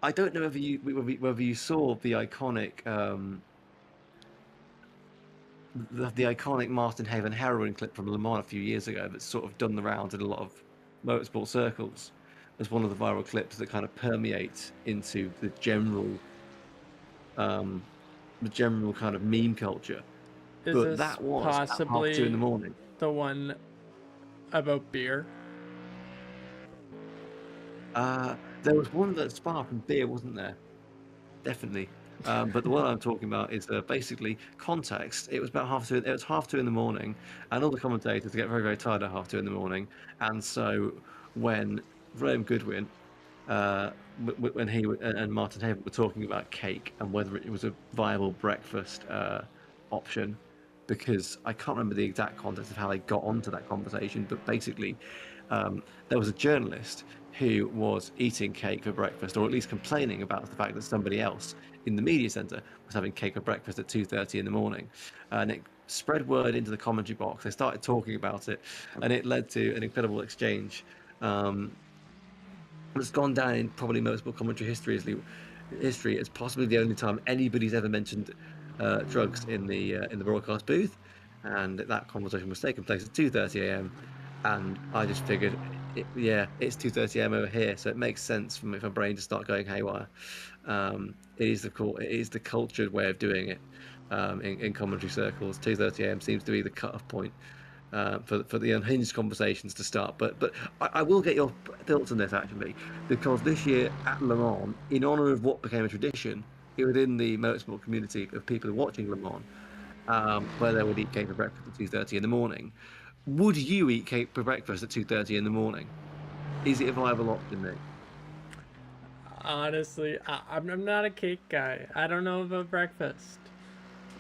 I don't know whether you saw the iconic the iconic Martin Haven heroin clip from Le Mans a few years ago that's sort of done the rounds in a lot of motorsport circles as one of the viral clips that kind of permeates into the general kind of meme culture. Is But this that was at 2:30 in the possibly morning. the one about beer? There was one that sparked from beer, wasn't there? Definitely. But the one I'm talking about is basically context. It was about 2:30. It was 2:30 in the morning, and all the commentators get very, very tired at 2:30 in the morning. And so when Graham Goodwin when he and Martin Hayward were talking about cake and whether it was a viable breakfast option, because I can't remember the exact context of how they got onto that conversation, but basically there was a journalist who was eating cake for breakfast, or at least complaining about the fact that somebody else in the media centre was having cake for breakfast at 2:30 in the morning, and it spread word into the commentary box. They started talking about it, and it led to an incredible exchange. It's gone down in probably motorsport commentary history as possibly the only time anybody's ever mentioned drugs in the broadcast booth, and that conversation was taking place at 2:30 a.m. And I just figured, yeah, it's 2:30 a.m. over here, so it makes sense for my brain to start going haywire. It is the cultured way of doing it in commentary circles. 2:30 a.m. seems to be the cut-off point for the unhinged conversations to start. But I will get your thoughts on this actually, because this year at Le Mans, in honour of what became a tradition within the motorsport community of people watching Le Mans, where they would eat cake for breakfast at 2:30 in the morning. Would you eat cake for breakfast at 2:30 in the morning? Is it a viable option, Nick? Honestly, I'm not a cake guy. I don't know about breakfast.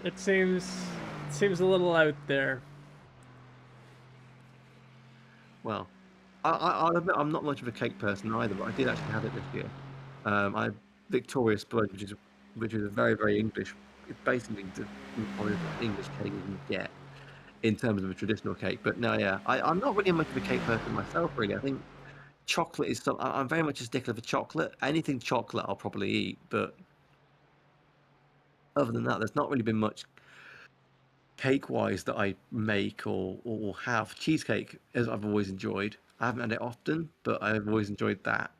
It seems a little out there. Well, I'll admit I'm not much of a cake person either, but I did actually have it this year. I had Victoria Sponge, which is a very, very English. It's basically the most English cake you can get in terms of a traditional cake. But no, yeah, I'm not really much of a cake person myself. Really, I think chocolate is something. I'm very much a stickler for chocolate. Anything chocolate, I'll probably eat. But other than that, there's not really been much cake-wise that I make or have. Cheesecake, as I've always enjoyed. I haven't had it often, but I've always enjoyed that.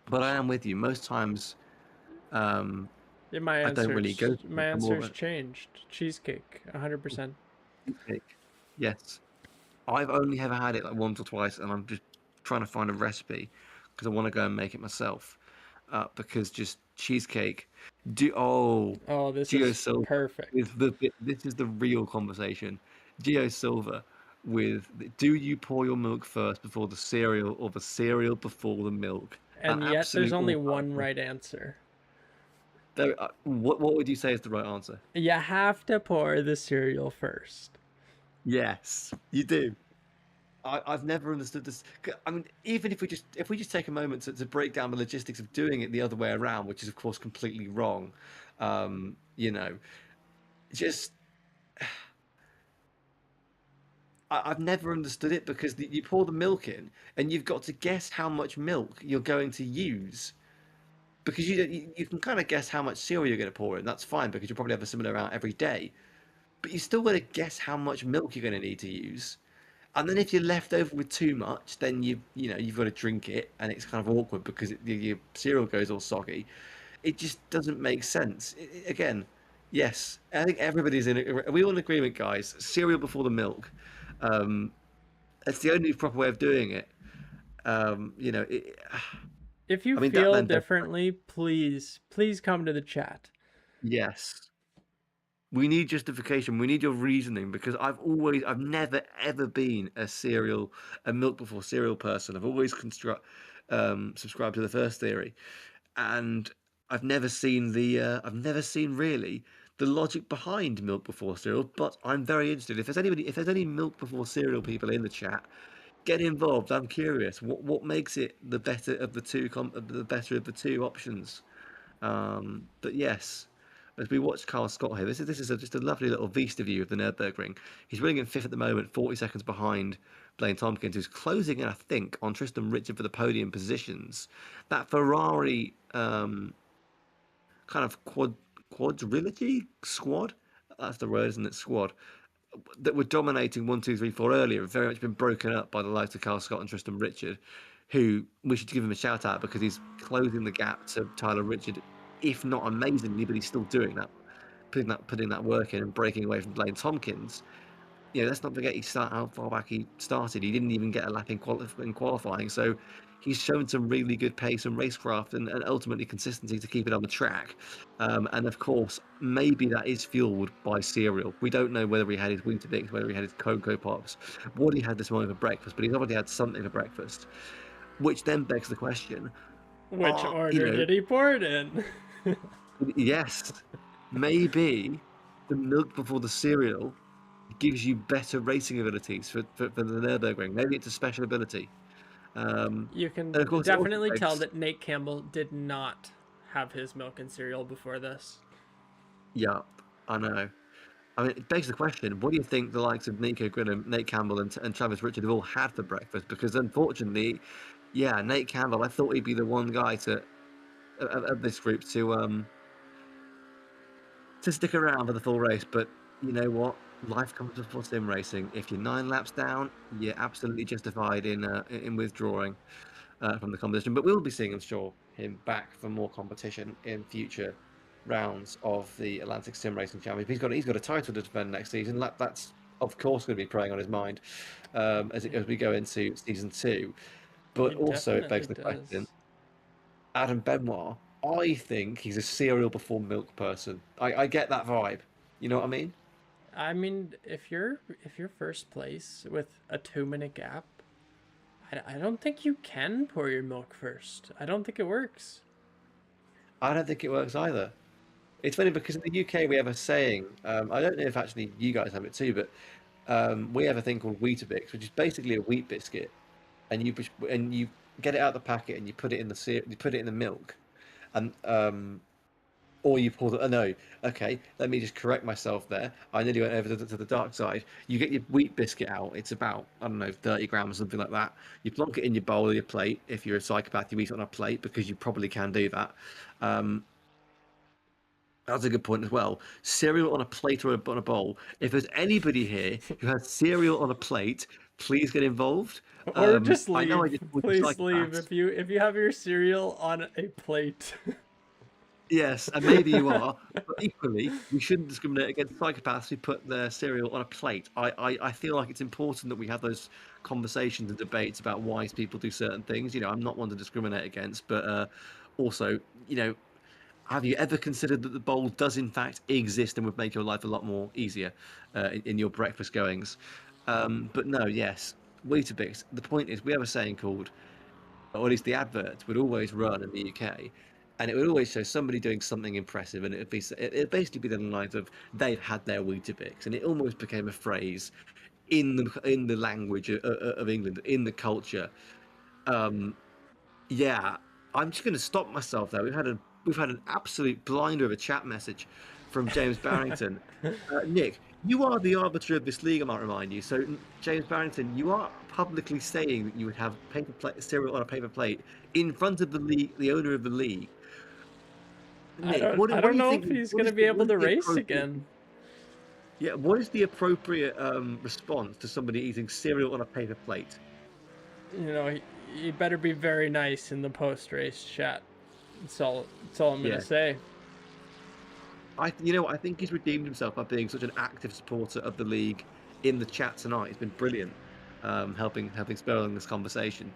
But I am with you. Most times, um, Yeah, I don't really go for my it. I'm more of answer's a changed. Cheesecake, 100%. cheesecake. Yes. I've only ever had it like once or twice, and I'm just trying to find a recipe because I want to go and make it myself. Because just cheesecake, Oh, this Geo is Silva perfect. is this is the real conversation. Geo Silva with do you pour your milk first before the cereal or the cereal before the milk? An And yet there's absolute only all-time one question. right answer. What would you say is the right answer? You have to pour the cereal first. Yes, you do. I've never understood this. I mean, even if we just take a moment to break down the logistics of doing it the other way around, which is of course completely wrong, you know, just I've never understood it because you pour the milk in and you've got to guess how much milk you're going to use because you can kind of guess how much cereal you're going to pour in. That's fine because you'll probably have a similar amount every day, but you still got to guess how much milk you're going to need to use. And then if you're left over with too much, then you've got to drink it, and it's kind of awkward because your cereal goes all soggy. It just doesn't make sense. Again, yes, I think everybody's in. Are we all in agreement, guys? Cereal before the milk. Um, it's the only proper way of doing it. You know, If you I mean that feel then begs, differently, please come to the chat. yes. We need justification. We need your reasoning because I've never ever been a milk before cereal person. I've always subscribed to the first theory, and I've never seen really the logic behind milk before cereal. But I'm very interested. If there's any milk before cereal people in the chat, get involved. I'm curious. What makes it the better of the the better of the two options? But yes, as we watch Carl Scott here, just a lovely little vista view of the Nürburgring. He's running in fifth at the moment, 40 seconds behind Blaine Tompkins, who's closing in, I think, on Tristan Richard for the podium positions. That Ferrari kind of quadrilogy squad. That's the word, isn't it? Squad that were dominating 1, 2, 3, 4 earlier have very much been broken up by the likes of Carl Scott and Tristan Richard, who we should give him a shout out because he's closing the gap to Tyler Richard, if not amazingly, but he's still doing that, putting that work in and breaking away from Blaine Tompkins. Let's not forget how far back he started. He didn't even get a lap in qualifying, so he's shown some really good pace and racecraft and ultimately consistency to keep it on the track. And of course, maybe that is fueled by cereal. We don't know whether he had his Weetabix, whether he had his Cocoa Pops, what he had this morning for breakfast, but he's already had something for breakfast. which then begs the question: Which you order know, did he pour it in? yes, maybe the milk before the cereal gives you better racing abilities for the Nürburgring. Maybe it's a special ability. You And can of course, it also definitely tell begs, that Nate Campbell did not have his milk and cereal before this. yeah, I know. I mean, it begs the question: what do you think the likes of Nico Grinham, Nate Campbell, and Travis Richard have all had for breakfast? Because unfortunately, yeah, Nate Campbell, I thought he'd be the one guy of this group to stick around for the full race. But you know what? Life comes before sim racing. If you're 9 laps down, you're absolutely justified in withdrawing from the competition. But we'll be seeing, I'm sure, him back for more competition in future rounds of the Atlantic Sim Racing Championship. He's got a title to defend next season. That's of course going to be preying on his mind as we go into season 2. He But also, it begs definitely the question: does. Adam Benoit. I think he's a cereal before milk person. I get that vibe. You know what I mean? I mean, if you're first place with a 2 minute gap, I don't think you can pour your milk first. I don't think it works. I don't think it works either. It's funny because in the UK we have a saying. I don't know if actually you guys have it too, but we have a thing called Weetabix, which is basically a wheat biscuit, and you get it out of the packet and you put it in you put it in the milk, and or you pour the. Oh, no, okay. Let me just correct myself there. I nearly went over to the dark side. You get your wheat biscuit out. It's about, I don't know, 30 grams, something like that. You plonk it in your bowl or your plate. If you're a psychopath, you eat it on a plate because you probably can do that. Um, that's a good point as well. Cereal on a plate or on a bowl. If there's anybody here who has cereal on a plate, please get involved. Or just I know I leave. just called you Please leave psychopaths. if you have your cereal on a plate. Yes, and maybe you are, but equally, we shouldn't discriminate against psychopaths who put their cereal on a plate. I feel like it's important that we have those conversations and debates about why people do certain things. I'm not one to discriminate against, but also, you know, have you ever considered that the bowl does in fact exist and would make your life a lot more easier in your breakfast goings? But no, yes, Weetabix. The point is, we have a saying called, or at least the adverts would always run in the UK, and it would always show somebody doing something impressive, and it'd basically be the lines of they've had their Weetabix, and it almost became a phrase in the language of England, in the culture. Um, yeah, I'm just going to stop myself there. We've had an absolute blinder of a chat message from James Barrington. Nick, you are the arbiter of this league, I might remind you. So, James Barrington, you are publicly saying that you would have cereal on a paper plate in front of the league, the owner of the league. I Nick, don't what, I what do don't you know think? if he's gonna be able What is to the race appropriate? again. Yeah, what is the appropriate response to somebody eating cereal on a paper plate? You better be very nice in the post race chat. That's all I'm gonna Yeah, say. I think he's redeemed himself by being such an active supporter of the league in the chat tonight. He's been brilliant, helping spurring this conversation.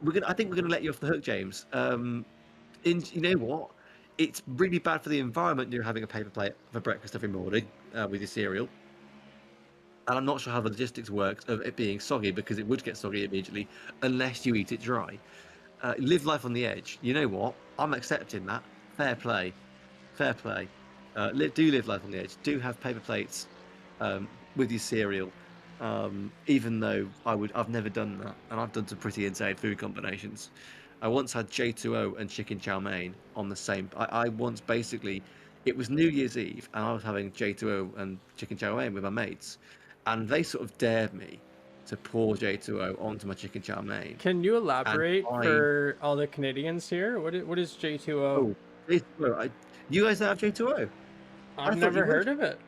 I think we're gonna let you off the hook, James. You know what? It's really bad for the environment. You're having a paper plate for breakfast every morning with your cereal, and I'm not sure how the logistics works of it being soggy because it would get soggy immediately unless you eat it dry. Live life on the edge. You know what? I'm accepting that. Fair play. Fair play. Do live life on the edge. Do have paper plates with your cereal. Even though I've never done that, and I've done some pretty insane food combinations. I once had J2O and chicken chow mein on the same. I once basically, it was New Year's Eve, and I was having J2O and chicken chow mein with my mates, and they sort of dared me to pour J2O onto my chicken chow mein, Can you and elaborate I for all the Canadians here? What is J2O? oh J2O, you guys don't have J2O? I I've thought you never would. heard of it.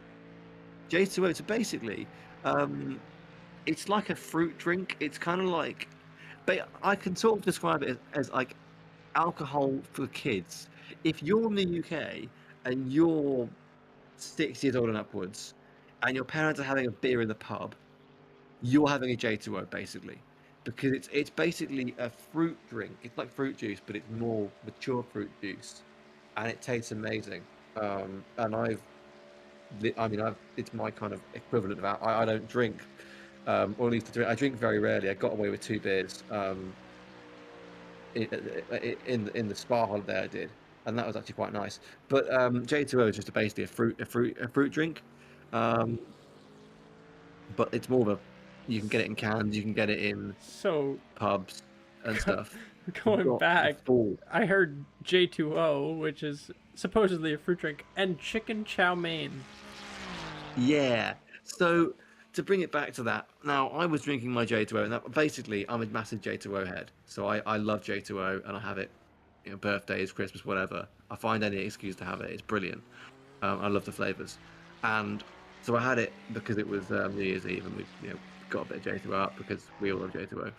J2O, so basically, um, it's like a fruit drink. It's kind of like, but I can sort of describe it as like alcohol for kids. If you're in the UK and you're 6 years old and upwards, and your parents are having a beer in the pub, you're having a J2O basically, because it's basically a fruit drink. It's like fruit juice, but it's more mature fruit juice, and it tastes amazing. And it's my kind of equivalent of that. I don't drink, or at least I drink very rarely. I got away with 2 beers. in the spa holiday I did, and that was actually quite nice. But J2O is just basically a fruit drink, um, but it's more of a you can get it in cans, you can get it in So, pubs and stuff. You've going got the back, full. I heard J2O, which is supposedly a fruit drink, and chicken chow mein. Yeah. So to bring it back to that, now I was drinking my J2O, and that, basically I'm a massive J2O head. So I love J2O, and I have it, birthdays, Christmas, whatever. I find any excuse to have it. It's brilliant. I love the flavors, and so I had it because it was New Year's Eve, and we got a bit of J2O up because we all love J2O.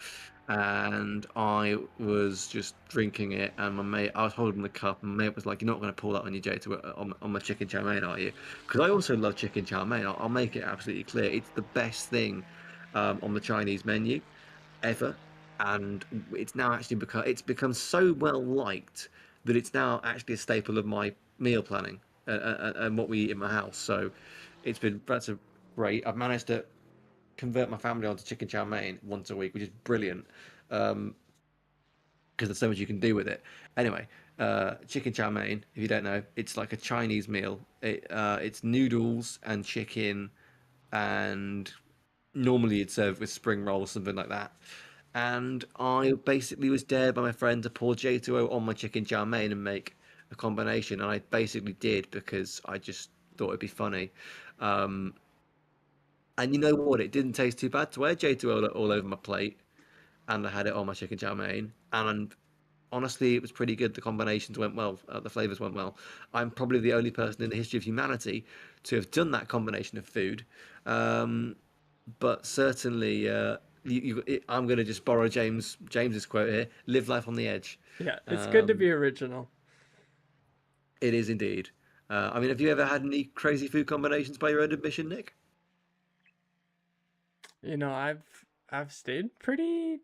And I was just drinking it, and I was holding the cup, and my mate was like, "You're not going to pour that on your J2O on my chicken chow mein, are you?" Because I also love chicken chow mein. I'll make it absolutely clear, it's the best thing on the Chinese menu ever, and it's become so well liked that it's now actually a staple of my meal planning and what we eat in my house. So that's a great. I've managed to convert my family onto chicken chow mein once a week, which is brilliant. Because there's so much you can do with it. Anyway, chicken chow mein, if you don't know, it's like a Chinese meal. It's noodles and chicken, and normally it's served with spring roll or something like that. And I basically was dared by my friend to pour J2O on my chicken chow mein and make a combination. And I basically did because I just thought it'd be funny. Um, and you know what? It didn't taste too bad. So I had J2O all over my plate, and I had it on my chicken chow mein. And honestly, it was pretty good. The combinations went well. The flavors went well. I'm probably the only person in the history of humanity to have done that combination of food. Um, but certainly, I'm going to just borrow James's quote here: "Live life on the edge." Yeah, it's good to Um, be original. it is indeed. I mean, have you ever had any crazy food combinations by your own admission, Nick? I've stayed pretty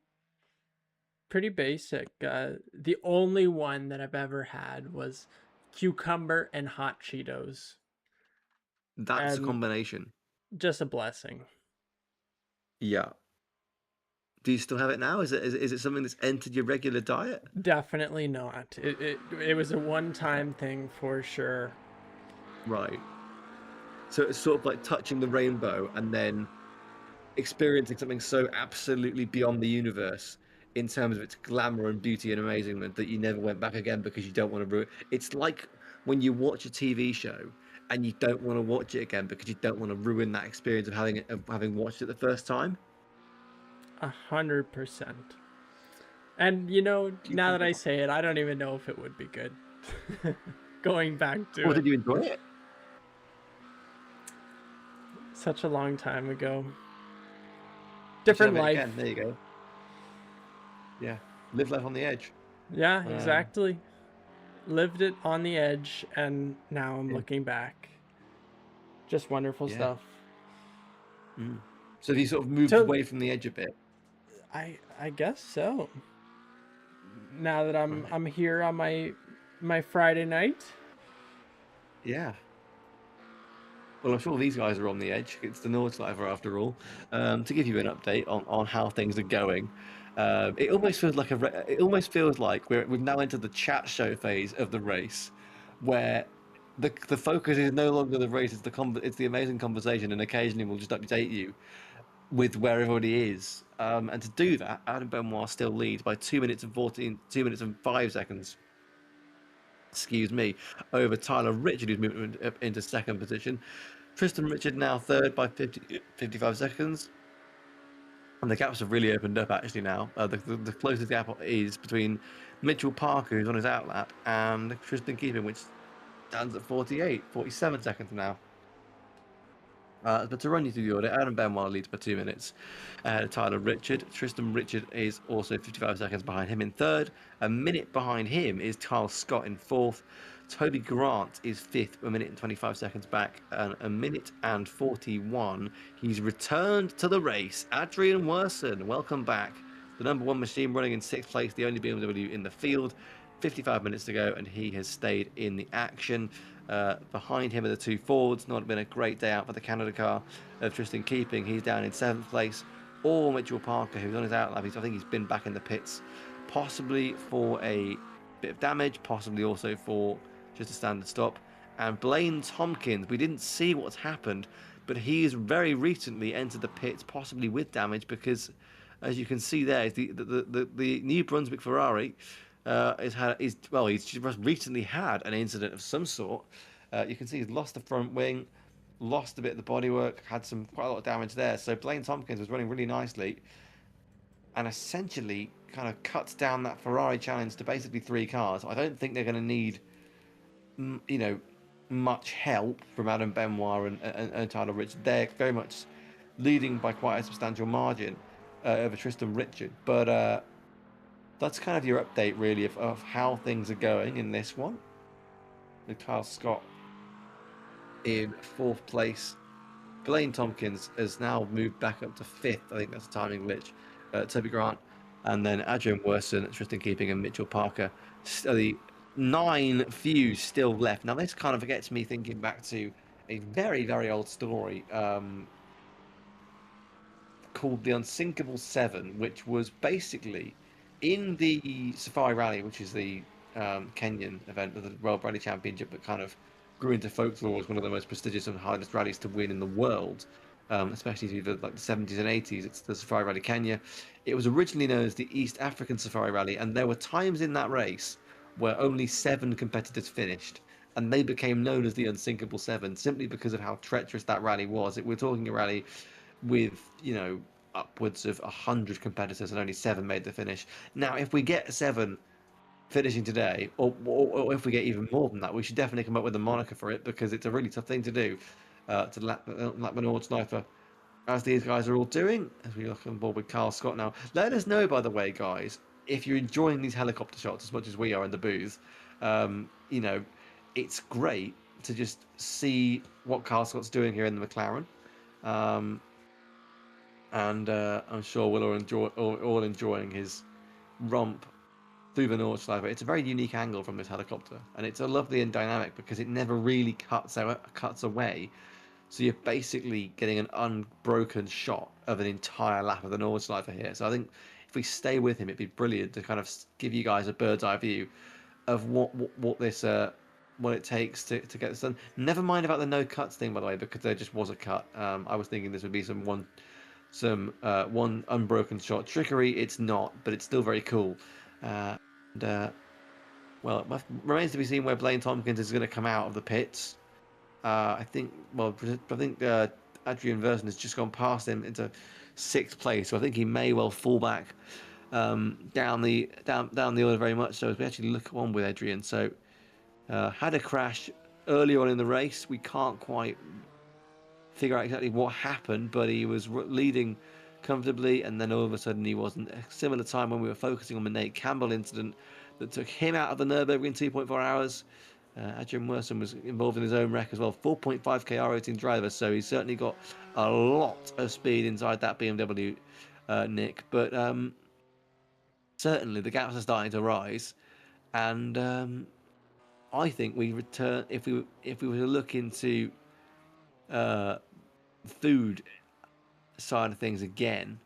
basic. The only one that I've ever had was cucumber and hot Cheetos, That's a and combination. just a blessing. Yeah. Do you still have it now? Is it something that's entered your regular diet? Definitely not. It was a one-time thing for sure. Right. So it's sort of like touching the rainbow and then experiencing something so absolutely beyond the universe in terms of its glamour and beauty and amazement that you never went back again because you don't want to ruin. It's like when you watch a TV show and you don't want to watch it again because you don't want to ruin that experience of having watched it the first time. 100%. And Do you now think that I say it, I don't even know if it would be good. Going back to or it, did you enjoy it? such a long time ago. You should Different have it again. life. There you go. Yeah. Live life on the edge. Yeah, Um, exactly. Lived it on the edge, and now I'm yeah. looking back. Just wonderful Yeah. stuff. Mm. So have you sort of moved So away from the edge a bit? I guess so. Now that I'm Right. I'm here on my Friday night. Yeah. Well, I'm sure these guys are on the edge. It's the Nordschleifer after all. To give you an update on how things are going, it almost feels like we've now entered the chat show phase of the race, where the focus is no longer the race; it's the amazing conversation, and occasionally we'll just update you with where everybody is. And to do that, Adam Benoit still leads by 2 minutes and 5 seconds, excuse me, over Tyler Richard, who's moved up into second position. Tristan Richard now third by 55 seconds. And the gaps have really opened up actually now. The closest gap is between Mitchell Parker, who's on his outlap, and Tristan Keeping, which stands at 47 seconds now. But to run you through the order, Adam Benoit leads by 2 minutes ahead of Tyler Richard. Tristan Richard is also 55 seconds behind him in third. A minute behind him is Carl Scott in fourth. Toby Grant is fifth, a minute and 25 seconds back, and a minute and 41. He's returned to the race. Adrian Werson, welcome back. The number one machine running in sixth place, the only BMW in the field. 55 minutes to go, and he has stayed in the action. Behind him are the two Fords. Not been a great day out for the Canada car of Tristan Keeping. He's down in seventh place. Or Mitchell Parker, who's on his outlap. I think he's been back in the pits possibly for a bit of damage, possibly also for just a standard stop. And Blaine Tompkins, we didn't see what's happened, but he's very recently entered the pits, possibly with damage, because as you can see there, the New Brunswick Ferrari he's just recently had an incident of some sort. You can see he's lost the front wing, lost a bit of the bodywork, had quite a lot of damage there. So Blaine Tompkins was running really nicely, and essentially kind of cuts down that Ferrari challenge to basically 3 cars. I don't think they're going to need, you know, much help from Adam Benoit and Tyler Richard. They're very much leading by quite a substantial margin over Tristan Richard. But that's kind of your update, really, of how things are going in this one. With Kyle Scott in 4th place. Blaine Tompkins has now moved back up to 5th. I think that's a timing glitch. Toby Grant, and then Adrian Worson, Tristan Keeping, and Mitchell Parker. The 9 fews still left. Now, this kind of gets me thinking back to a very, very old story called the Unsinkable 7, which was basically in the Safari Rally, which is the Kenyan event of the World Rally Championship that kind of grew into folklore as one of the most prestigious and hardest rallies to win in the world, especially through the 70s and 80s. It's the Safari Rally Kenya. It was originally known as the East African Safari Rally, and there were times in that race where only 7 competitors finished, and they became known as the Unsinkable 7 simply because of how treacherous that rally was. We're talking a rally with, upwards of 100 competitors and only 7 made the finish. Now, if we get 7 finishing today, or if we get even more than that, we should definitely come up with a moniker for it, because it's a really tough thing to do, to lap an old sniper, as these guys are all doing, as we look on board with Carl Scott now. Let us know, by the way, guys, if you're enjoying these helicopter shots as much as we are in the booth. It's great to just see what Carl Scott's doing here in the McLaren. And I'm sure we're all enjoying his romp through the Nordschleife. It's a very unique angle from this helicopter, and it's a lovely and dynamic because it never really cuts away. So you're basically getting an unbroken shot of an entire lap of the Nordschleife here. So I think if we stay with him, it'd be brilliant to kind of give you guys a bird's eye view of what it takes to get this done. Never mind about the no cuts thing, by the way, because there just was a cut. I was thinking this would be one unbroken shot trickery. It's not, but it's still very cool. Well, it remains to be seen where Blaine Tompkins is going to come out of the pits. I think Adrian Verson has just gone past him into 6th place, so I think he may well fall back down the order very much. So as we actually look on with Adrian, so had a crash earlier on in the race. We can't quite figure out exactly what happened, but he was leading comfortably, and then all of a sudden he wasn't. A similar time when we were focusing on the Nate Campbell incident that took him out of the Nürburgring 2.4 hours. Adrian Worson was involved in his own wreck as well. 4.5k R18 driver, so he's certainly got a lot of speed inside that BMW, Nick. But certainly the gaps are starting to rise, and I think we return if we were to look into food side of things again.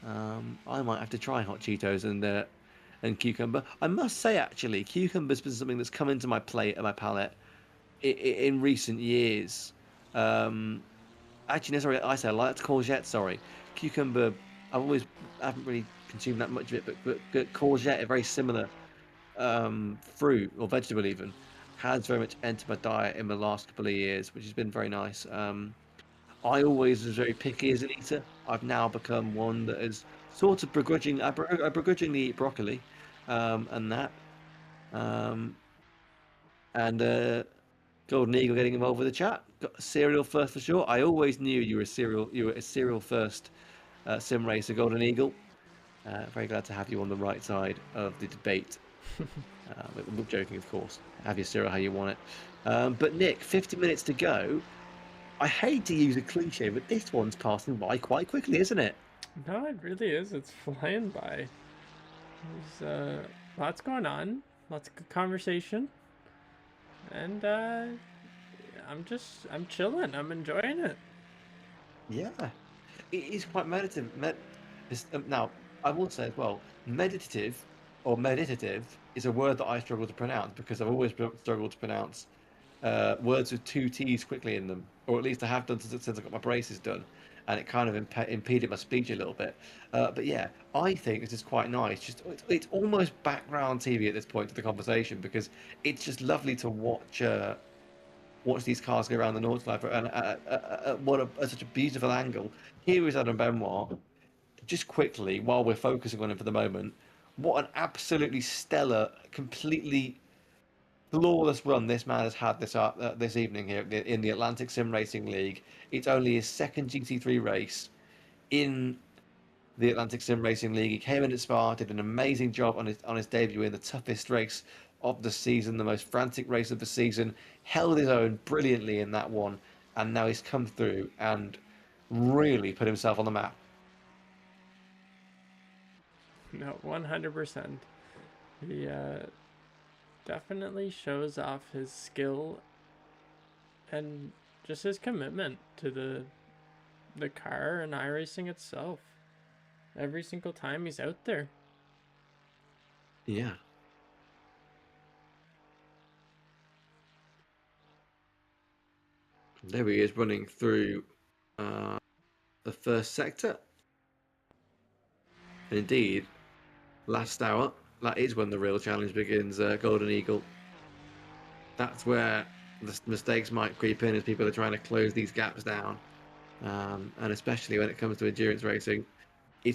I might have to try hot Cheetos and cucumber. I must say, actually, cucumber's been something that's come into my palate in recent years. Actually, no, sorry, I like courgette. Sorry, cucumber. I haven't really consumed that much of it, but courgette, a very similar fruit or vegetable even, has very much entered my diet in the last couple of years, which has been very nice. I always was very picky as an eater. I've now become one that is sort of begrudging. I begrudgingly eat broccoli, and that, and Golden Eagle getting involved with the chat. Got cereal first for sure. I always knew you were a cereal first sim racer, Golden Eagle. Very glad to have you on the right side of the debate. We're joking, of course. Have your cereal how you want it. But Nick, 50 minutes to go. I hate to use a cliche, but this one's passing by quite quickly, isn't it? No, it really is. It's flying by. There's lots going on, lots of good conversation, and I'm chilling. I'm enjoying it. Yeah, it is quite meditative. Now, I will say as well, meditative or meditative is a word that I struggle to pronounce because I've always struggled to pronounce words with two T's quickly in them, or at least I have done since I got my braces done, and it kind of impeded my speech a little bit. But yeah, I think this is quite nice. Just it's almost background TV at this point to the conversation because it's just lovely to watch these cars go around the Nordschleife and such a beautiful angle. Here is Adam Benoit. Just quickly, while we're focusing on him for the moment, what an absolutely stellar, completely flawless run this man has had this evening here in the Atlantic Sim Racing League. It's only his second GT3 race in the Atlantic Sim Racing League. He came in at Spa, did an amazing job on his debut in the toughest race of the season, the most frantic race of the season. Held his own brilliantly in that one, and now he's come through and really put himself on the map. No, 100%. He definitely shows off his skill and just his commitment to the car and iRacing itself. Every single time he's out there. Yeah. There he is running through the first sector. And indeed, last hour, that is when the real challenge begins, Golden Eagle. That's where the mistakes might creep in as people are trying to close these gaps down. And especially when it comes to endurance racing, you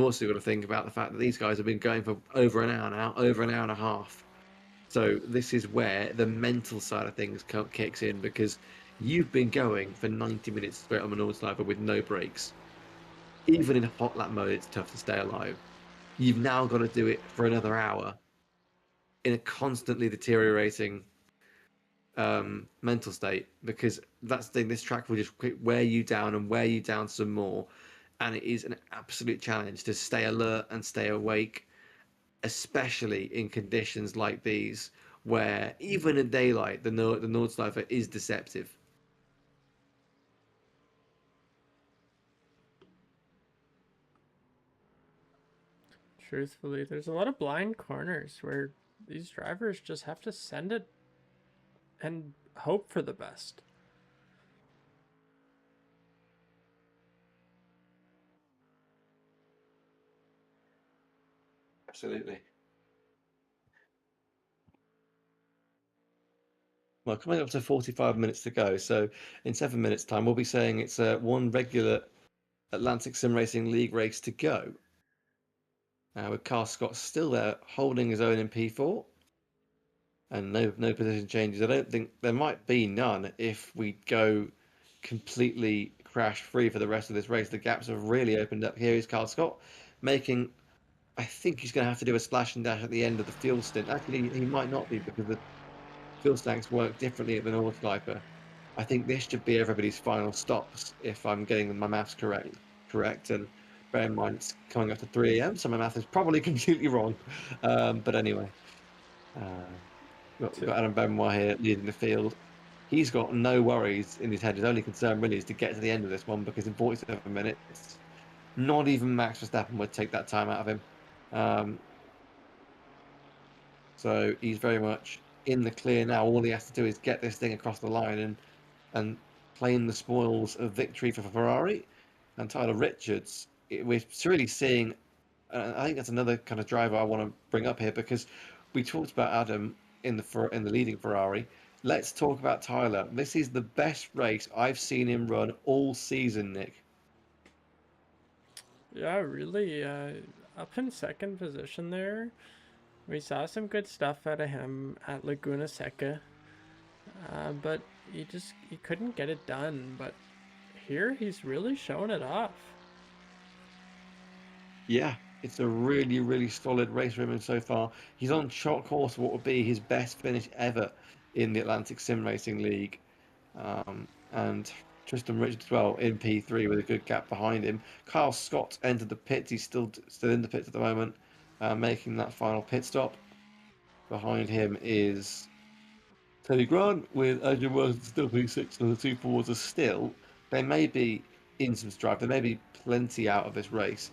also got to think about the fact that these guys have been going for over an hour now, over an hour and a half. So this is where the mental side of things kicks in because you've been going for 90 minutes straight on the Nordschleife with no breaks. Even in hot lap mode, it's tough to stay alive. You've now got to do it for another hour in a constantly deteriorating mental state because that's the thing. This track will just wear you down and wear you down some more, and it is an absolute challenge to stay alert and stay awake, especially in conditions like these where even in daylight the Nordschleife is deceptive. Truthfully, there's a lot of blind corners where these drivers just have to send it and hope for the best. Absolutely. Well, coming up to 45 minutes to go. So in 7 minutes' time, we'll be saying it's one regular Atlantic Sim Racing League race to go. With Carl Scott still there, holding his own in P4, and no position changes. I don't think there might be none if we go completely crash free for the rest of this race. The gaps have really opened up. Here is Carl Scott making. I think he's going to have to do a splash and dash at the end of the fuel stint. Actually, he might not be because the fuel tanks work differently at the Nordschleife. I think this should be everybody's final stops if I'm getting my maths correct. And bear in mind it's coming up to 3 a.m., so my math is probably completely wrong. But anyway, we've got Adam Benoit here leading the field. He's got no worries in his head. His only concern really is to get to the end of this one because in 47 minutes, not even Max Verstappen would take that time out of him. So he's very much in the clear now. All he has to do is get this thing across the line and claim the spoils of victory for Ferrari. And Tyler Richards, we're really seeing. I think that's another kind of driver I want to bring up here because we talked about Adam in the leading Ferrari. Let's talk about Tyler. This is the best race I've seen him run all season, Nick. Yeah, really. Up in second position there. We saw some good stuff out of him at Laguna Seca, but he couldn't get it done. But here he's really showing it off. Yeah, it's a really, really solid race for him so far. He's on short course for what would be his best finish ever in the Atlantic Sim Racing League. And Tristan Richards as well in P3 with a good gap behind him. Kyle Scott entered the pits. He's still in the pits at the moment, making that final pit stop. Behind him is Teddy Grant with Adrian Wilson still P6, and the two forwards are still. They may be in some strife. There may be plenty out of this race,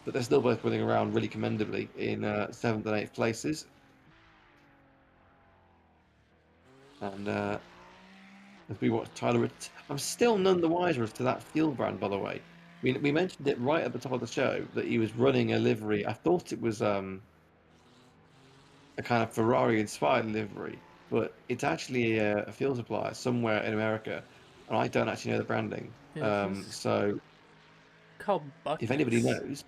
but they're still both running around really commendably in 7th and 8th places. And as we watch Tyler, I'm still none the wiser as to that fuel brand, by the way. We mentioned it right at the top of the show that he was running a livery. I thought it was a kind of Ferrari-inspired livery, but it's actually a fuel supplier somewhere in America, and I don't actually know the branding. Yeah, he's So called if anybody Buckets. knows,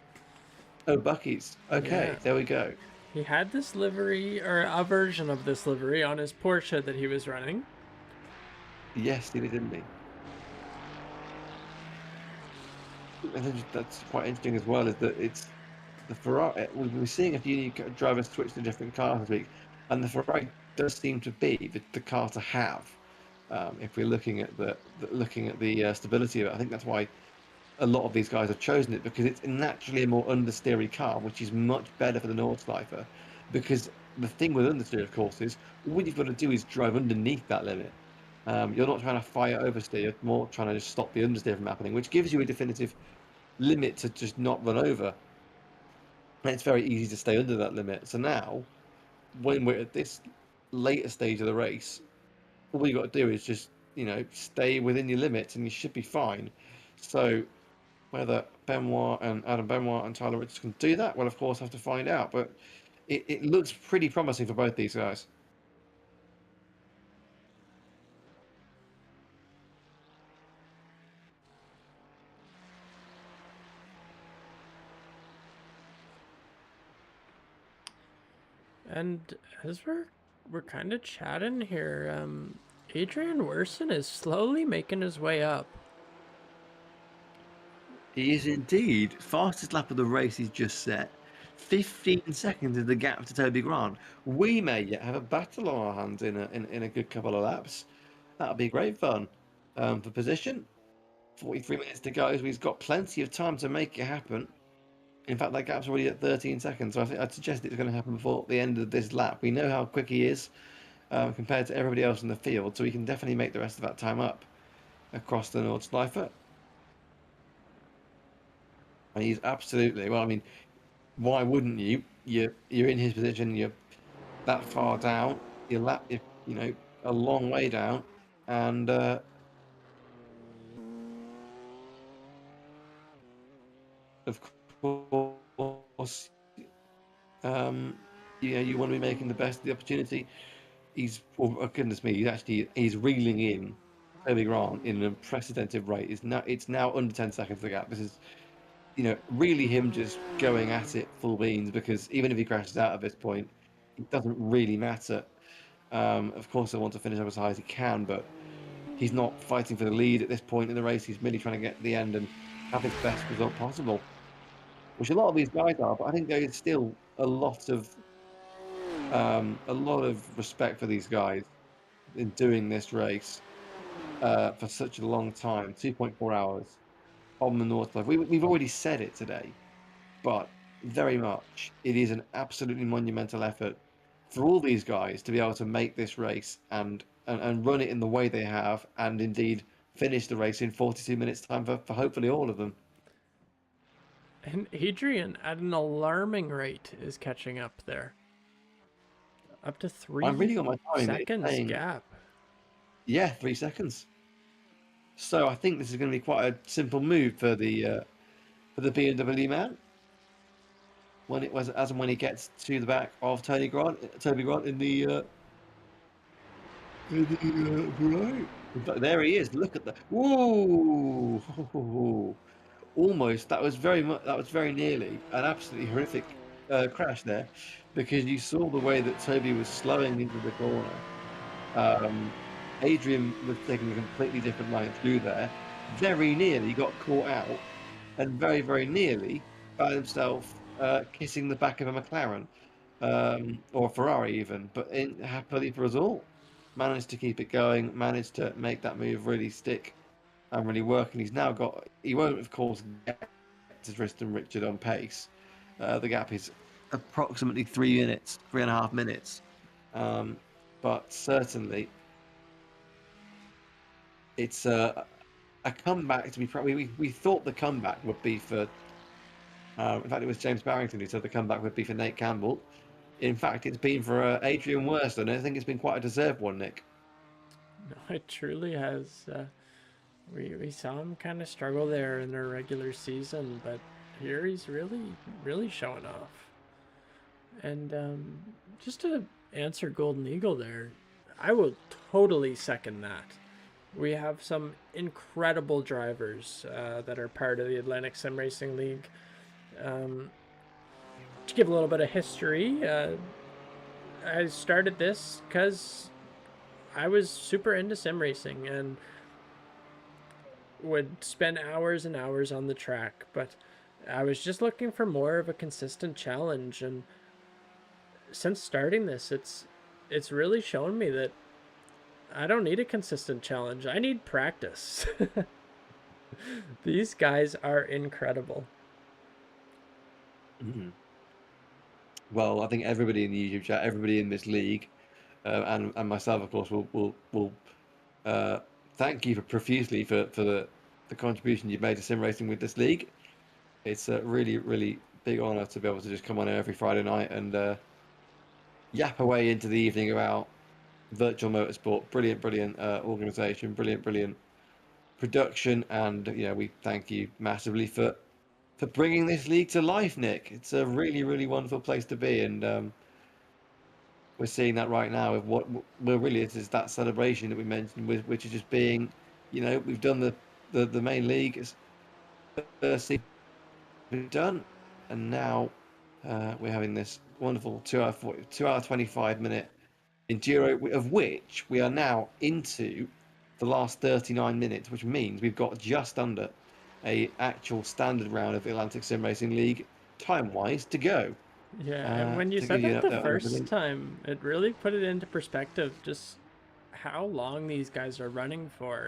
oh, Bucky's. Yeah. Okay, there we go. He had this livery, or a version of this livery, on his Porsche that he was running. Yes, he did, didn't he? I think that's quite interesting as well. Is that it's the Ferrari? We're seeing a few new drivers switch to different cars this week, and the Ferrari does seem to be the car to have. If we're looking at the stability of it, I think that's why a lot of these guys have chosen it, because it's naturally a more understeery car, which is much better for the Nordschleife. Because the thing with understeer, of course, is all you've got to do is drive underneath that limit. You're not trying to fire oversteer, you're more trying to just stop the understeer from happening, which gives you a definitive limit to just not run over. And it's very easy to stay under that limit. So now, when we're at this later stage of the race, all you got to do is just, stay within your limits and you should be fine. So whether Benoit and Adam Benoit and Tyler Richards can do that, we'll of course have to find out. But it looks pretty promising for both these guys. And as we're kind of chatting here, Adrian Werson is slowly making his way up. He is indeed. Fastest lap of the race he's just set. 15 seconds is the gap to Toby Grant. We may yet have a battle on our hands in a good couple of laps. That'll be great fun. For position, 43 minutes to go. So he's got plenty of time to make it happen. In fact, that gap's already at 13 seconds. So I think I'd suggest it's going to happen before the end of this lap. We know how quick he is compared to everybody else in the field, so we can definitely make the rest of that time up across the Nordschleife. And he's absolutely, well, I mean, why wouldn't you? You're in his position. You're that far down. Your lap, a long way down, and of course, you want to be making the best of the opportunity. Oh goodness me, he's reeling in Toby Grant in an unprecedented rate. It's now under 10 seconds the gap. This is, really him just going at it full beans, because even if he crashes out at this point, it doesn't really matter. Of course, I want to finish up as high as he can, but he's not fighting for the lead at this point in the race. He's merely trying to get to the end and have his best result possible, which a lot of these guys are. But I think there is still a lot of respect for these guys in doing this race for such a long time, 2.4 hours on the North Cliff. We've already said it today, but very much it is an absolutely monumental effort for all these guys to be able to make this race and run it in the way they have, and indeed finish the race in 42 minutes time for hopefully all of them. And Adrian, at an alarming rate, is catching up there. Up to I'm 3 reading on my time, it's seconds saying, gap. yeah, 3 seconds. So I think this is going to be quite a simple move for the BMW man when it was as and when he gets to the back of Toby Grant in the right. But there he is. Look at that. Whoa! Almost. That was very nearly an absolutely horrific crash there, because you saw the way that Toby was slowing into the corner. Adrian was taking a completely different line through there. Very nearly got caught out, and very, very nearly found himself kissing the back of a McLaren or a Ferrari even. But happily for us all, managed to keep it going, managed to make that move really stick and really work. And he won't, of course, get to Tristan Richard on pace. The gap is approximately 3 minutes, 3.5 minutes. But certainly, it's a comeback to be. We thought the comeback would be for In fact, it was James Barrington who said the comeback would be for Nate Campbell. In fact, it's been for Adrian Worston, and I think it's been quite a deserved one, Nick. No, it truly has. We saw him kind of struggle there in their regular season, but here he's really showing off. And just to answer Golden Eagle there, I will totally second that. We have some incredible drivers that are part of the Atlantic Sim Racing League. Um, to give a little bit of history, I started this because I was super into sim racing and would spend hours and hours on the track, but I was just looking for more of a consistent challenge. And since starting this, it's really shown me that I don't need a consistent challenge. I need practice. These guys are incredible. Mm. Well, I think everybody in the YouTube chat, everybody in this league, and myself, of course, will uh, thank you for profusely for the contribution you've made to sim racing with this league. It's a really big honour to be able to just come on here every Friday night and yap away into the evening about virtual motorsport. Brilliant organisation, brilliant production, and we thank you massively for bringing this league to life, Nick. It's a really wonderful place to be, and we're seeing that right now with what well really it is that celebration that we mentioned, which is just being, we've done the main league. It's the first season done, and now we're having this wonderful 2 hour 25 minute enduro, of which we are now into the last 39 minutes, which means we've got just under a actual standard round of the Atlantic Sim Racing League time wise to go. Yeah, and when you To give said you that the an first update. time, it really put it into perspective just how long these guys are running for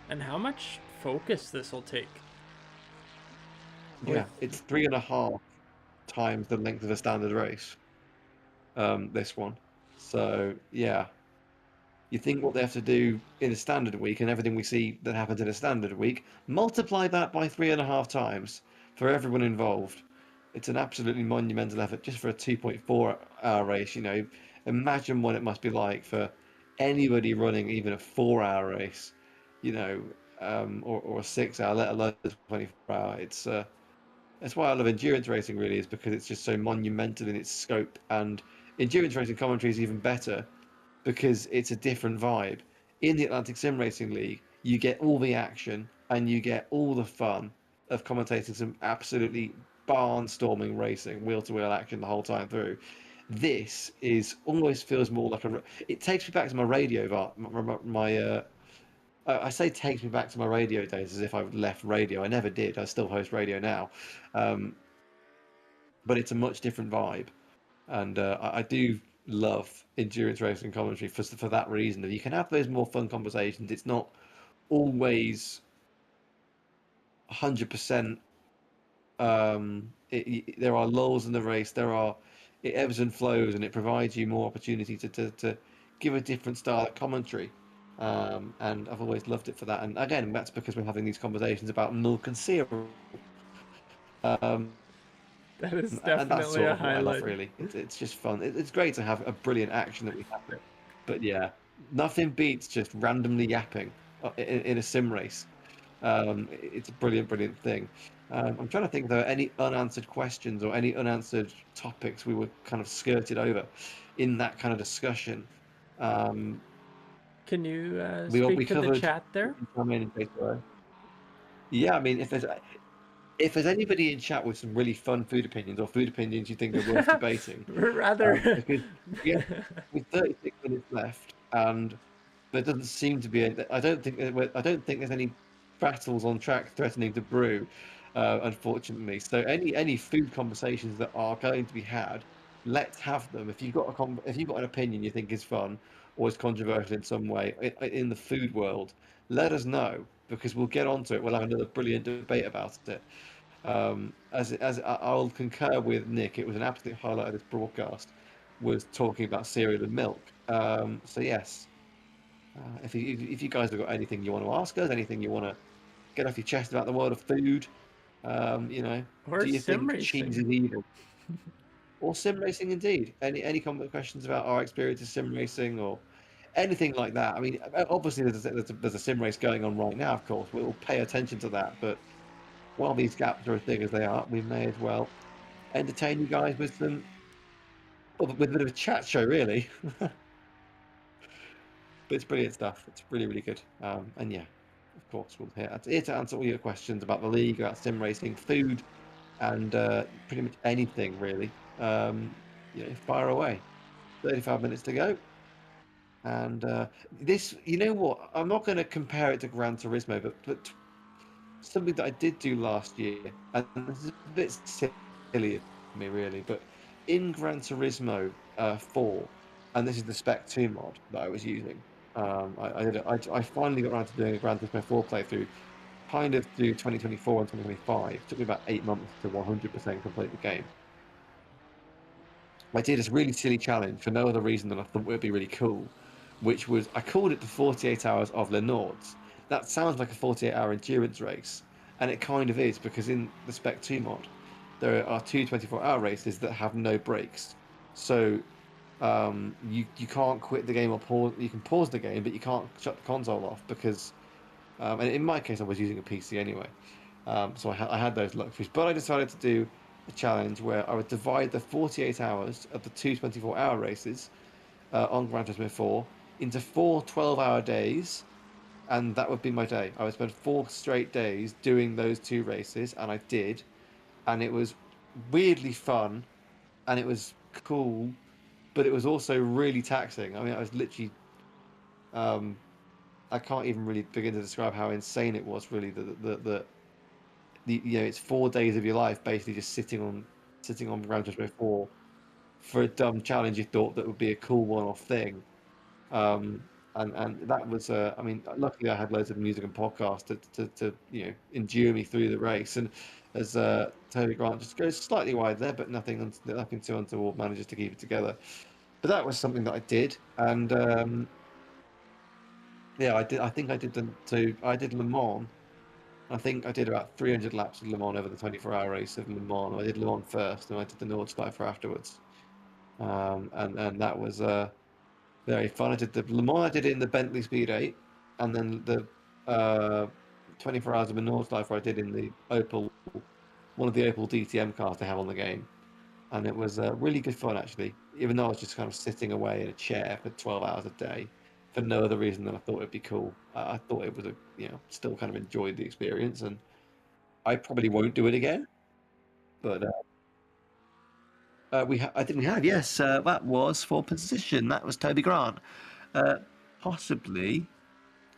and how much focus this will take. With Yeah, it's 3.5 times the length of a standard race. This one. So yeah, you think what they have to do in a standard week and everything we see that happens in a standard week, multiply that by 3.5 times for everyone involved. It's an absolutely monumental effort just for a 2.4 hour race. Imagine what it must be like for anybody running even a 4 hour race, you know, or a 6 hour, let alone a 24 hour. That's why I love endurance racing, really, is because it's just so monumental in its scope. And endurance racing commentary is even better because it's a different vibe. In the Atlantic Sim Racing League, you get all the action and you get all the fun of commentating some absolutely barnstorming racing, wheel to wheel action the whole time through. This is almost feels more like a. It takes me back to my radio, I say takes me back to my radio days as if I've left radio. I never did. I still host radio now, um, but it's a much different vibe. And I do love endurance racing commentary for that reason. That you can have those more fun conversations. It's not always 100%. There are lulls in the race. It ebbs and flows, and it provides you more opportunity to give a different style of commentary. And I've always loved it for that. And again, that's because we're having these conversations about milk and cereal. Um, that is and that's definitely sort a of what I love, highlight. really. It's just fun. It's great to have a brilliant action that we have it. But yeah, nothing beats just randomly yapping in a sim race. It's a brilliant thing. I'm trying to think if there are any unanswered questions or any unanswered topics we were kind of skirted over in that kind of discussion. Um, Can you we speak to the covered. chat there? Yeah, I mean, if there's anybody in chat with some really fun food opinions or food opinions you think are worth debating, Rather, because we have with 36 minutes left, and there doesn't seem to be. I don't think there's any battles on track threatening to brew, unfortunately. So any food conversations that are going to be had, let's have them. If you've got an opinion you think is fun or is controversial in some way in the food world, let us know because we'll get onto it. We'll have another brilliant debate about it. I'll concur with Nick, it was an absolute highlight of this broadcast was talking about cereal and milk. So yes, if you guys have got anything you want to ask us, anything you want to get off your chest about the world of food, You know, Or do you sim think cheese racing. is evil? Or sim racing, indeed. Any questions about our experience of sim racing or anything like that? I mean, obviously there's a sim race going on right now. Of course, we'll pay attention to that. But while these gaps are as big as they are, we may as well entertain you guys with with a bit of a chat show, really. But it's brilliant stuff. It's really, really good. And yeah, of course, we'll here to answer all your questions about the league, about sim racing, food, and pretty much anything really. Fire away. 35 minutes to go. And this, you know what? I'm not going to compare it to Gran Turismo, but something that I did do last year, and this is a bit silly of me, really, but in Gran Turismo 4, and this is the Spec 2 mod that I was using. I finally got around to doing a Gran Turismo 4 playthrough, kind of through 2024 and 2025. It took me about 8 months to 100% complete the game. I did this really silly challenge for no other reason than I thought it would be really cool, which was I called it the 48 Hours of Le Nord. That sounds like a 48-hour endurance race, and it kind of is because in the Spec 2 mod, there are two 24-hour races that have no breaks. So you can't quit the game or pause. You can pause the game, but you can't shut the console off because, and in my case, I was using a PC anyway. So I had those luxuries, but I decided to do a challenge where I would divide the 48 hours of the two 24-hour races on Gran Turismo 4 into four 12-hour days, and that would be my day. I would spend 4 straight days doing those two races, and I did, and it was weirdly fun, and it was cool, but it was also really taxing. I mean, I was literally, um, I can't even really begin to describe how insane it was. Really, it's 4 days of your life basically just sitting on Gran Turismo 4 for a dumb challenge you thought that would be a cool one-off thing. And that was I mean, luckily I had loads of music and podcasts to endure me through the race. And as Toby Grant just goes slightly wide there, but nothing too untoward, manages to keep it together. But that was something that I did, and yeah, I did. I think I did I did Le Mans. I think I did about 300 laps of Le Mans over the 24-hour race of Le Mans. I did Le Mans first, and I did the Nordschleife afterwards. And that was very fun. I did the Le Mans. I did it in the Bentley Speed 8, and then the 24 hours of the Nordschleife I did in the Opel, one of the Opel DTM cars they have on the game. And it was really good fun, actually, even though I was just kind of sitting away in a chair for 12 hours a day for no other reason than I thought it'd be cool. I thought it was still kind of enjoyed the experience, and I probably won't do it again. But I think we had, yes, that was for position. That was Toby Grant. Uh, Possibly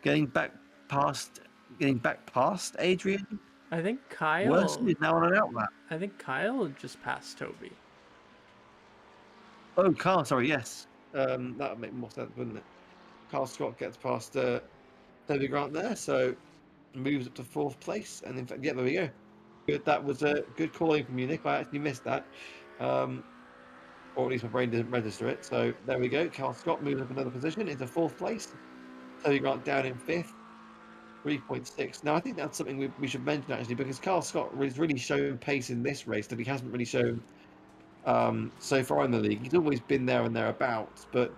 getting back past getting back past Adrian I think Worsley is now on an outlap. Just passed Toby. Oh, Carl, sorry, yes. That would make more sense, wouldn't it? Carl Scott gets past Toby Grant there, so moves up to fourth place. And in fact, yeah, there we go. Good. That was a good calling from you, Nick. I actually missed that. Or at least my brain didn't register it. So there we go. Carl Scott moves up another position into fourth place. Toby Grant down in fifth, 3.6. Now, I think that's something we should mention actually, because Carl Scott has really shown pace in this race that he hasn't really shown so far in the league. He's always been there and thereabouts, but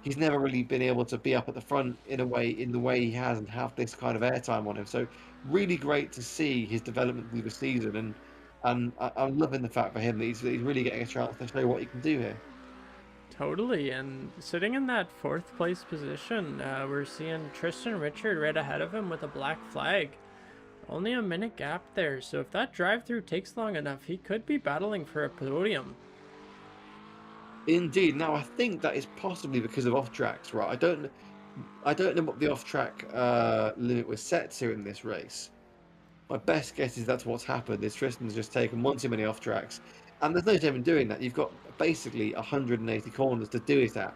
he's never really been able to be up at the front in the way he has and have this kind of airtime on him. So really great to see his development through the season, and I'm loving the fact for him that he's really getting a chance to show what he can do here. Totally, and sitting in that fourth place position, we're seeing Tristan Richard right ahead of him with a black flag. Only a minute gap there, so if that drive-through takes long enough, he could be battling for a podium. Indeed. Now I think that is possibly because of off tracks, right? I don't know what the off track limit was set to in this race. My best guess is that's what's happened. Is Tristan's just taken one too many off tracks, and there's no shame in doing that. You've got basically 180 corners to do it at.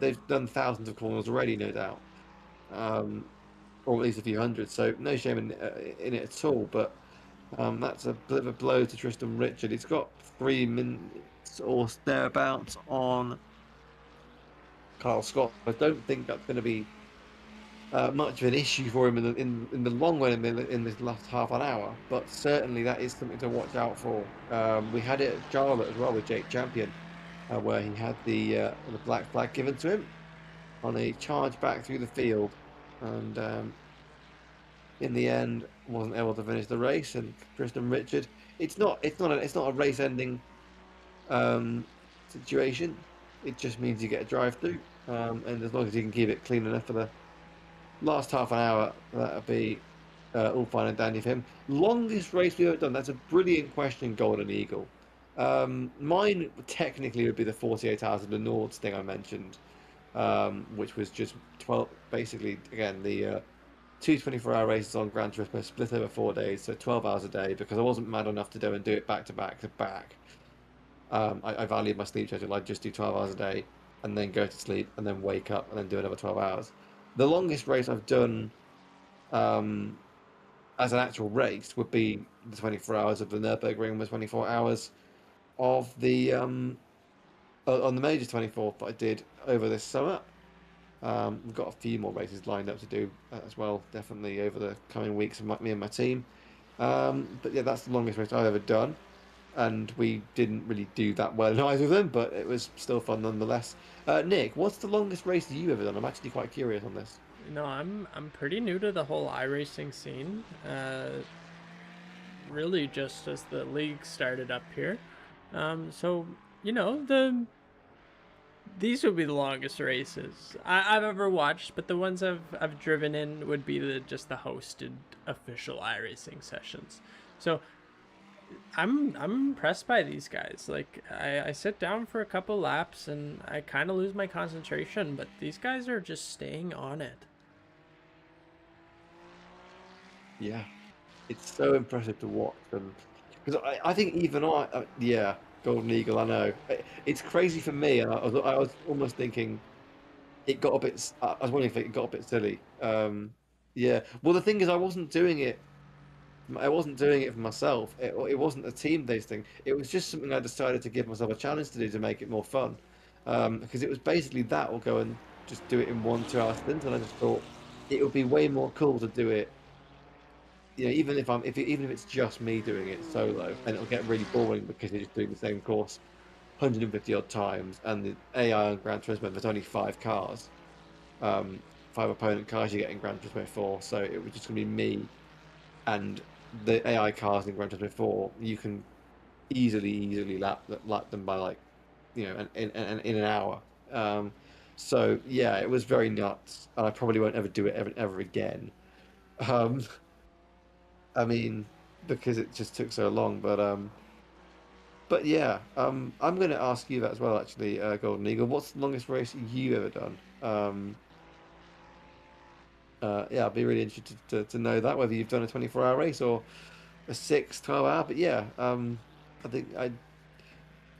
They've done thousands of corners already, no doubt, or at least a few hundred. So no shame in it at all. But that's a bit of a blow to Tristan Richard. He's got 3 minutes or thereabouts on Carl Scott. I don't think that's going to be much of an issue for him in the long run in this last half an hour, but certainly that is something to watch out for. We had it at Charlotte as well with Jake Champion, where he had the black flag given to him on a charge back through the field, and in the end wasn't able to finish the race. And Tristan Richard, it's not a race ending situation. It just means you get a drive through, and as long as you can keep it clean enough for the last half an hour, that'll be all fine and dandy for him. Longest race we've ever done. That's a brilliant question, Golden Eagle. Mine technically would be the 48 hours of the Nords thing I mentioned, which was just 12. Basically, again, the two 24-hour races on Gran Turismo split over 4 days, so 12 hours a day. Because I wasn't mad enough to go and do it back to back to back. I valued my sleep schedule. I'd just do 12 hours a day and then go to sleep and then wake up and then do another 12 hours. The longest race I've done um, as an actual race would be the 24 hours of the Nürburgring, the 24 hours of the on the Majors 24 that I did over this summer. We've got a few more races lined up to do as well, definitely over the coming weeks with me and my team. But yeah, that's the longest race I've ever done, and we didn't really do that well in either of them, but it was still fun nonetheless. Nick, what's the longest race you've ever done? I'm actually quite curious on this. No, I'm pretty new to the whole iRacing scene. Really, just as the league started up here. So you know these would be the longest races I've ever watched, but the ones I've driven in would be just the hosted official iRacing sessions. So I'm impressed by these guys. Like I sit down for a couple laps and I kind of lose my concentration, but these guys are just staying on it. Yeah, it's so impressive to watch them because I think even yeah, Golden Eagle. I know it's crazy for me, and I was almost thinking it got a bit. I was wondering if it got a bit silly. Yeah. Well, the thing is, I wasn't doing it. I wasn't doing it for myself. It wasn't a team-based thing. It was just something I decided to give myself a challenge to do to make it more fun. Because it was basically that, or go and just do it in 1 2 hour stints, and I just thought it would be way more cool to do it. Even if even if it's just me doing it solo, and it'll get really boring because you're just doing the same course 150 odd times, and the AI on Gran Turismo, there's only 5 cars, 5 opponent cars you get in Gran Turismo 4, so it was just going to be me and the AI cars in Gran Turismo 4. You can easily lap them by like, in an hour. So yeah, it was very nuts, and I probably won't ever do it ever again. Um, I mean, because it just took so long, but yeah, I'm going to ask you that as well, actually, Golden Eagle. What's the longest race you ever done? Yeah, I'd be really interested to know that, whether you've done a 24-hour race or a 12 hour. But yeah, I think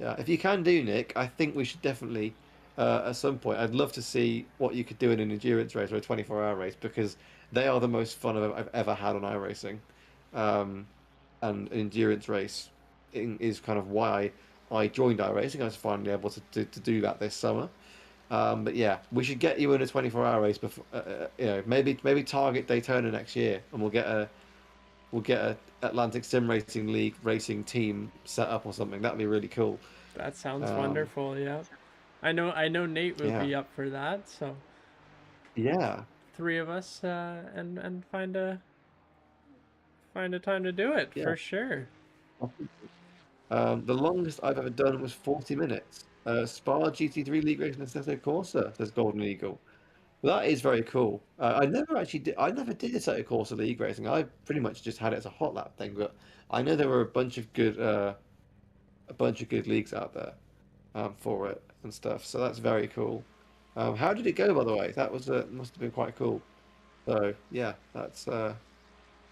yeah, if you can do, Nick, I think we should definitely, at some point, I'd love to see what you could do in an endurance race or a 24-hour race, because they are the most fun I've ever had on iRacing. Um, and an endurance race is kind of why I joined iRacing. I was finally able to do that this summer. But yeah, we should get you in a 24-hour race before, maybe target Daytona next year, and we'll get a Atlantic Sim Racing League racing team set up or something. That'd be really cool. That sounds Um, wonderful. Yeah, I know Nate will yeah, be up for that. So yeah, three of us and find a time to do it yeah. for sure. The longest I've ever done was 40 minutes. Spa GT3 League Racing Assetto Corsa, says Golden Eagle. Well, that is very cool. I never actually did. I never did Assetto Corsa League Racing. I pretty much just had it as a hot lap thing. But I know there were a bunch of good leagues out there for it and stuff. So that's very cool. How did it go, by the way? That was must have been quite cool. So yeah, that's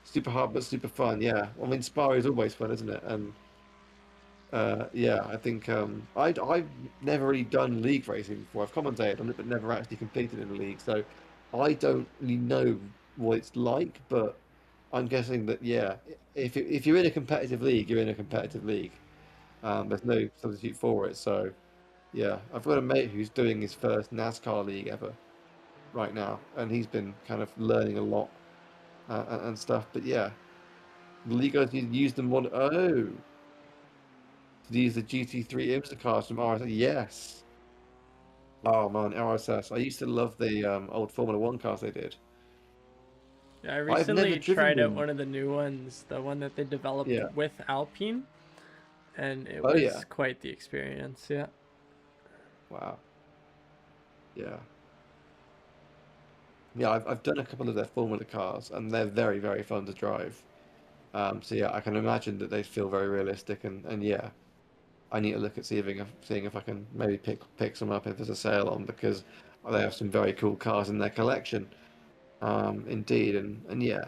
super hard but super fun. Yeah, I mean Spa is always fun, isn't it? And yeah, I think I've never really done league racing before. I've commentated on it, but never actually competed in a league. So I don't really know what it's like. But I'm guessing that yeah, if you're in a competitive league, you're in a competitive league. There's no substitute for it. So yeah, I've got a mate who's doing his first NASCAR league ever, right now, and he's been kind of learning a lot and stuff. But yeah, the league guys need to use them on. Oh, to use the GT3 IMSA cars from RSS. Yes. Oh man, RSS. I used to love the old Formula One cars they did. Yeah, I I've never recently driven tried out them. one of the new ones, the one that they developed Yeah. with Alpine, and it Oh yeah. was quite the experience. Yeah. Wow. Yeah. Yeah, I've done a couple of their Formula cars, and they're very, very fun to drive. So yeah, I can imagine that they feel very realistic, and yeah, I need to look at seeing if I can maybe pick some up if there's a sale on because they have some very cool cars in their collection. Indeed, and yeah,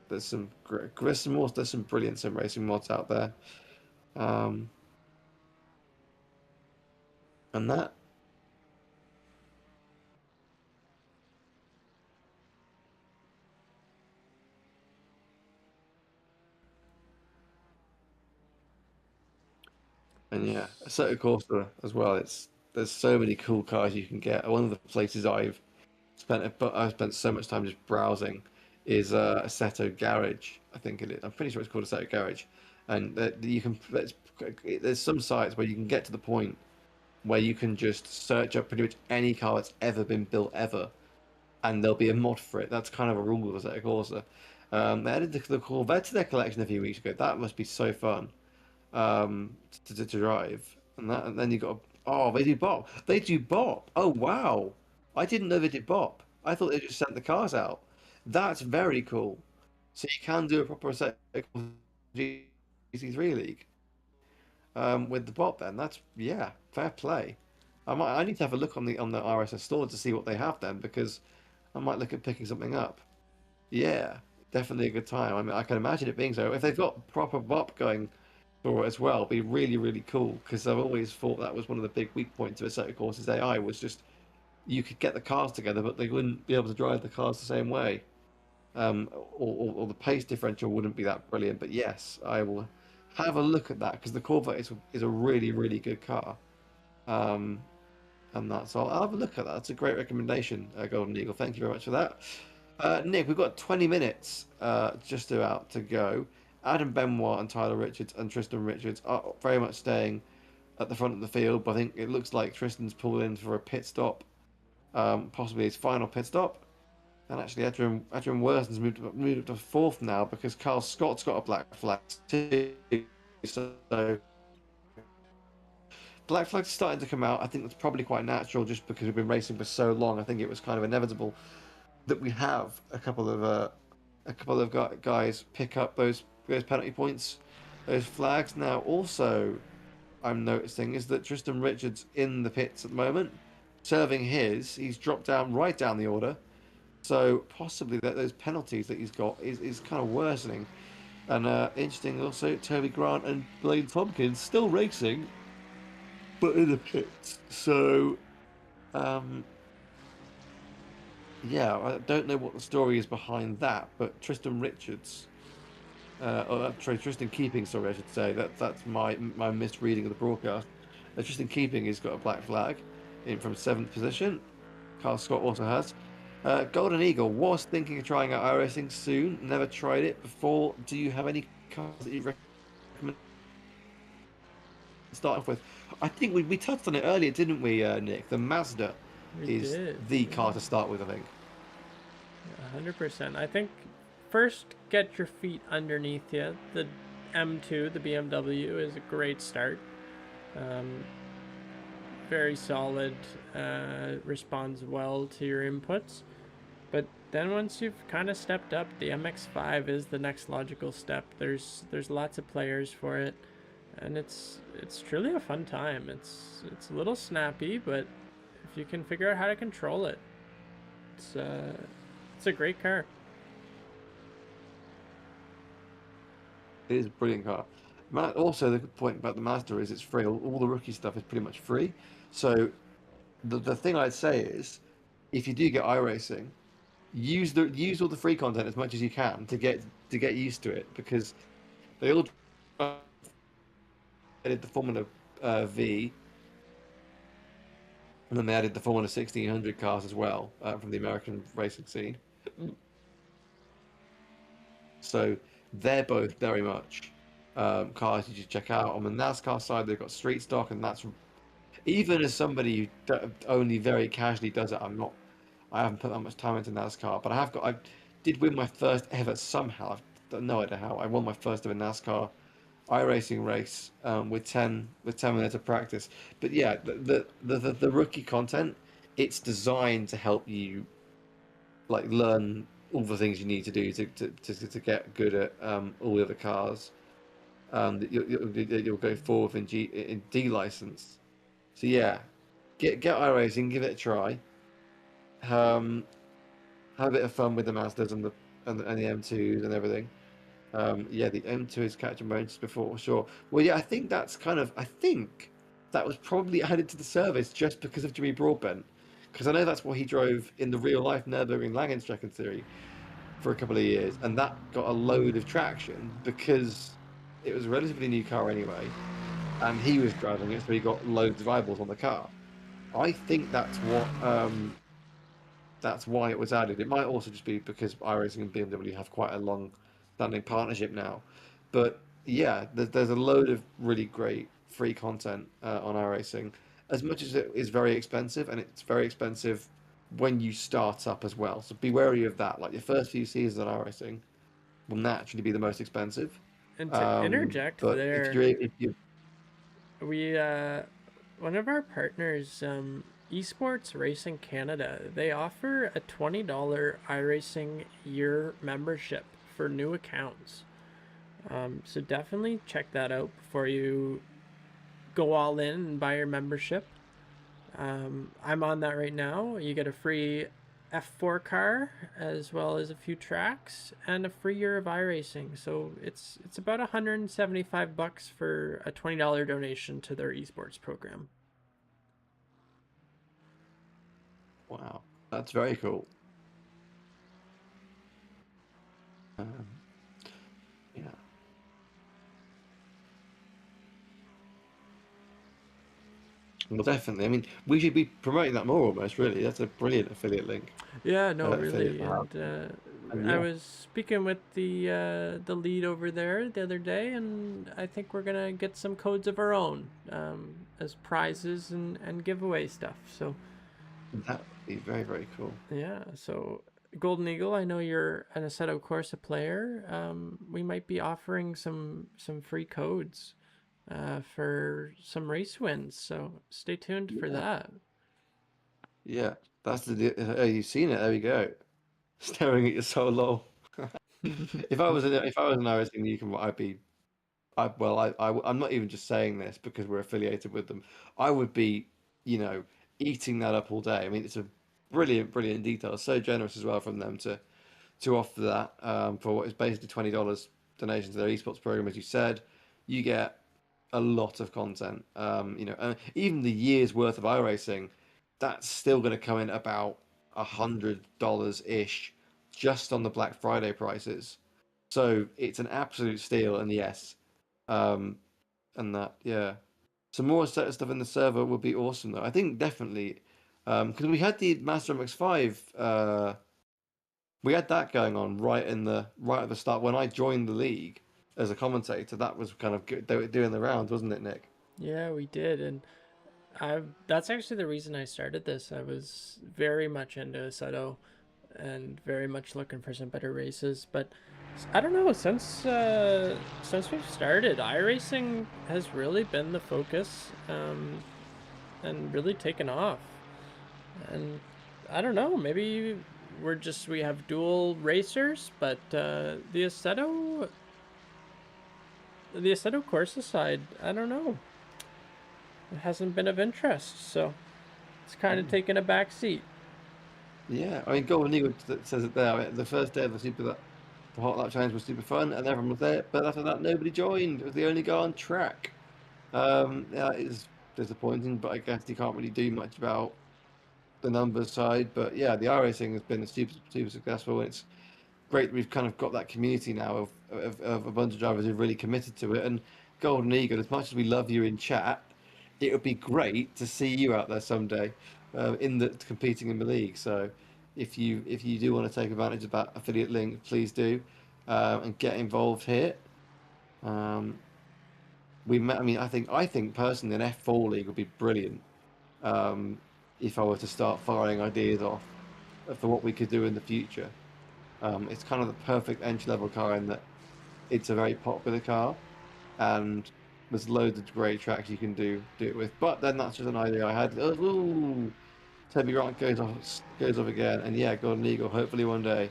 there's some brilliant sim racing mods out there. Um, and that and yeah, Assetto Corsa as well. There's so many cool cars you can get. One of the places I've spent so much time just browsing is Assetto Garage. I think it is. I'm pretty sure it's called Assetto Garage, and that you can. There's some sites where you can get to the point where you can just search up pretty much any car that's ever been built ever, and there'll be a mod for it. That's kind of a rule of Assetto Corsa. They added the Corvette to their collection a few weeks ago. That must be so fun to drive. And then you got they do bop. They do bop. Oh wow! I didn't know they did bop. I thought they just sent the cars out. That's very cool. So you can do a proper set GC3 league with the bot. Then that's yeah, fair play. I need to have a look on the RSS store to see what they have then because I might look at picking something up. Yeah, definitely a good time. I mean, I can imagine it being so. If they've got proper bop going for it as well, it'd be really, really cool. Because I've always thought that was one of the big weak points of a set of courses AI was just you could get the cars together, but they wouldn't be able to drive the cars the same way. Or the pace differential wouldn't be that brilliant. But yes, I will have a look at that because the Corvette is a really, really good car. Um, and that's all. I'll have a look at that. That's a great recommendation, Golden Eagle. Thank you very much for that. Nick, we've got 20 minutes just about to go. Adam Benoit and Tyler Richards and Tristan Richards are very much staying at the front of the field, but I think it looks like Tristan's pulled in for a pit stop, possibly his final pit stop. And actually, Adrian Worson's moved up to fourth now because Carl Scott's got a black flag too. So black flags are starting to come out. I think that's probably quite natural just because we've been racing for so long. I think it was kind of inevitable that we have a couple of guys pick up those penalty points, those flags. Now, also, I'm noticing is that Tristan Richards in the pits at the moment, serving he's dropped down right down the order. So possibly that those penalties that he's got is kind of worsening. And interesting also, Toby Grant and Blaine Tompkins still racing, but in the pits. So um, yeah, I don't know what the story is behind that, but Tristan Richards, sorry, Tristan Keeping, sorry, I should say that's my misreading of the broadcast. Tristan Keeping has got a black flag in from seventh position. Carl Scott also has. Golden Eagle was thinking of trying out iRacing soon. Never tried it before. Do you have any cars that you recommend to start off with? I think we touched on it earlier, didn't we, Nick? The Mazda We is did. the Yeah. car to start with, I think. 100%. I think first get your feet underneath you. The M2, the BMW, is a great start. Um, Very solid, responds well to your inputs. But then once you've kind of stepped up, the MX-5 is the next logical step. There's lots of players for it, and it's truly a fun time. It's a little snappy, but if you can figure out how to control it, it's uh, it's a great car. It is a brilliant car. Also, the good point about the Mazda is it's free. All the rookie stuff is pretty much free. So the thing I'd say is, if you do get iRacing, use all the free content as much as you can to get used to it because they all did the Formula V and then they added the Formula 1600 cars as well from the American racing scene. So they're both very much cars you should check out. On the NASCAR side, they've got street stock, and that's even as somebody who only very casually does it. I haven't put that much time into NASCAR, but I did win my first ever somehow. I've got no idea how. I won my first ever NASCAR iRacing race with 10 minutes of practice. But yeah, the rookie content, it's designed to help you like learn all the things you need to do to get good at all the other cars that you'll go forward in D license. So yeah, get iRacing, give it a try. Um, have a bit of fun with the Mazdas and the M2s and everything. Yeah, the M2 is catching my interest before, sure. Well, yeah, I think that was probably added to the service just because of Jimmy Broadbent, because I know that's what he drove in the real life Nürburgring Langenstrecken series for a couple of years, and that got a load of traction because it was a relatively new car anyway, and he was driving it, so he got loads of eyeballs on the car. I think that's why it was added. It might also just be because iRacing and BMW have quite a long-standing partnership now. But yeah, there's a load of really great free content on iRacing. As much as it is very expensive, and it's very expensive when you start up as well. So be wary of that. Like your first few seasons on iRacing will naturally be the most expensive. And to interject But there, if you we one of our partners, Esports Racing Canada, they offer a $20 iRacing year membership for new accounts. So definitely check that out before you go all in and buy your membership. I'm on that right now. You get a free F4 car as well as a few tracks and a free year of iRacing. So it's about $175 for a $20 donation to their esports program. wow, that's very cool. Um, yeah. Well, definitely. I mean, we should be promoting that more almost, really. That's a brilliant affiliate link, Yeah, no, affiliate really, to have. and And I yeah, was speaking with the lead over there the other day, and I think we're gonna get some codes of our own as prizes and giveaway stuff. So that would be very, very cool. yeah, so Golden Eagle, I know you're an Assetto Corsa player. We might be offering some free codes for some race wins. So stay tuned for Yeah, that. yeah. That's oh, you've seen it. There we go. Staring at your solo. If I was an Irish you can, I'd be. I'm not even just saying this because we're affiliated with them. I would be, you know, eating that up all day. I mean, it's a brilliant, brilliant detail. So generous as well from them to offer that for what is basically $20 donation to their esports program, as you said. You get a lot of content. Even the year's worth of iRacing, that's still going to come in about $100 ish, just on the Black Friday prices. So it's an absolute steal. And yes, um, and that yeah, some more set of stuff in the server would be awesome though. I think definitely because we had the Master MX-5 we had that going on right at the start when I joined the league as a commentator. That was kind of good. They were doing the rounds, wasn't it, Nick? Yeah, we did, and I that's actually the reason I started this. I was very much into Assetto and very much looking for some better races, but I don't know, since we've started, iRacing has really been the focus and really taken off. And I don't know, maybe we have dual racers, but the Assetto Corsa side, I don't know. It hasn't been of interest, so it's kind of Mm. taken a back seat. Yeah, I mean, Golden Eagle says it there. I mean, the first day of the Hot Lap Challenge was super fun, and everyone was there. But after that, nobody joined. It was the only guy on track. Yeah, it's disappointing, but I guess you can't really do much about the numbers side. But yeah, the iRacing has been super, super successful, and it's great that we've kind of got that community now of a bunch of drivers who've really committed to it. And Golden Eagle, as much as we love you in chat, it would be great to see you out there someday. in the competing in the league. So if you do want to take advantage of that affiliate link, please do, and get involved here. Um, I mean, I think personally an F4 league would be brilliant. Um, if I were to start firing ideas off for what we could do in the future. It's kind of the perfect entry level car in that it's a very popular car, and there's loads of great tracks you can do it with. But then that's just an idea I had. Ooh, Toby Grant goes off again, and yeah, Golden Eagle. Hopefully one day.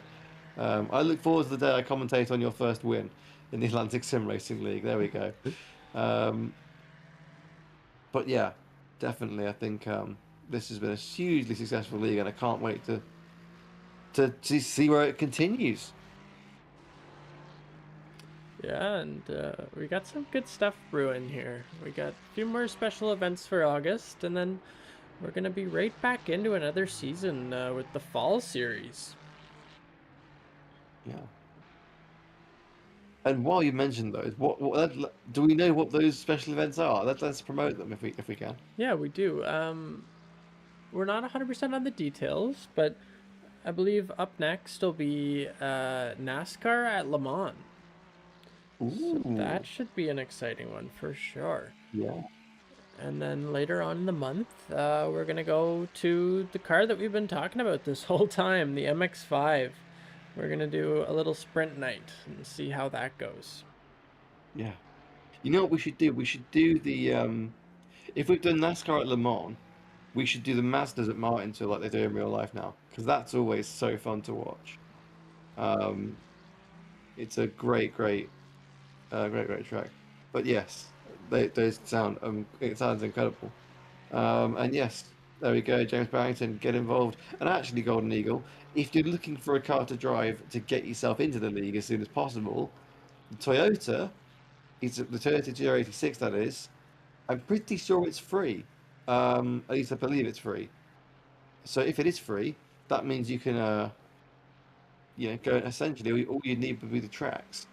I look forward to the day I commentate on your first win in the Atlantic Sim Racing League. There we go. Um, but yeah, definitely, I think this has been a hugely successful league, and I can't wait to see where it continues. Yeah, and we got some good stuff brewing here. We got a few more special events for August, and then we're gonna be right back into another season with the fall series. Yeah. And while you mentioned those, do we know what those special events are? Let's promote them if we can. Yeah, we do. We're not 100% on the details, but I believe up next will be NASCAR at Le Mans. So Ooh, that should be an exciting one for sure. yeah, And then later on in the month, we're going to go to the car that we've been talking about this whole time, the MX-5. We're going to do a little sprint night and see how that goes. yeah. You know what we should do? We should do the if we've done NASCAR at Le Mans, we should do the Mazdas at Martinsville like they do in real life now, because that's always so fun to watch. Um, it's a great track. But yes, those sound it sounds incredible. And yes, there we go, James Barrington, get involved. And actually, Golden Eagle, if you're looking for a car to drive to get yourself into the league as soon as possible, the Toyota, the Toyota GR86 that is, I'm pretty sure it's free. At least I believe it's free. So if it is free, that means you can, go essentially all you need would be the tracks.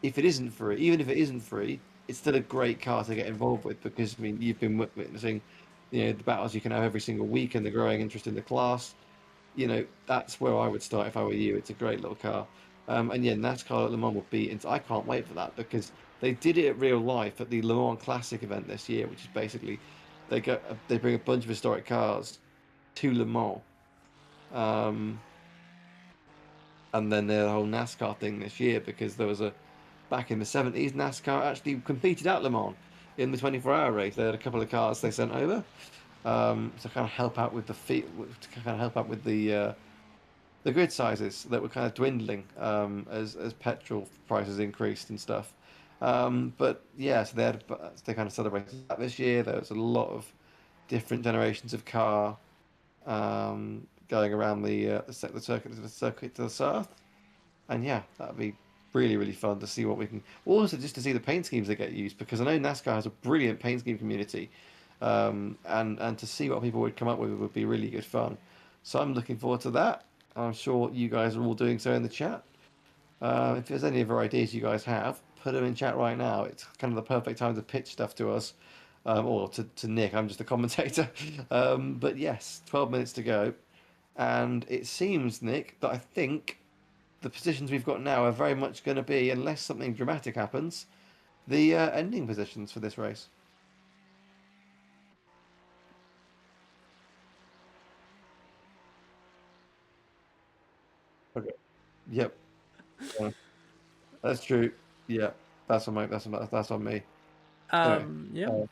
If it isn't free, even if it isn't free, it's still a great car to get involved with because I mean you've been witnessing, the battles you can have every single week and the growing interest in the class. That's where I would start if I were you. It's a great little car, and yeah, NASCAR at Le Mans would be. I can't wait for that because they did it at real life at the Le Mans Classic event this year, which is basically they bring a bunch of historic cars to Le Mans. Um, and then the whole NASCAR thing this year because there was a back in the 70s NASCAR actually competed at Le Mans in the 24-hour race. They had a couple of cars they sent over to kind of help out with the grid sizes that were kind of dwindling as petrol prices increased and stuff. But yeah, so they kind of celebrated that this year. There was a lot of different generations of car going around the circuit to the south. And yeah, that'd be really fun to see what we can. Also, just to see the paint schemes that get used, because I know NASCAR has a brilliant paint scheme community, and to see what people would come up with would be really good fun. So I'm looking forward to that. I'm sure you guys are all doing so in the chat. If there's any other ideas you guys have, put them in chat right now. It's kind of the perfect time to pitch stuff to us, or to Nick. I'm just a commentator. But yes, 12 minutes to go. And it seems, Nick, that I think the positions we've got now are very much going to be, unless something dramatic happens, the ending positions for this race. Okay. Yep. Yeah, that's true. Yeah, that's on me. Anyway, Yeah. uh,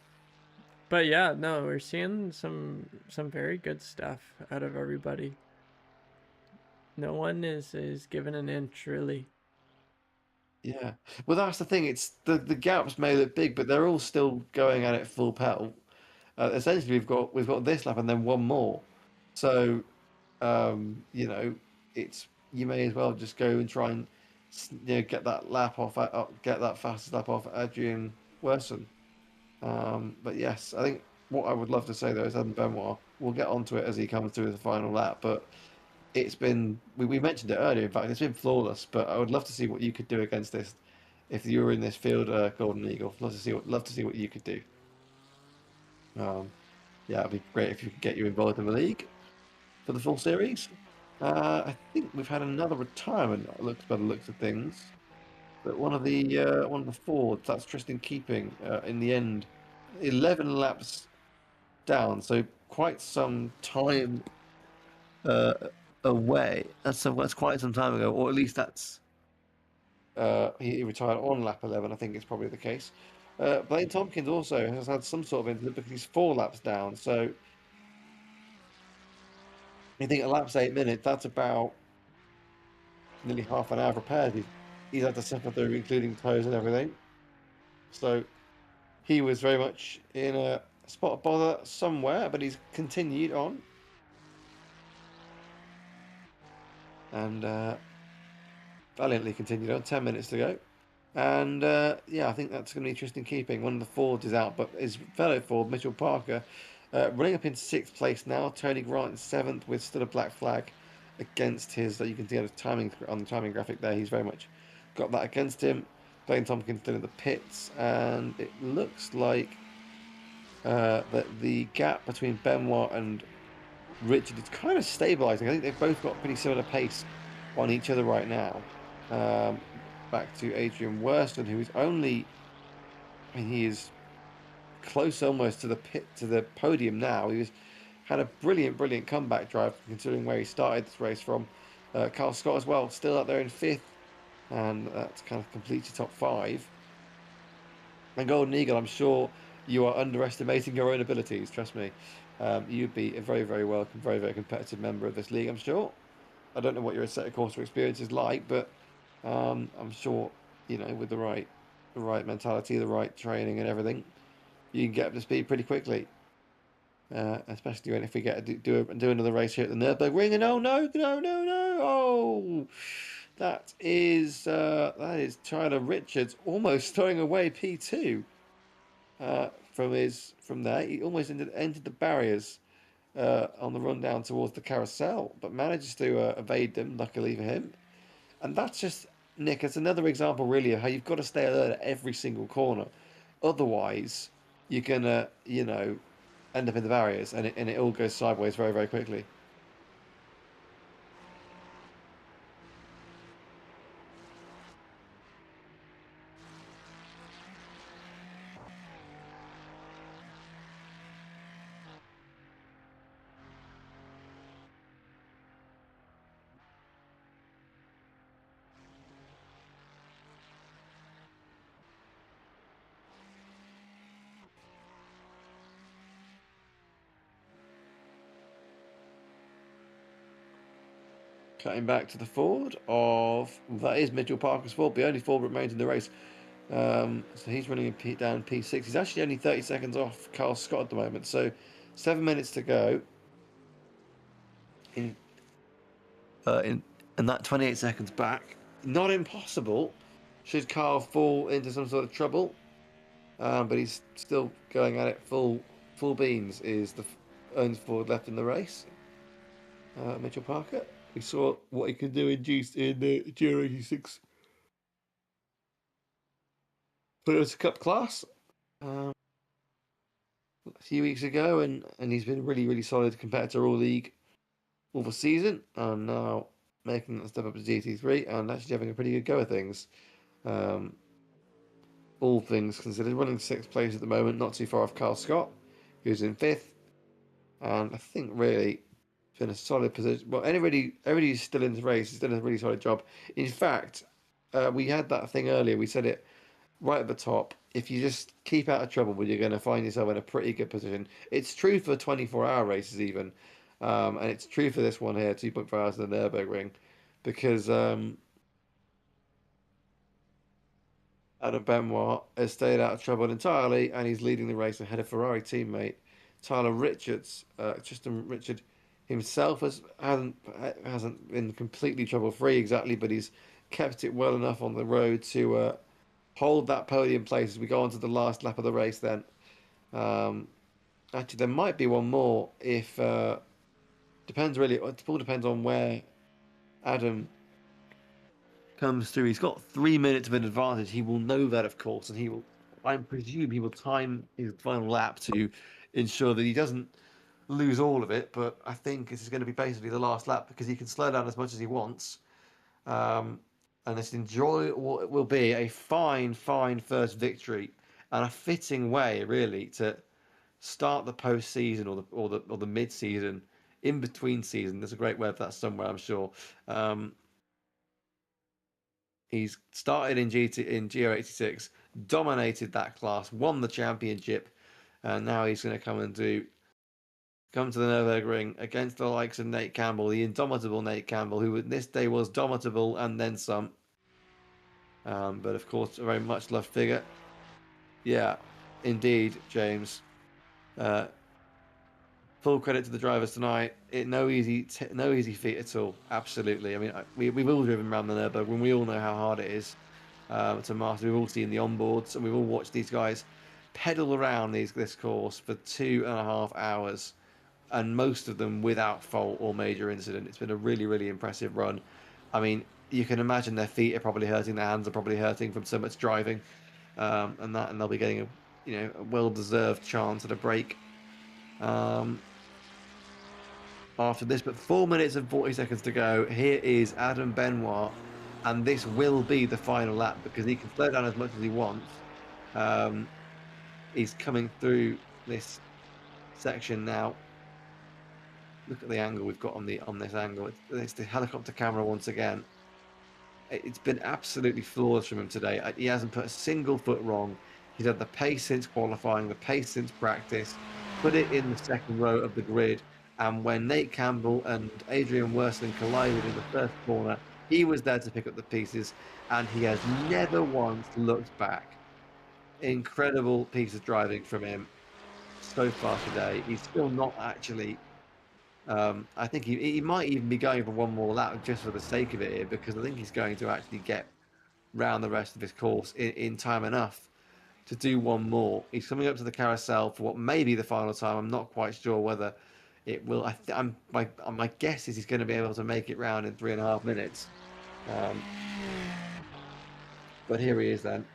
But yeah, no, we're seeing some very good stuff out of everybody. No one is given an inch really. yeah. Well, that's the thing. It's the gaps may look big, but they're all still going at it full pedal. Essentially, we've got this lap and then one more. So it's you may as well just go and try and get that get that fastest lap off Adrian Werson. But yes, I think what I would love to say though is Adam Benoit. We'll get onto it as he comes through the final lap, but we mentioned it earlier. In fact, it's been flawless. But I would love to see what you could do against this if you were in this field, Golden Eagle. Love to see what you could do. Um, yeah, it'd be great if you could get you involved in the league for the full series. I think we've had another retirement. Looks by the looks of things, but one of the Fords, that's Tristan Keeping. In the end, 11 laps down, so quite some time uh, away. That's quite some time ago, or at least that's he retired on lap 11. I think it's probably the case. Blaine Tompkins also has had some sort of incident because he's 4 laps down. So you think a lap's 8 minutes, that's about nearly half an hour of repairs he's had to suffer through, including toes and everything. So he was very much in a spot of bother somewhere, but he's continued on. And valiantly continued on. 10 minutes to go. And yeah, I think that's going to be interesting keeping. One of the Fords is out, but his fellow Ford, Mitchell Parker, running up in 6th place now. Tony Grant in 7th with still a black flag against his, that you can see on the timing graphic there. He's very much got that against him. Blaine Tompkins still in the pits, and it looks like that the gap between Benoit and Richard is kind of stabilising. I think they've both got pretty similar pace on each other right now. Back to Adrian Worston, who is only, I mean, he is close almost to the podium now. He had a brilliant comeback drive considering where he started this race from. Carl Scott as well, still out there in 5th, and that's kind of completes your top 5. And Golden Eagle, I'm sure you are underestimating your own abilities. Trust me, you'd be a very welcome, very competitive member of this league. I'm sure. I don't know what your assetto corsa experience is like, but I'm sure, with the right mentality, the right training, and everything, you can get up to speed pretty quickly. Especially if we get to do another race here at the Nürburgring. And oh no! Oh, that is Tyler Richards almost throwing away P2 from there. He almost entered the barriers on the run down towards the carousel, but manages to evade them. Luckily for him. And that's just, Nick, it's another example really of how you've got to stay alert at every single corner. Otherwise, you're going to, end up in the barriers and it all goes sideways very quickly. Cutting back to the Ford that is Mitchell Parker's Ford, the only Ford that remains in the race. So he's running down P6. He's actually only 30 seconds off Carl Scott at the moment. So 7 minutes to go. In and that 28 seconds back, not impossible. Should Carl fall into some sort of trouble, but he's still going at it full beans. Is the only Ford left in the race. Mitchell Parker. We saw what he could do in the G86 Toyota Cup class a few weeks ago, and he's been really solid compared to all league all the season, and now making that step up to GT3 and actually having a pretty good go of things. All things considered, running 6th place at the moment, not too far off Carl Scott, who's in 5th, and I think really in a solid position. Well, everybody who's still in the race has done a really solid job. In fact, we had that thing earlier. We said it right at the top. If you just keep out of trouble, you're going to find yourself in a pretty good position. It's true for 24-hour races even, and it's true for this one here, 2.5 hours in the Nürburgring, because Adam Benoit has stayed out of trouble entirely, and he's leading the race ahead of Ferrari teammate Tyler Richards. Tristan Richard himself hasn't been completely trouble free exactly, but he's kept it well enough on the road to hold that podium place as we go on to the last lap of the race. Then, actually, there might be one more if depends really. It all depends on where Adam comes through. He's got 3 minutes of an advantage. He will know that, of course, and I presume he will time his final lap to ensure that he doesn't lose all of it. But I think this is going to be basically the last lap because he can slow down as much as he wants. And let's enjoy what will be a fine first victory and a fitting way, really, to start the postseason or the mid season, in between season. There's a great word for that somewhere, I'm sure. He's started in GO86, dominated that class, won the championship, and now he's going to come to the Nürburgring against the likes of Nate Campbell, the indomitable Nate Campbell, who this day was domitable and then some. But of course, a very much loved figure. Yeah, indeed, James. Full credit to the drivers tonight. No easy feat at all. Absolutely. I mean, we've all driven around the Nürburgring. We all know how hard it is to master. We've all seen the onboards, and we've all watched these guys pedal around this course for 2.5 hours, and most of them without fault or major incident. It's been a really impressive run. I mean, you can imagine their feet are probably hurting, their hands are probably hurting from so much driving, and they'll be getting a well-deserved chance at a break after this. But 4 minutes and 40 seconds to go. Here is Adam Benoit, and this will be the final lap because he can slow down as much as he wants. He's coming through this section now. Look at the angle we've got on this angle. It's the helicopter camera once again. It's been absolutely flawless from him today. He hasn't put a single foot wrong. He's had the pace since qualifying, the pace since practice, put it in the second row of the grid. And when Nate Campbell and Adrian Worsling collided in the first corner, he was there to pick up the pieces, and he has never once looked back. Incredible piece of driving from him so far today. He's still not actually... I think he might even be going for one more lap just for the sake of it here, because I think he's going to actually get round the rest of his course in time enough to do one more. He's coming up to the carousel for what may be the final time. I'm not quite sure whether it will. My guess is he's going to be able to make it round in 3.5 minutes. But here he is then,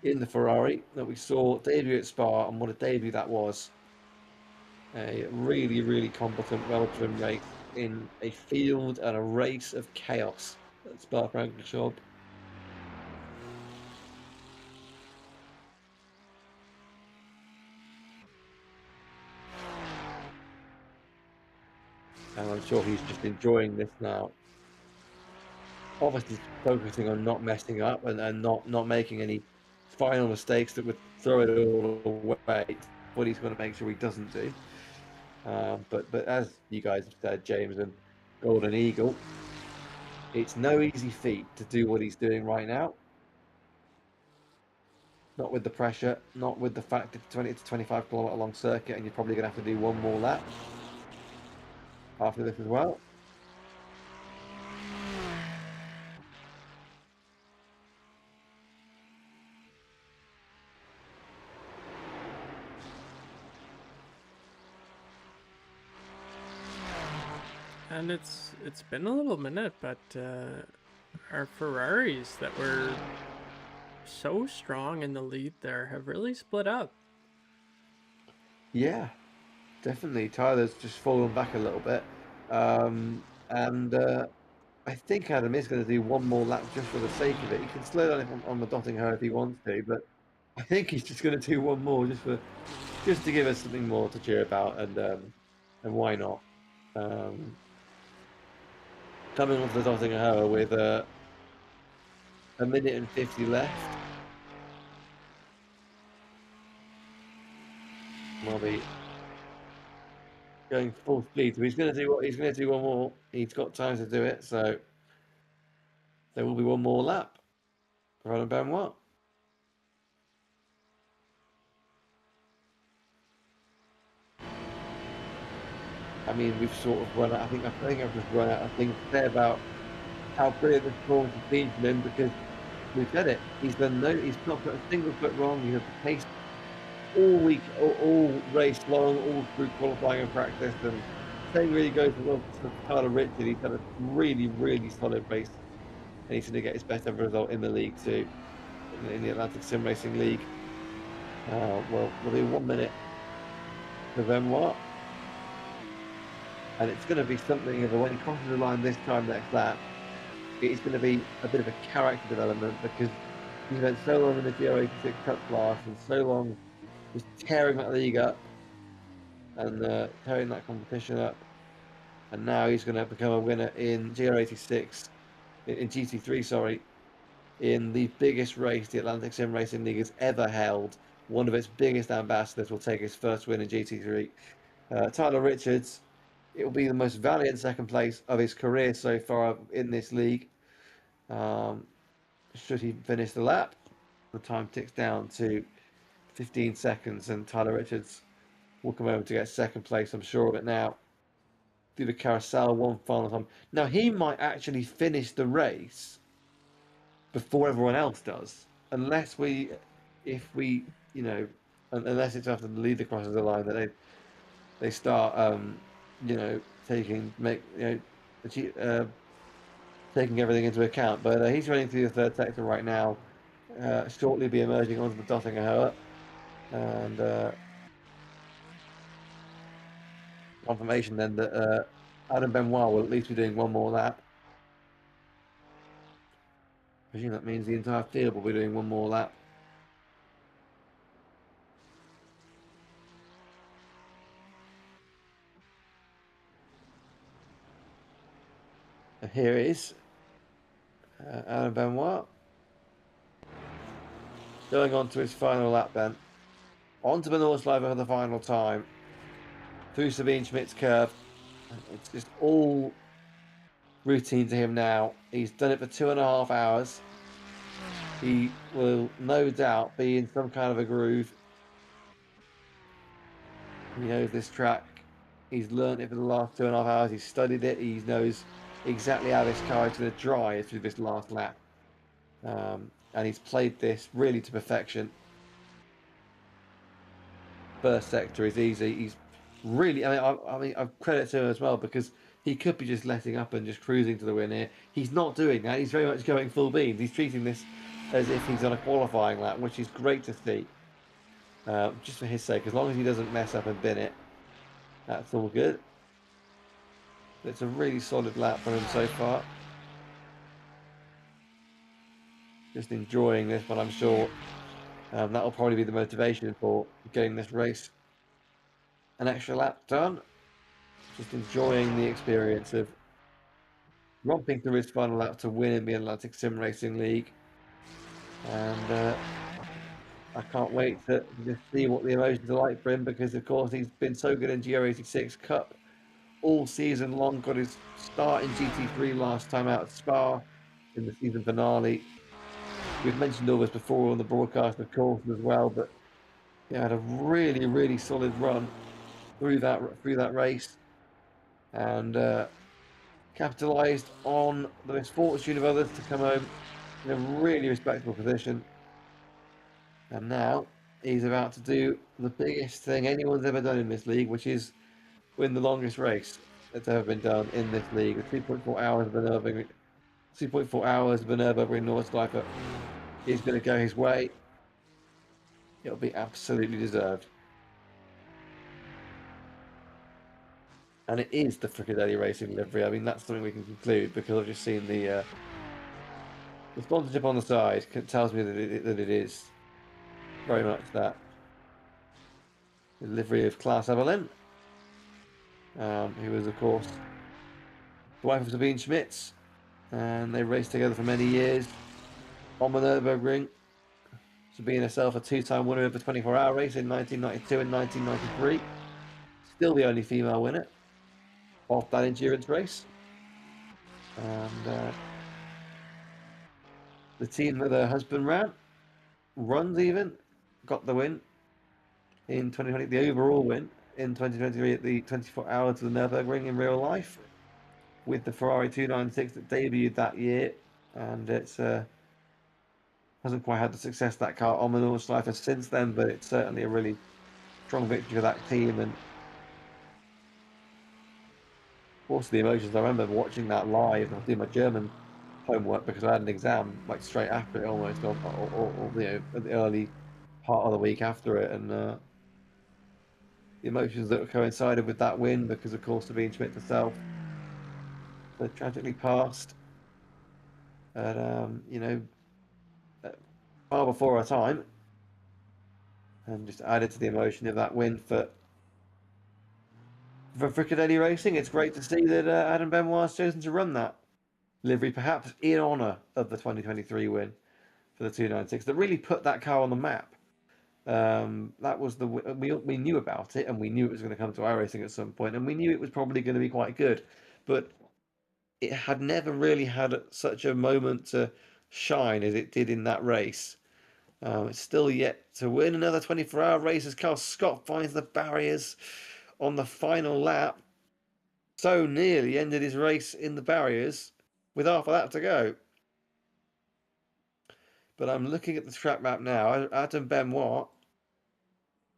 in the Ferrari that we saw debut at Spa, and what a debut that was. A really competent, well-trimmed race in a field and a race of chaos at Spa-Francorchamps. And I'm sure he's just enjoying this now. Obviously focusing on not messing up and not making any final mistakes that would throw it all away. What he's going to make sure he doesn't do. But as you guys have said, James and Golden Eagle, it's no easy feat to do what he's doing right now. Not with the pressure, not with the fact it's 20 to 25 kilometer long circuit, and you're probably going to have to do one more lap after this as well. And it's been a little minute, but our Ferraris that were so strong in the lead there have really split up. Yeah, definitely. Tyler's just fallen back a little bit. And I think Adam is going to do one more lap just for the sake of it. He can slow down on the Dotting if he wants to, but I think he's just going to do one more just to give us something more to cheer about, and why not? Coming onto the Dotting with a minute and 50 left. We'll be going full speed. So he's going to do one more. He's got time to do it, so there will be one more lap for Adam Benoit. I mean, we've sort of run out. I think I've just run out of things to say about how brilliant this performance has been from him, because we've said it. He's not put a single foot wrong. He's had the pace all week, all race long, all through qualifying and practice. And same really goes for Tyler Richard. He's had a really solid race, and he's going to get his best ever result in the league too, in the Atlantic Sim Racing League. Well, we'll do 1 minute to Benoit. And it's going to be something of a, when he crosses the line this time next lap, it's going to be a bit of a character development because he spent so long in the GR86 Cup class and so long just tearing that league up and tearing that competition up. And now he's going to become a winner in GR86, in GT3, sorry, in the biggest race the Atlantic Sim Racing League has ever held. One of its biggest ambassadors will take his first win in GT3. Tyler Richards, it will be the most valiant second place of his career so far in this league. Should he finish the lap, the time ticks down to 15 seconds, and Tyler Richards will come over to get second place. I'm sure of it now. Do the carousel one final time. Now he might actually finish the race before everyone else does, unless we, if we, you know, unless it's after the leader crosses the line that they start, you know, taking taking everything into account. But he's running through the third sector right now. Shortly be emerging onto the Dottinger Hoa, and confirmation then that Adam Benoit will at least be doing one more lap. I presume that means the entire field will be doing one more lap. And here is Adam Benoit going on to his final lap then. Onto the Nordschleife for the final time. Through Sabine Schmidt's curve. It's just all routine to him now. He's done it for 2.5 hours. He will no doubt be in some kind of a groove. He knows this track. He's learned it for the last 2.5 hours. He's studied it. He knows exactly how this car is going to drive through this last lap. And he's played this really to perfection. First sector is easy. He's really, I mean, I've credit to him as well because he could be just letting up and just cruising to the win here. He's not doing that. He's very much going full beans. He's treating this as if he's on a qualifying lap, which is great to see. Just for his sake, as long as he doesn't mess up and bin it, that's all good. It's a really solid lap for him so far. Just enjoying this, but I'm sure that'll probably be the motivation for getting this race an extra lap done. Just enjoying the experience of romping through his final lap to win in the Atlantic Sim Racing League. And I can't wait to just see what the emotions are like for him because, of course, he's been so good in GR86 Cup all season long. Got his start in GT3 last time out at Spa in the season finale. We've mentioned all this before on the broadcast, of course, as well, but he had a really, really solid run through that race, and capitalised on the misfortune of others to come home in a really respectable position. And now he's about to do the biggest thing anyone's ever done in this league, which is win the longest race that's ever been done in this league. The 2.4 hours of the Nürburgring, 2.4 hours of the Nürburgring Nordschleife is going to go his way. It'll be absolutely deserved. And it is the Fricadelli Racing livery. I mean, that's something we can conclude because I've just seen the sponsorship on the side tells me that it is very much that. The livery of Klaas Evelyn, who was, of course, the wife of Sabine Schmitz, and they raced together for many years on the Nürburgring. Sabine herself a two-time winner of the 24-hour race in 1992 and 1993. Still the only female winner of that endurance race. And the team that her husband runs even, got the win in 2020, the overall win in 2023 at the 24 hours of the Nürburgring in real life with the Ferrari 296 that debuted that year. And it's hasn't quite had the success that car on the Nordschleife since then, but it's certainly a really strong victory for that team. And also the emotions. I remember watching that live. I was doing my German homework because I had an exam like straight after it, almost, or you know, at the early part of the week after it, and the emotions that coincided with that win, because of course Sabine Schmidt herself had tragically passed at far before her time, and just added to the emotion of that win for Fricadelli Racing. It's great to see that Adam Benoit has chosen to run that livery, perhaps in honour of the 2023 win for the 296 that really put that car on the map. That was we knew about it, and we knew it was going to come to iRacing at some point, and we knew it was probably going to be quite good, but it had never really had such a moment to shine as it did in that race. It's still yet to win another 24-hour race as Carl Scott finds the barriers on the final lap. So nearly ended his race in the barriers with half a lap to go. But I'm looking at the track map now. Adam Benoit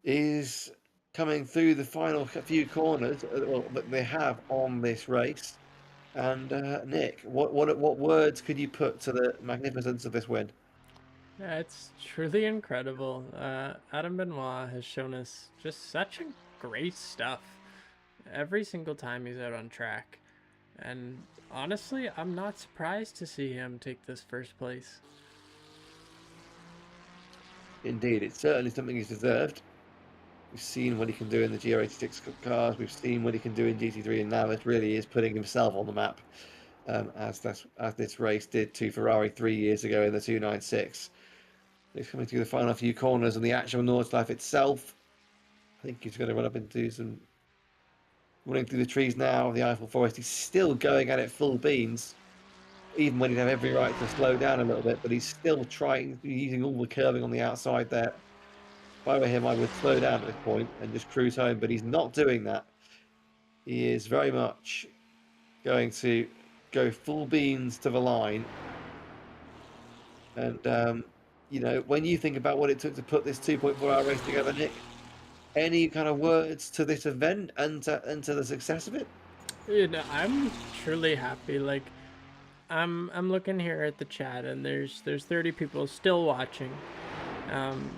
is coming through the final few corners that they have on this race. And Nick, what words could you put to the magnificence of this win? Yeah, it's truly incredible. Adam Benoit has shown us just such great stuff every single time he's out on track. And honestly, I'm not surprised to see him take this first place. Indeed, it's certainly something he's deserved. We've seen what he can do in the GR86 cars. We've seen what he can do in GT3, and now it really is putting himself on the map, as this race did to Ferrari 3 years ago in the 296. He's coming through the final few corners on the actual Nordschleife itself. I think he's going to run up into some running through the trees now of the Eiffel Forest. He's still going at it full beans, even when he'd have every right to slow down a little bit, but he's still trying, using all the curving on the outside there. If I were him, I would slow down at this point and just cruise home, but he's not doing that. He is very much going to go full beans to the line. And, when you think about what it took to put this 2.4-hour race together, Nick, any kind of words to this event and to the success of it? I'm truly happy. Like, I'm looking here at the chat, and there's 30 people still watching.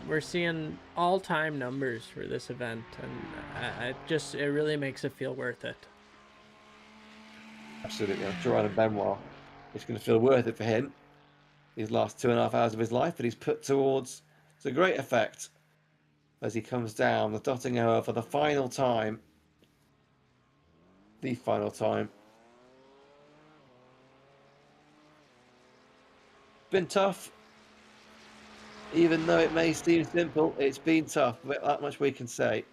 We're seeing all-time numbers for this event, and it really makes it feel worth it. Absolutely, I'm sure Adam Benoit, it's going to feel worth it for him. These last 2.5 hours of his life that he's put towards a great effect as he comes down the Dotting Hill for the final time. The final time. Been tough. Even though it may seem simple, it's been tough. But that much we can say.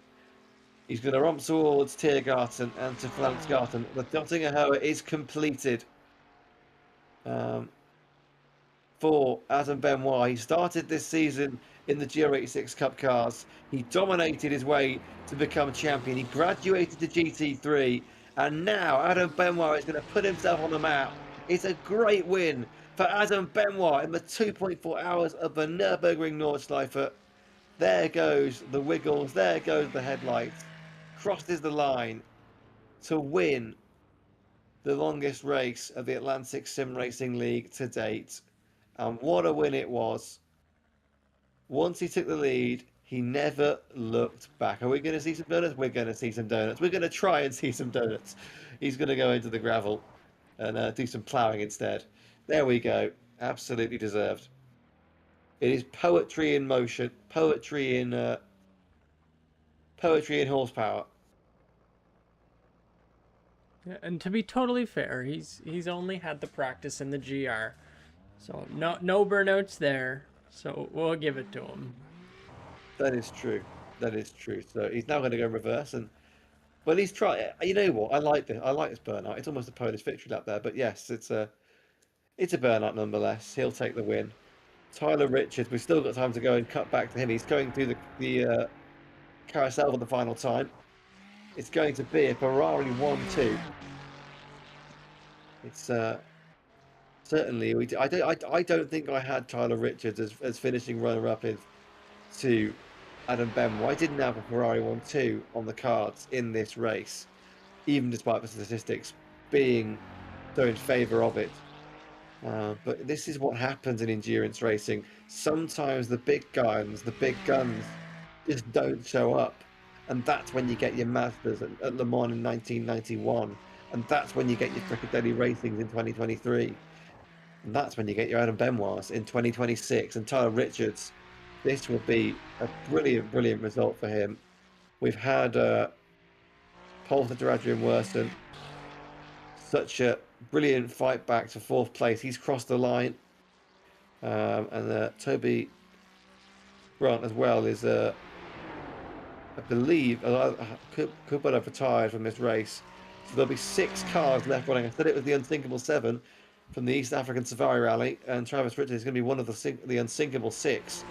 He's going to romp towards Tiergarten and to Flansgarten. The Dotting Hill is completed. For Adam Benoit. He started this season in the GR86 Cup cars. He dominated his way to become champion. He graduated to GT3, and now Adam Benoit is going to put himself on the map. It's a great win for Adam Benoit in the 2.4 hours of the Nürburgring Nordschleife. There goes the wiggles, there goes the headlights. Crosses the line to win the longest race of the Atlantic Sim Racing League to date. And what a win it was. Once he took the lead, he never looked back. Are we going to see some donuts? We're going to see some donuts. We're going to try and see some donuts. He's going to go into the gravel and do some ploughing instead. There we go. Absolutely deserved. It is poetry in motion, poetry in horsepower. Yeah, and to be totally fair, he's only had the practice in the GR, so no burnouts there. So we'll give it to him. That is true. That is true. So he's now going to go reverse, well, he's trying. You know what? I like this. I like this burnout. It's almost a Polish victory lap there, but yes, it's a burnout nonetheless. He'll take the win. Tyler Richards. We've still got time to go and cut back to him. He's going through the carousel for the final time. It's going to be a Ferrari 1-2. It's certainly. I don't think I had Tyler Richards as finishing runner-up to Adam Benoit. I didn't have a Ferrari 1-2 on the cards in this race, even despite the statistics being so in favour of it. But this is what happens in endurance racing. Sometimes the big guns just don't show up. and that's when you get your Mazdas at Le Mans in 1991, and that's when you get your Fricadelli Racings in 2023, and that's when you get your Adam Benoits in 2026, and Tyler Richards. This will be a brilliant, brilliant result for him. We've had pole to Adrian Worson, such a brilliant fight back to fourth place. He's crossed the line, and Toby Grant as well is I believe could have retired from this race. So there'll be 6 cars left running. I said it was the Unsinkable 7 from the East African Safari Rally, and Travis Richards is going to be one of the Unsinkable 6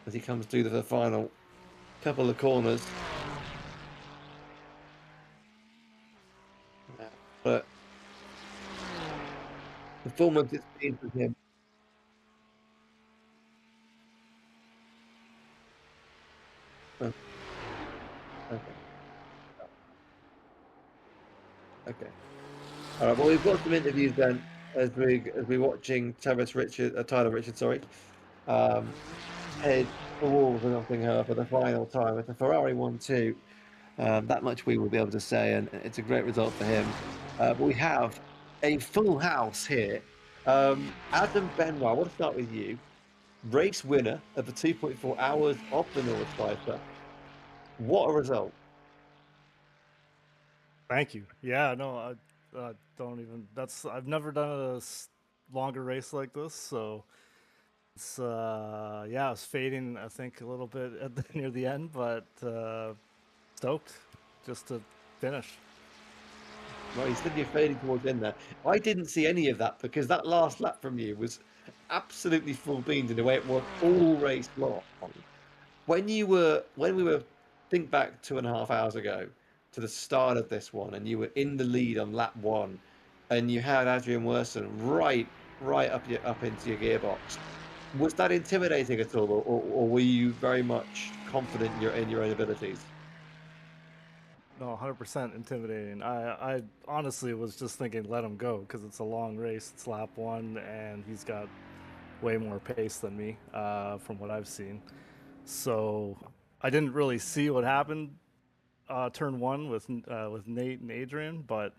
as he comes through the final couple of corners. But performance it's been for him. Oh, okay. Okay. All right. Well, we've got some interviews then as we watching Tyler Richards, sorry, head towards Nottingham for the final time. It's a Ferrari 1-2. That much we will be able to say, and it's a great result for him. But we have a full house here. Adam Benoit, I want to start with you. Race winner of the 2.4 hours of the North Cypher. What a result! Thank you. Yeah, no, I don't even. I've never done a longer race like this, so it's yeah, it's fading. I think a little bit near the end, but stoked just to finish. Well, you said you're fading towards the end there. I didn't see any of that because that last lap from you was absolutely full beans in the way it was all race long. When we were think back 2.5 hours ago to the start of this one, and you were in the lead on lap 1, and you had Adrian Worson right up into your gearbox. Was that intimidating at all, or were you very much confident in your own abilities? No, 100% intimidating. I honestly was just thinking, let him go because it's a long race. It's lap 1, and he's got way more pace than me from what I've seen. So I didn't really see what happened turn 1 with Nate and Adrian, but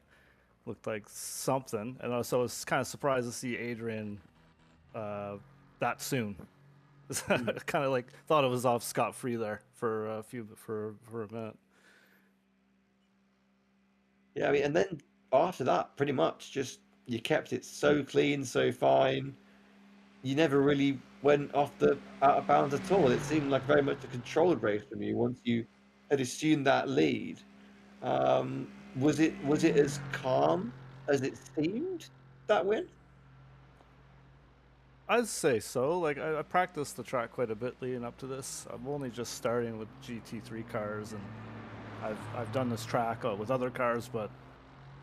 looked like something. And so I was kind of surprised to see Adrian that soon. Kind of like thought it was off scot free there for a minute. Yeah, I mean, and then after that, pretty much just you kept it so clean, so fine. You never really went off the out of bounds at all. It seemed like very much a controlled race from you once you had assumed that lead. Was it as calm as it seemed, that win? I'd say so. Like I practiced the track quite a bit leading up to this. I'm only just starting with GT3 cars, and I've done this track with other cars, but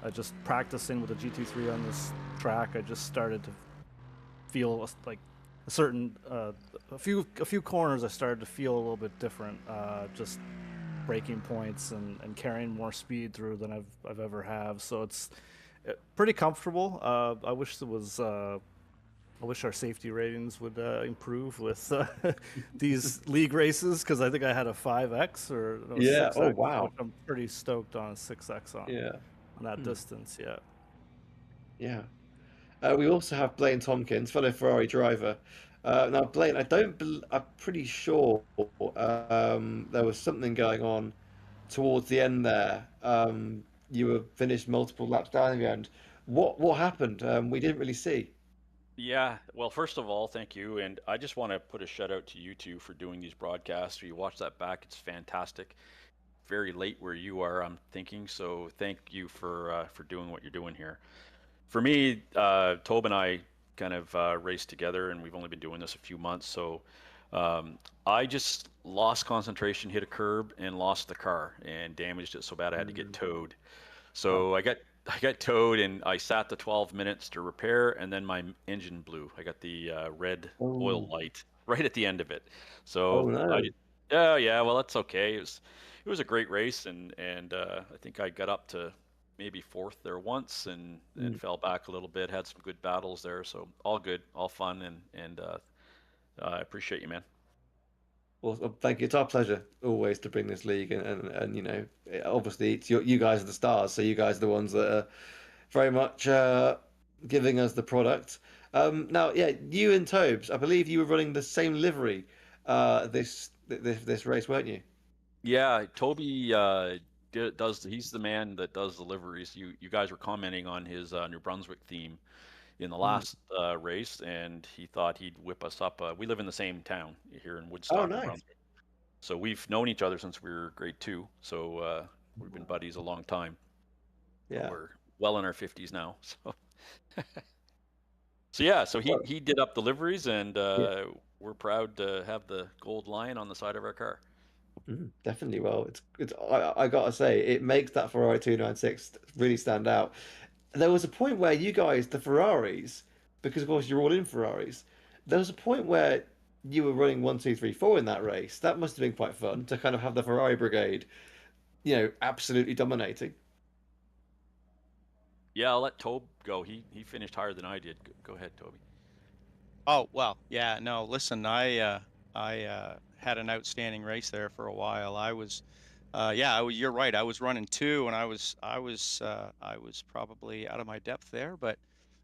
I just practicing with the GT3 on this track. I just started to feel like a certain a few corners. I started to feel a little bit different. Just braking points and carrying more speed through than I've ever have. So it's pretty comfortable. I wish there was. I wish our safety ratings would improve with these league races because I think I had a 5x or no, Yeah. Oh 6x, which wow. I'm pretty stoked on a 6x Yeah. on that Hmm. distance. Yeah. Yeah. We also have Blaine Tompkins, fellow Ferrari driver. Now, Blaine, I'm pretty sure there was something going on towards the end there. You were finished multiple laps down in the end. What happened? We didn't really see. Yeah, well, first of all, thank you. And I just want to put a shout out to you two for doing these broadcasts. You watch that back, it's fantastic. Very late where you are, I'm thinking. So thank you for doing what you're doing here. For me, Tob and I kind of raced together, and we've only been doing this a few months. So I just lost concentration, hit a curb, and lost the car and damaged it so bad I had to get Mm. towed. Oh. So I got towed and I sat the 12 minutes to repair, and then my engine blew. I got the red oil Oh. light right at the end of it. Oh So no. yeah, yeah, well that's okay. It was a great race, and I think I got up to maybe fourth there once and Mm. fell back a little bit. Had some good battles there, so all good, all fun, and I appreciate you, man. Well, thank you. It's our pleasure always to bring this league, and you know, obviously, it's you guys are the stars, so you guys are the ones that are very much giving us the product. Now, yeah, you and Tobes, I believe you were running the same livery this race, weren't you? Yeah, Toby does. He's the man that does the liveries. You guys were commenting on his New Brunswick theme in the Mm. last race, and he thought he'd whip us up. We live in the same town here in Oh, Woodstock, New nice. Brunswick. So we've known each other since we were grade 2. So we've been buddies a long time. Yeah. We're well in our 50s now. So yeah, so Well, he did up the liveries, and yeah. we're proud to have the gold lion on the side of our car. Definitely. Well, it's I gotta say it makes that Ferrari 296 really stand out. There was a point where you guys, the Ferraris, because of course you're all in Ferraris, there was a point where you were running 1, 2, 3, 4 in that race. That must have been quite fun to kind of have the Ferrari brigade, you know, absolutely dominating. Yeah, I'll let Tobe go. He finished higher than I did. Go ahead, Toby. Oh, well, yeah, no, listen, I had an outstanding race there for a while. I was, yeah, you're right. I was running 2, and I was probably out of my depth there, but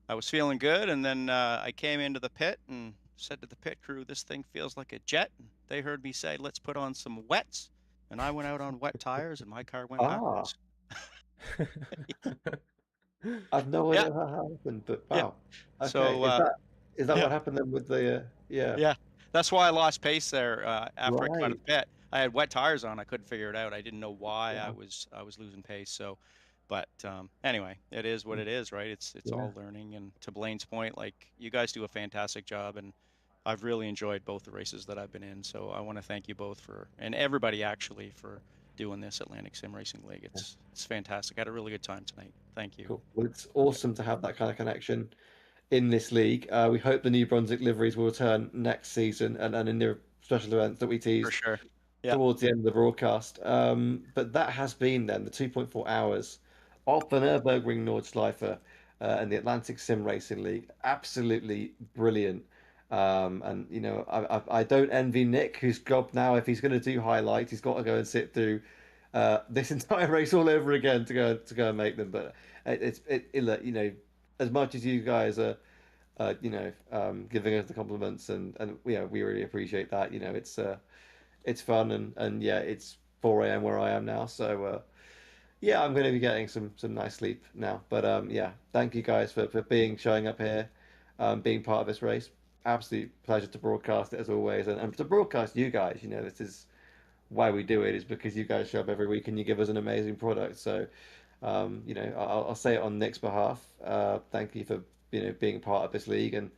I was feeling good. And then I came into the pit and said to the pit crew, "This thing feels like a jet." And they heard me say, "Let's put on some wets." And I went out on wet tires, and my car went Ah, backwards. I've no Yeah, idea how that happened, but yeah. wow. Okay, So, is that yeah. what happened then with the yeah, Yeah, that's why I lost pace there after I came out of right. the pit. I had wet tires on. I couldn't figure it out. I didn't know why Yeah, I was losing pace. So, but anyway, it is what mm, it is, right? It's yeah. all learning. And to Blaine's point, like you guys do a fantastic job, and I've really enjoyed both the races that I've been in. So I want to thank you both for, and everybody actually, for doing this Atlantic Sim Racing League. It's fantastic. I had a really good time tonight. Thank you. Cool. Well, it's awesome to have that kind of connection in this league. We hope the New Brunswick liveries will return next season and in the special events that we For teased sure. Yeah. towards the end of the broadcast. But that has been then the 2.4 hours of the Nürburgring Nordschleife and the Atlantic Sim Racing League. Absolutely brilliant. And you know, I don't envy Nick, whose job now, if he's going to do highlights, he's got to go and sit through this entire race all over again to go and make them. But look, you know, as much as you guys are you know, giving us the compliments and you know, we really appreciate that. You know, it's fun and yeah, it's 4 a.m. where I am now, so yeah, I'm going to be getting some nice sleep now. But yeah, thank you guys for being showing up here, being part of this race. Absolute pleasure to broadcast it as always, and to broadcast you guys. You know, this is why we do it is because you guys show up every week and you give us an amazing product. So you know, I'll say it on Nick's behalf. Thank you for you know being part of this league and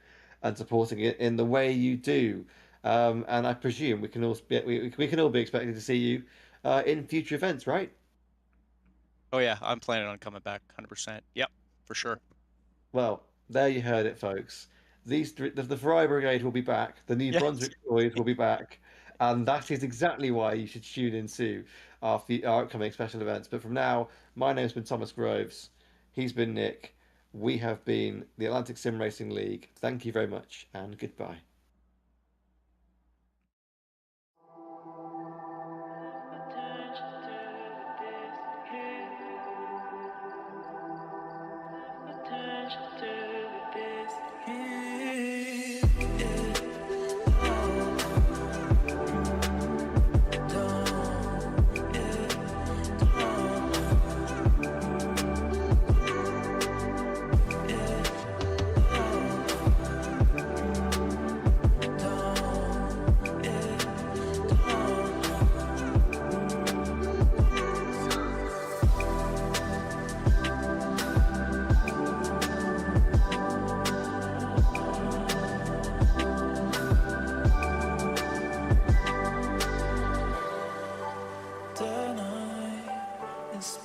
supporting it in the way you do. And I presume we can all be expected to see you in future events, right? Oh yeah, I'm planning on coming back 100%. Yep, for sure. Well, there you heard it, folks. The Ferrari Brigade will be back. The New Yes. Brunswick Boys will be back, and that is exactly why you should tune in to our upcoming special events. But from now, my name's been Thomas Groves. He's been Nick. We have been the Atlantic Sim Racing League. Thank you very much, and goodbye. The night is